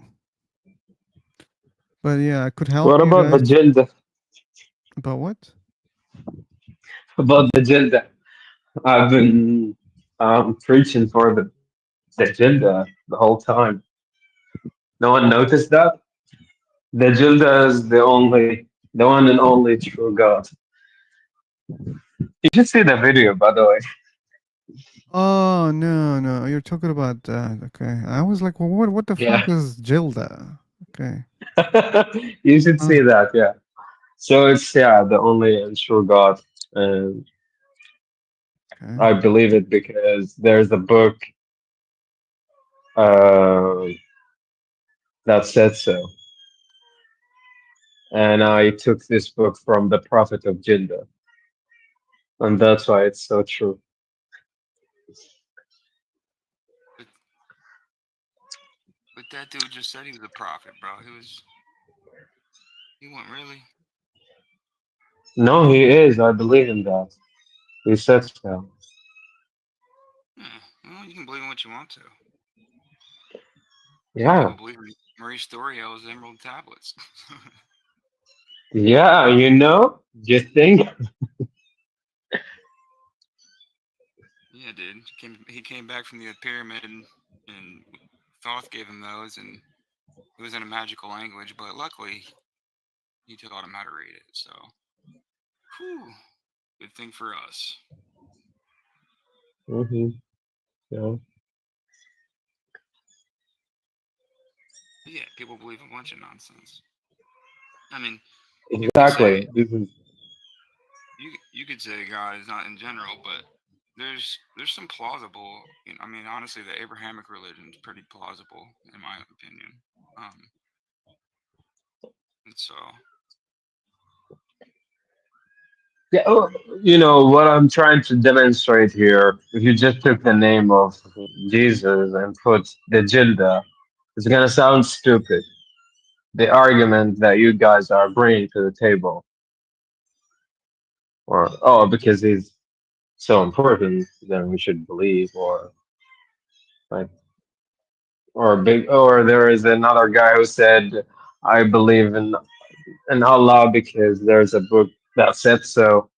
But yeah, I could What help you about the guys. Jilda? About what? About the Jilda. I've been preaching for the Jilda the whole time. No one noticed that? The Jilda is the one and only true God. You should see the video, by the way. Oh no, no, you're talking about that. Okay, I was like, well, what the Yeah. fuck is Jilda? Okay. You should see that, yeah. So it's the only and true God. And Okay. I believe it because there's a book uh, that said so. And I took this book from the Prophet of Jilda. And that's why it's so true. But that dude just said he was a prophet, bro. He wasn't really. No, he is. I believe in that. He said so. Yeah, well, you can believe in what you want to. Some Yeah. people believe Marie Storio's Emerald Tablets. Yeah, you know, just think. Yeah, dude. He came back from the pyramid, and Thoth gave him those, and it was in a magical language. But luckily, he taught him how to read it. So, whew, good thing for us. Mm-hmm. Yeah. But yeah, people believe a bunch of nonsense. I mean, you could say Exactly. This is you could say God is not in general, but there's some plausible. I mean, honestly, the Abrahamic religion is pretty plausible in my opinion. And so yeah. You know what I'm trying to demonstrate here. If you just took the name of Jesus and put the Jilda, it's gonna sound stupid. The argument that you guys are bringing to the table, or oh, because he's so important, then we should believe, or like, or big, or there is another guy who said, I believe in Allah because there's a book that said so,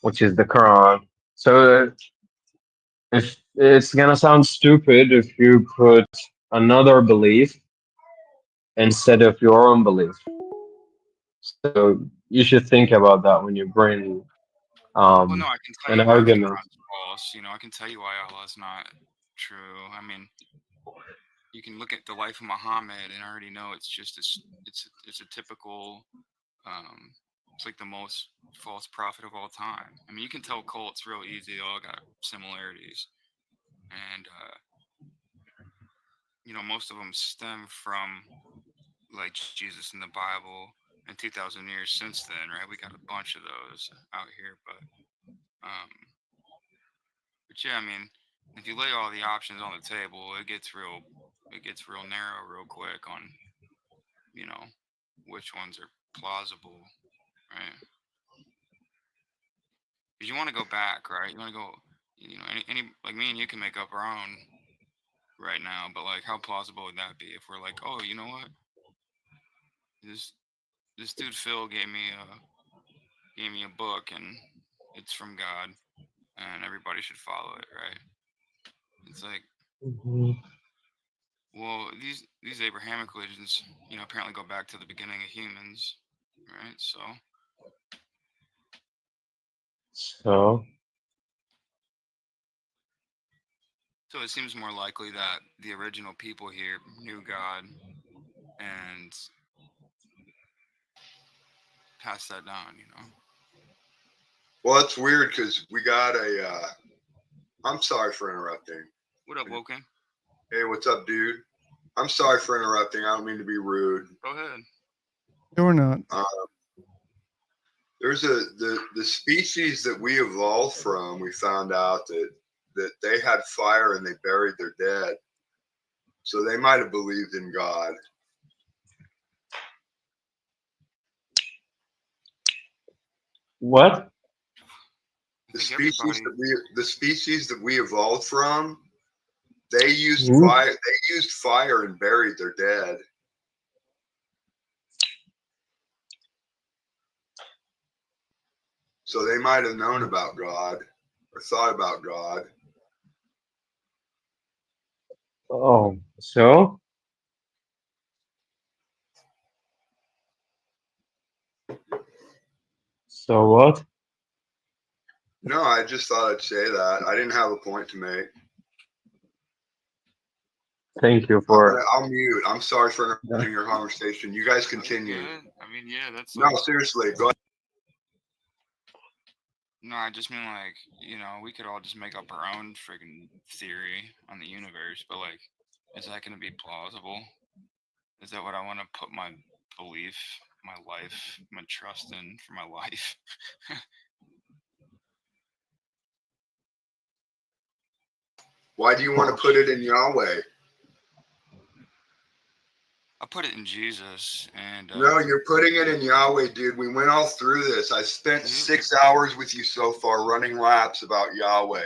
which is the Quran. So if it's gonna sound stupid if you put another belief instead of your own belief. So you should think about that when you bring Well, no, I can tell an you why argument. Allah's false. You know, I can tell you why Allah's not true. I mean, you can look at the life of Muhammad and already know it's just it's a typical it's like the most false prophet of all time. I mean, you can tell cults real easy. They all got similarities, and you know, most of them stem from like Jesus in the Bible. And 2,000 years since then, right? We got a bunch of those out here, um, but yeah, I mean, if you lay all the options on the table, it gets real narrow real quick on, you know, which ones are plausible, right? Because you want to go back, right? You want to go, you know, any like me and you can make up our own right now, but like, how plausible would that be if we're like, oh, you know what, this this dude Phil gave me a book and it's from God and everybody should follow it, right? It's like, well, these Abrahamic religions, you know, apparently go back to the beginning of humans, right? So So it seems more likely that the original people here knew God and passed that down, you know. Well, it's weird because we got a. I'm sorry for interrupting. What up, Woken? Hey, what's up, dude? I'm sorry for interrupting. I don't mean to be rude. Go ahead. You're not. There's the species that we evolved from. We found out that they had fire and they buried their dead, so they might have believed in God. what? The species that we evolved from, they used Mhm. fire. They used fire and buried their dead. So they might have known about God or thought about God. Oh, so what? No, I just thought I'd say that. I didn't have a point to make. Thank you for. I'll mute. I'm sorry for interrupting your conversation. You guys continue. I mean, yeah, that's No, like, seriously, go ahead. no, I just mean like, you know, we could all just make up our own freaking theory on the universe, but like, is that going to be plausible? Is that what I want to put my belief, my life, my trust in for my life? Why do you want to put it in Yahweh? I put it in Jesus, and No, you're putting it in Yahweh, dude. We went all through this. I spent 6 hours with you so far running laps about Yahweh.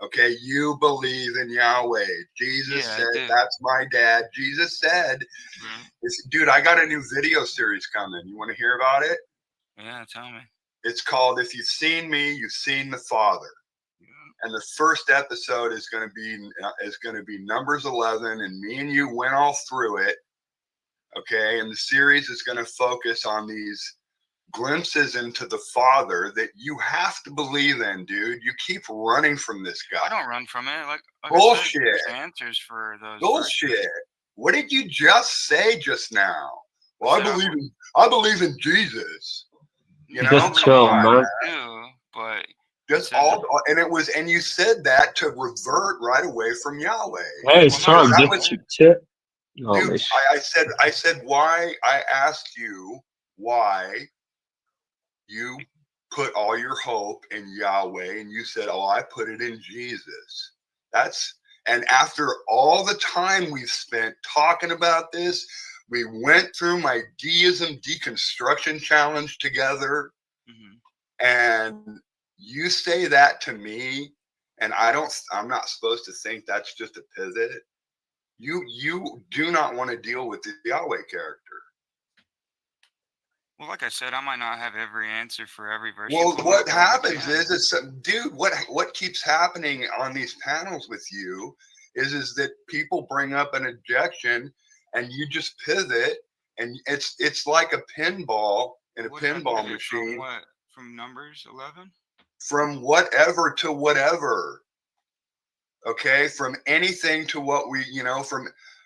Okay, you believe in Yahweh. Jesus said, that's my dad. Jesus said, dude, I got a new video series coming. You want to hear about it? Yeah, tell me. It's called If You've Seen Me, You've Seen the Father. And the first episode is going to be Numbers 11, and me and you went all through it. Okay, and the series is going to focus on these glimpses into the Father that you have to believe in, dude. You keep running from this guy. I don't run from it. Like bullshit. I said, there's answers for those. Bullshit. Verses. What did you just say just now? Well, I believe in Jesus. You know, Just chill, man. But just and you said that to revert right away from Yahweh. Hey, Strong, just chill. No, dude, I said why. I asked you why you put all your hope in Yahweh, and you said, "Oh, I put it in Jesus." And after all the time we've spent talking about this, we went through my deism deconstruction challenge together, and you say that to me, and I'm not supposed to think that's just a pivot. You do not want to deal with the Yahweh character. Well, like I said, I might not have every answer for every verse. Well, what happens is, dude, what keeps happening on these panels with you is that people bring up an objection and you just pivot, and it's like a pinball in a pinball machine. From what? From Numbers 11? From whatever to whatever. Okay, from anything to what we,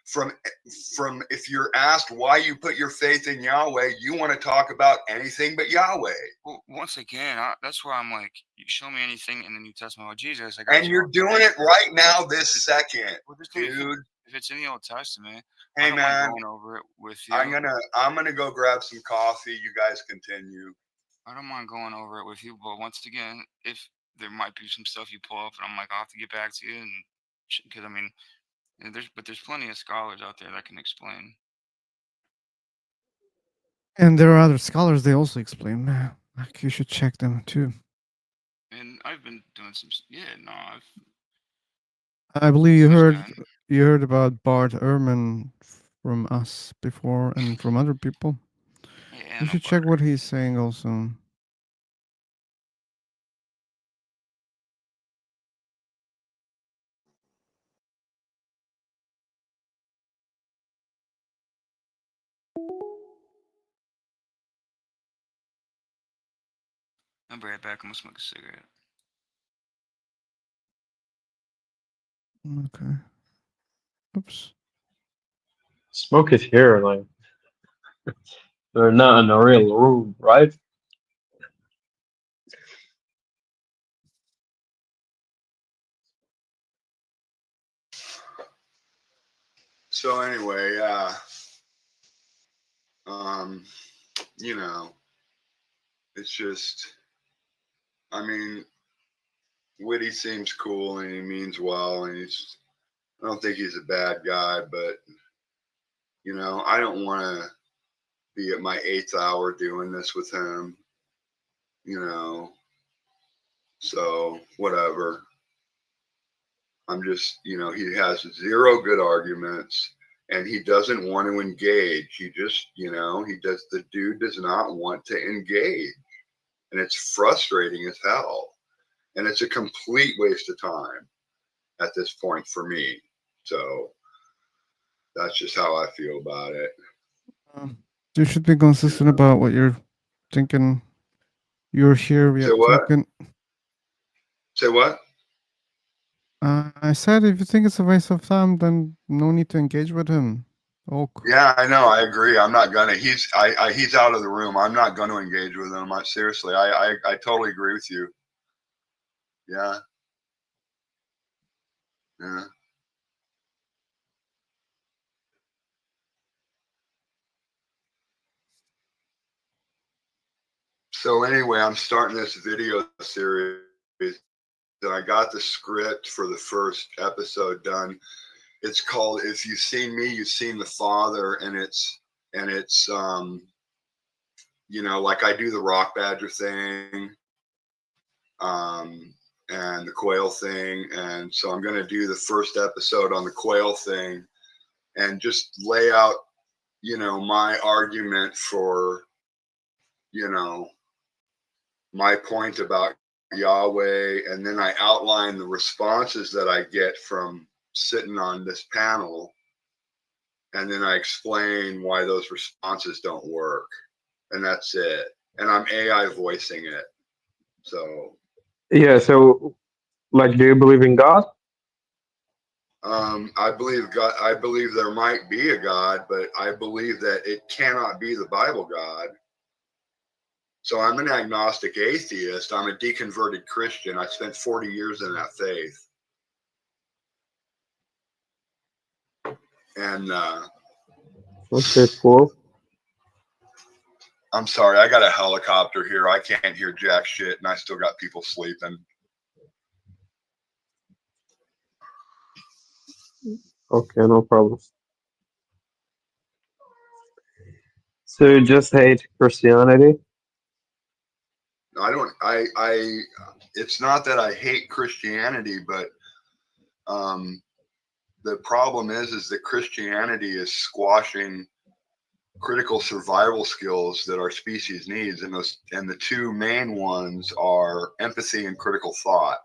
from if you're asked why you put your faith in Yahweh, you want to talk about anything but Yahweh. Well, once again, that's why I'm like, you show me anything in the New Testament about Jesus. And you're doing it right now, this second, dude. If it's in the Old Testament, hey I don't man, mind going over it with you. I'm gonna go grab some coffee. You guys continue. I don't mind going over it with you, but once again, if there might be some stuff you pull up, and I'm like, I'll have to get back to you, and because I mean, there's plenty of scholars out there that can explain. And there are other scholars, they also explain. Like, you should check them too. And I've been doing some. Yeah, no, I believe you heard about Bart Ehrman from us before and from other people. Yeah, you should check what he's saying also. I'll be right back. I'm gonna smoke a cigarette. Okay. Oops. Smoke is here, like they're not in a real room, right? So anyway, it's just, I mean, Whitty seems cool and he means well, and I don't think he's a bad guy, but I don't want to be at my 8th hour doing this with him, so whatever. I'm just, he has 0 good arguments and he doesn't want to engage. He just, the dude does not want to engage, and it's frustrating as hell. And it's a complete waste of time at this point for me. So that's just how I feel about it. You should be consistent about what you're thinking. You're here. We Say are what? talking. Say what? I said if you think it's a waste of time, then no need to engage with him. Oh, Yeah, I know. I agree. I'm not gonna. He's out of the room. I'm not going to engage with him. Seriously, I totally agree with you. Yeah. Yeah. So anyway, I'm starting this video series, and I got the script for the first episode done. It's called "If You've Seen Me, You've Seen the Father," and it's like I do the rock badger thing, and the quail thing, and so I'm going to do the first episode on the quail thing, and just lay out, my argument for, my point about Yahweh, and then I outline the responses that I get from sitting on this panel, and then I explain why those responses don't work, and that's it. And I'm AI voicing it. So Yeah. So, like, do you believe in God? I believe God. I believe there might be a God, but I believe that it cannot be the Bible God. So I'm an agnostic atheist. I'm a deconverted Christian. I spent 40 years in that faith. And Okay, cool. I'm sorry, I got a helicopter here. I can't hear jack shit, and I still got people sleeping. Okay, no problem. So you just hate Christianity? I don't. It's not that I hate Christianity, but the problem is that Christianity is squashing critical survival skills that our species needs, and the two main ones are empathy and critical thought.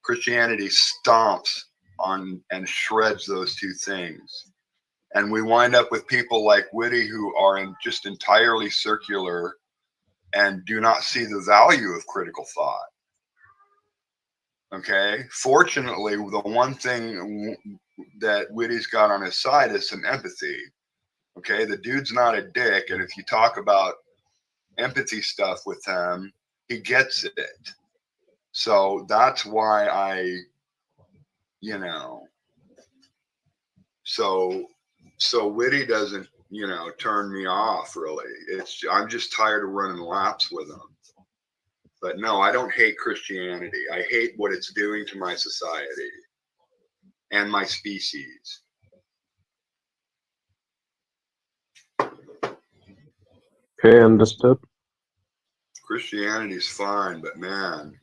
Christianity stomps on and shreds those two things. And we wind up with people like Whitty who are just entirely circular and do not see the value of critical thought. Okay. Fortunately, the one thing that Whitty's got on his side is some empathy. Okay. The dude's not a dick. And if you talk about empathy stuff with him, he gets it. So that's why so Whitty doesn't, turn me off really. I'm just tired of running laps with him. But no, I don't hate Christianity. I hate what it's doing to my society and my species. Okay, understood. Christianity's fine, but man,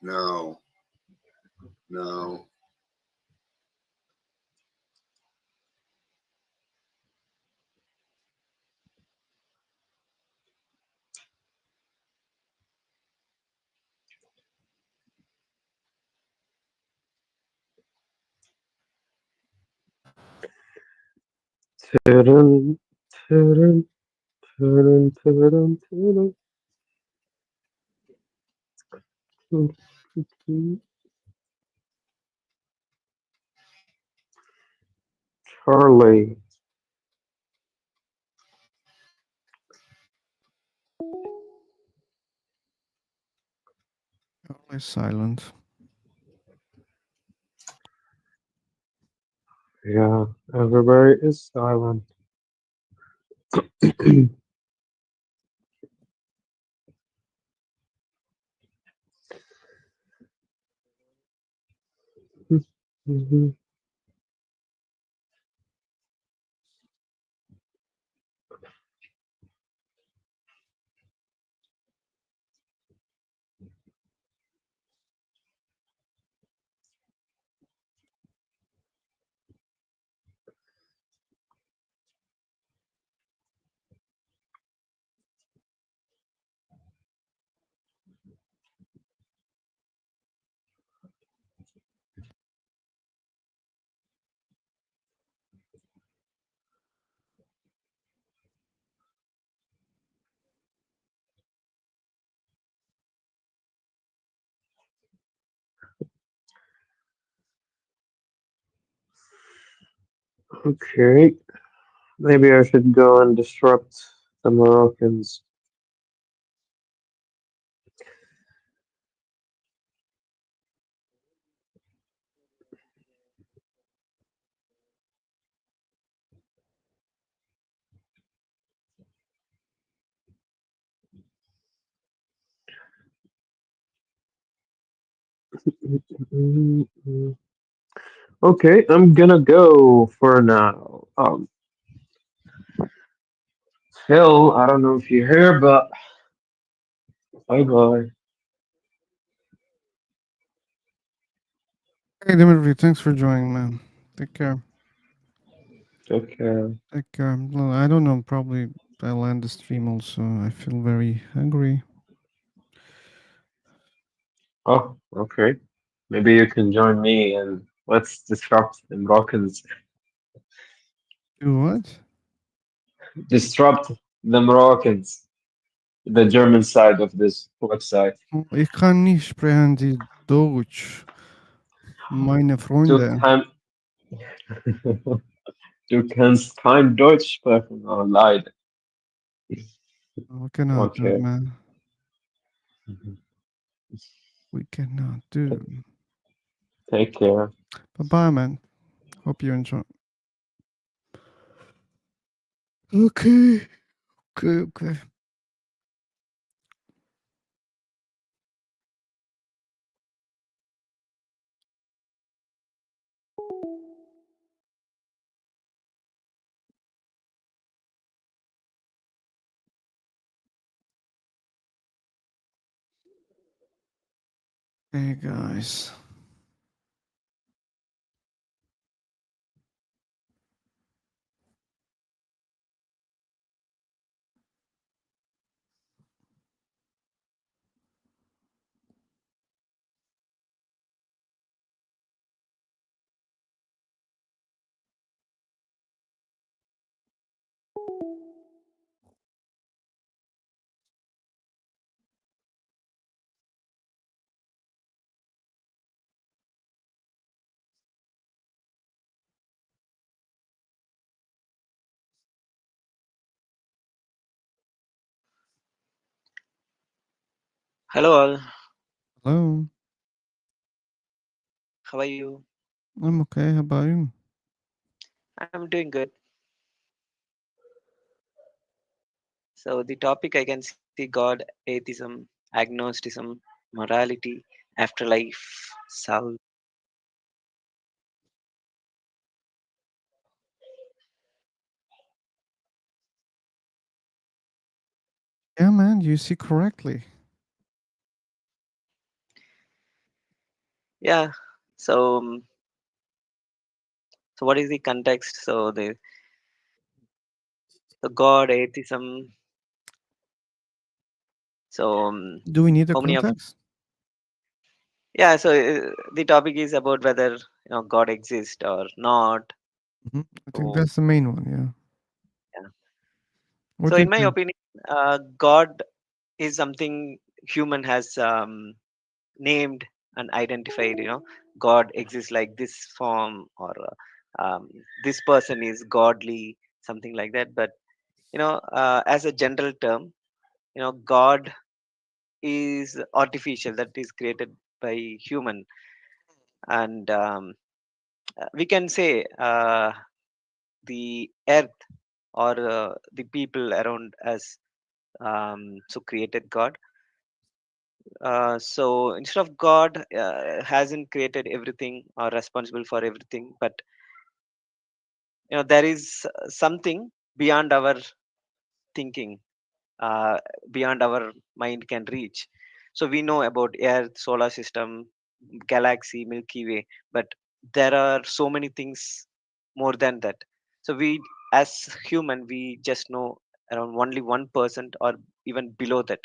no. Tudum, tudum, tudum, tudum, tudum. Charlie. Always silent. Yeah, everybody is silent. Okay, maybe I should go and disrupt the Moroccans. Okay, I'm gonna go for now. Phil, I don't know if you're here, but bye bye. Hey, Dimitri, thanks for joining, man. Take care. Take care. Take care. Well, I don't know. Probably I'll end the stream also. I feel very hungry. Oh, okay. Maybe you can join me and let's disrupt the Moroccans. Do what? Disrupt the Moroccans, the German side of this website. Oh, ich kann nicht sprechen die Deutsch, meine Du Freunde. kann, du kannst kein Deutsch sprechen, oh leider. We cannot do it, Okay. man. We cannot do it. Take care. Bye-bye, man. Hope you enjoy. Okay. Okay. Hey, guys. Hello all, Hello. how are you? I'm okay. How about you? I'm doing good. So the topic I can see God, atheism, agnosticism, morality, afterlife, soul. Yeah, man, you see correctly. Yeah. So so what is the context? So the God, atheism. So Do we need a how many of context? yeah? So the topic is about whether God exists or not. I think So that's the main one. Yeah. yeah. What So do you in my think? opinion, God is something human has named and identified. God exists like this form, or this person is godly, something like that. But as a general term, God is artificial, that is created by human. And we can say the earth or the people around us so created God. So instead of God hasn't created everything or responsible for everything, but there is something beyond our thinking, uh, beyond our mind can reach. So we know about Earth, solar system, galaxy, Milky Way, but there are so many things more than that. So we, as human, we just know around only 1% or even below that.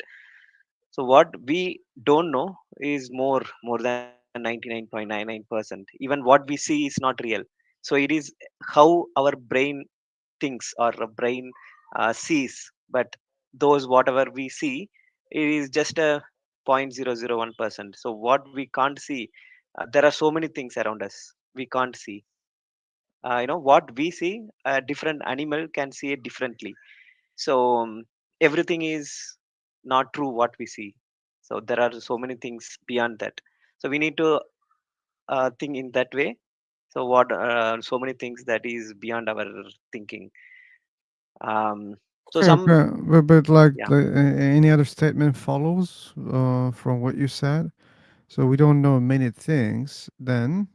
So what we don't know is more than 99.99%. Even what we see is not real. So it is how our brain thinks, or a brain sees. But those whatever we see, it is just a 0.001%. So what we can't see, there are so many things around us we can't see. What we see, a different animal can see it differently. So everything is not true what we see. So there are so many things beyond that. So we need to think in that way. So what so many things that is beyond our thinking. So Okay, some but like yeah. any other statement follows from what you said. So we don't know many things. Then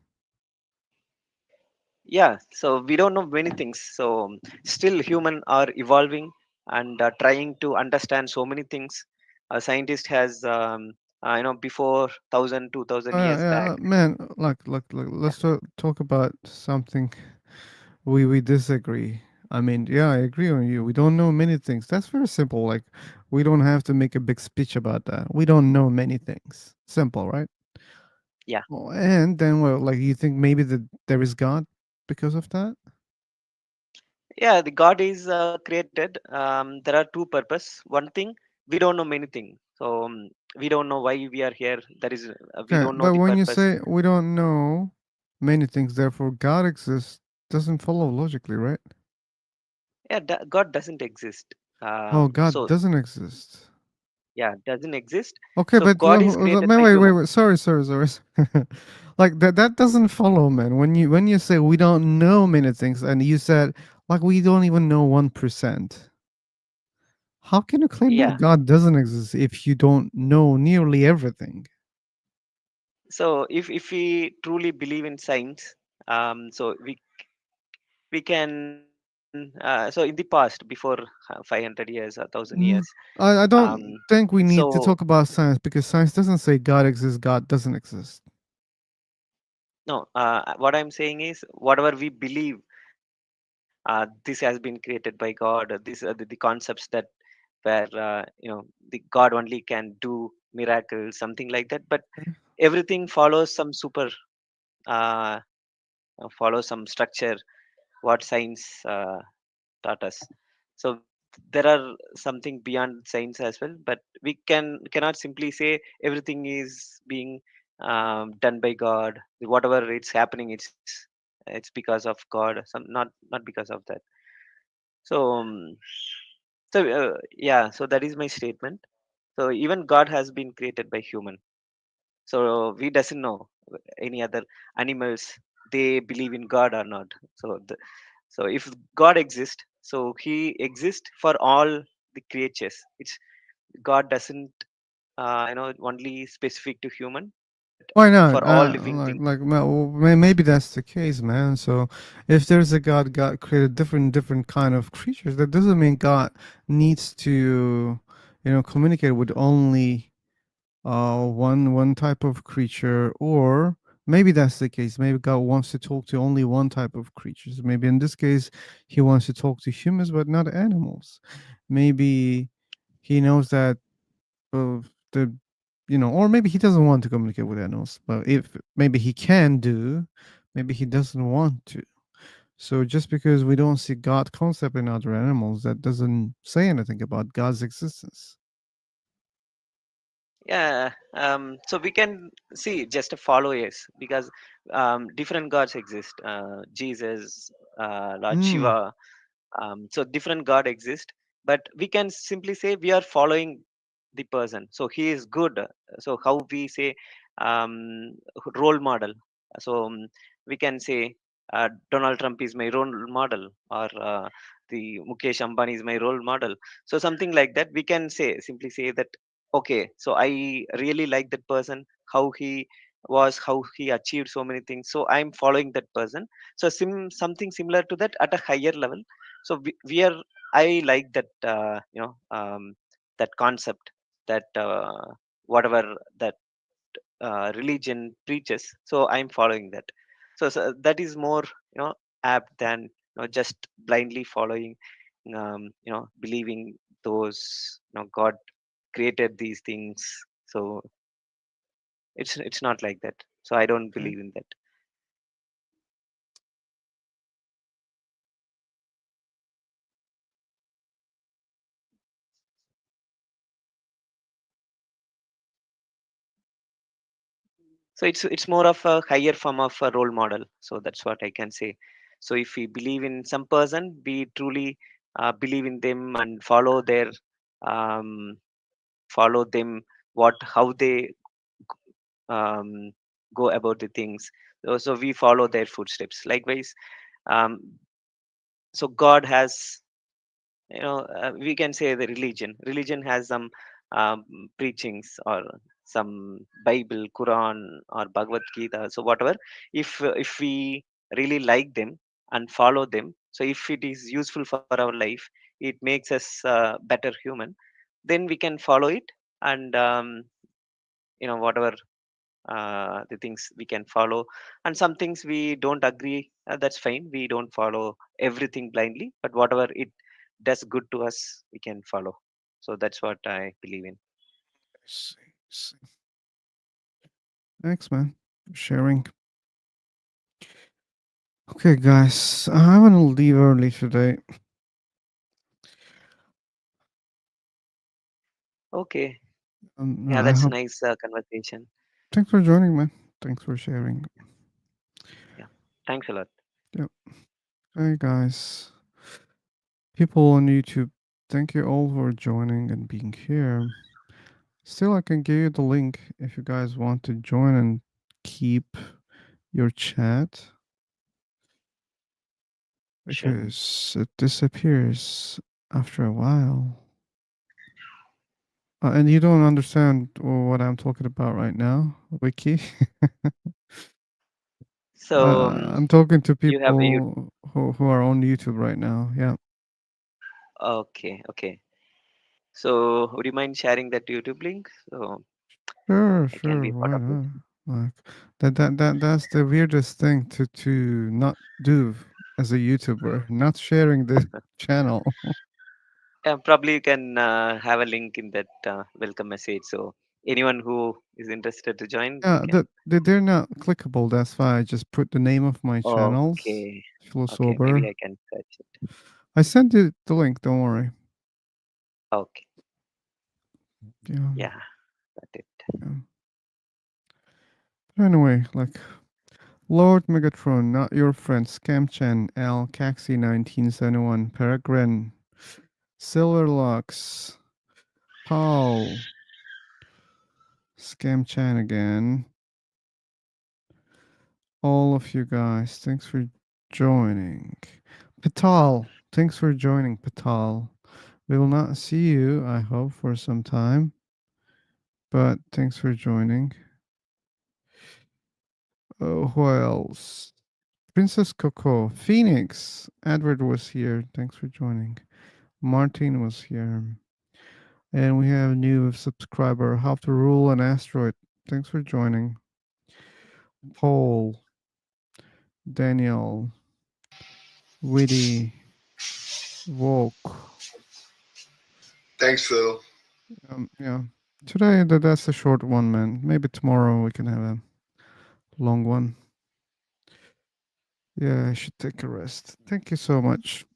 Yeah, so we don't know many things. So still human are evolving and trying to understand so many things. A scientist has before 1000 2000 yeah, years yeah, back. man. Like Yeah. let's talk about something we disagree. I mean, yeah, I agree on you. We don't know many things. That's very simple. Like we don't have to make a big speech about that. We don't know many things. Simple, right? Yeah. Well, and then, well, like you think maybe that there is God because of that? Yeah, the God is created. There are two purpose. One thing, we don't know many things. So we don't know why we are here. There is we Okay, don't know but the when you purpose. say we don't know many things, therefore God exists, doesn't follow logically, right? Yeah, God doesn't exist. Oh, God So doesn't exist. yeah, doesn't exist. Okay, So but God is created man, by wait, human. wait. Sorry. Like that doesn't follow, man. When you say we don't know many things, and you said like we don't even know 1%. How can you claim that Yeah. God doesn't exist if you don't know nearly everything? So if we truly believe in science, so we can so in the past, before 500 years or 1000 years, Mm, I don't think we need to so talk about science because science doesn't say God exists, God doesn't exist. no, what I'm saying is whatever we believe, this has been created by God. These are the concepts that where the God only can do miracles, something like that. But everything follows some super, uh, follows some structure. What science taught us. So there are something beyond science as well. But we cannot simply say everything is being done by God. Whatever it's happening, it's because of God. Not because of that. So yeah. So that is my statement. So even God has been created by human. So we doesn't know any other animals they believe in God or not. So if God exists, so He exists for all the creatures. It's God doesn't only specific to human, Why not? for all living things. Maybe that's the case, man. So if there's a God, God created different kind of creatures. That doesn't mean God needs to, communicate with only one type of creature, or maybe that's the case. Maybe God wants to talk to only one type of creatures. Maybe in this case, He wants to talk to humans, but not animals. Maybe He knows that the or maybe he doesn't want to communicate with animals, but if maybe he can do, maybe he doesn't want to. So just because we don't see God concept in other animals, that doesn't say anything about God's existence. Yeah, so we can see just a followers because different gods exist. Jesus, Lord Mm. Shiva, so different god exist, but we can simply say we are following the person. So he is good. So how we say role model. So we can say Donald Trump is my role model, or the Mukesh Ambani is my role model. So something like that we can say, simply say that okay, so I really like that person, how he was, how he achieved so many things, so I'm following that person. So something similar to that at a higher level. So we are, I like that that concept, that whatever that religion preaches, so I'm following that. So that is more apt than just blindly following, believing those God created these things. So it's not like that. So I don't Okay. believe in that. So it's more of a higher form of a role model. So that's what I can say. So if we believe in some person, we truly believe in them and um, follow them, what how they um, go about the things. So we follow their footsteps. Likewise, um, so God has, we can say the religion has some preachings, or some Bible, Quran, or Bhagavad Gita, so whatever. If we really like them and follow them, so if it is useful for our life, it makes us better human, then we can follow it. And whatever the things we can follow, and some things we don't agree, that's fine, we don't follow everything blindly, but whatever it does good to us, we can follow. So that's what I believe in. I see. See. Thanks, man, for sharing. Okay, guys, I'm gonna leave early today. Okay, No, yeah, I that's a hope. nice conversation. Thanks for joining, man. Thanks for sharing. Yeah, thanks a lot. Yep. Hey, guys. People on YouTube, thank you all for joining and being here. Still, I can give you the link if you guys want to join and keep your chat Sure. because it disappears after a while. And you don't understand what I'm talking about right now, Wiki. So I'm talking to you have a people who are on YouTube right now. Yeah. okay, okay. So would you mind sharing that YouTube link so Sure, I can sure. be a part Why of it? not? Like that's the weirdest thing to not do as a YouTuber, not sharing the channel. Probably you can have a link in that welcome message. So anyone who is interested to join, they Yeah, can. they're not clickable. That's why I just put the name of my channels. Okay, Flow okay, maybe Sober. I can search it. I sent you the link. Don't worry. Okay, Yeah. yeah, got it. Yeah. Anyway, like Lord Megatron, not your friend, Scamchan, L, Caxi 1971, Peregrine, Silverlux, Paul, Scam Chan again. All of you guys, thanks for joining. Patal, thanks for joining, Patal. We will not see you, I hope, for some time. But thanks for joining. Oh, who else? Princess Coco, Phoenix, Edward was here. Thanks for joining. Martin was here. And we have a new subscriber, How to Rule an Asteroid. Thanks for joining. Paul, Daniel, Witty, Woke. Thanks, Phil. Yeah. Today, that's a short one, man. Maybe tomorrow we can have a long one. Yeah, I should take a rest. Thank you so much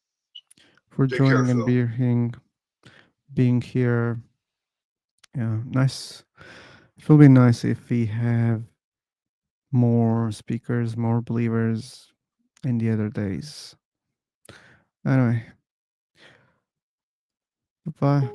for Take care, joining and Phil. being here. Yeah, nice. It will be nice if we have more speakers, more believers in the other days. Anyway, bye.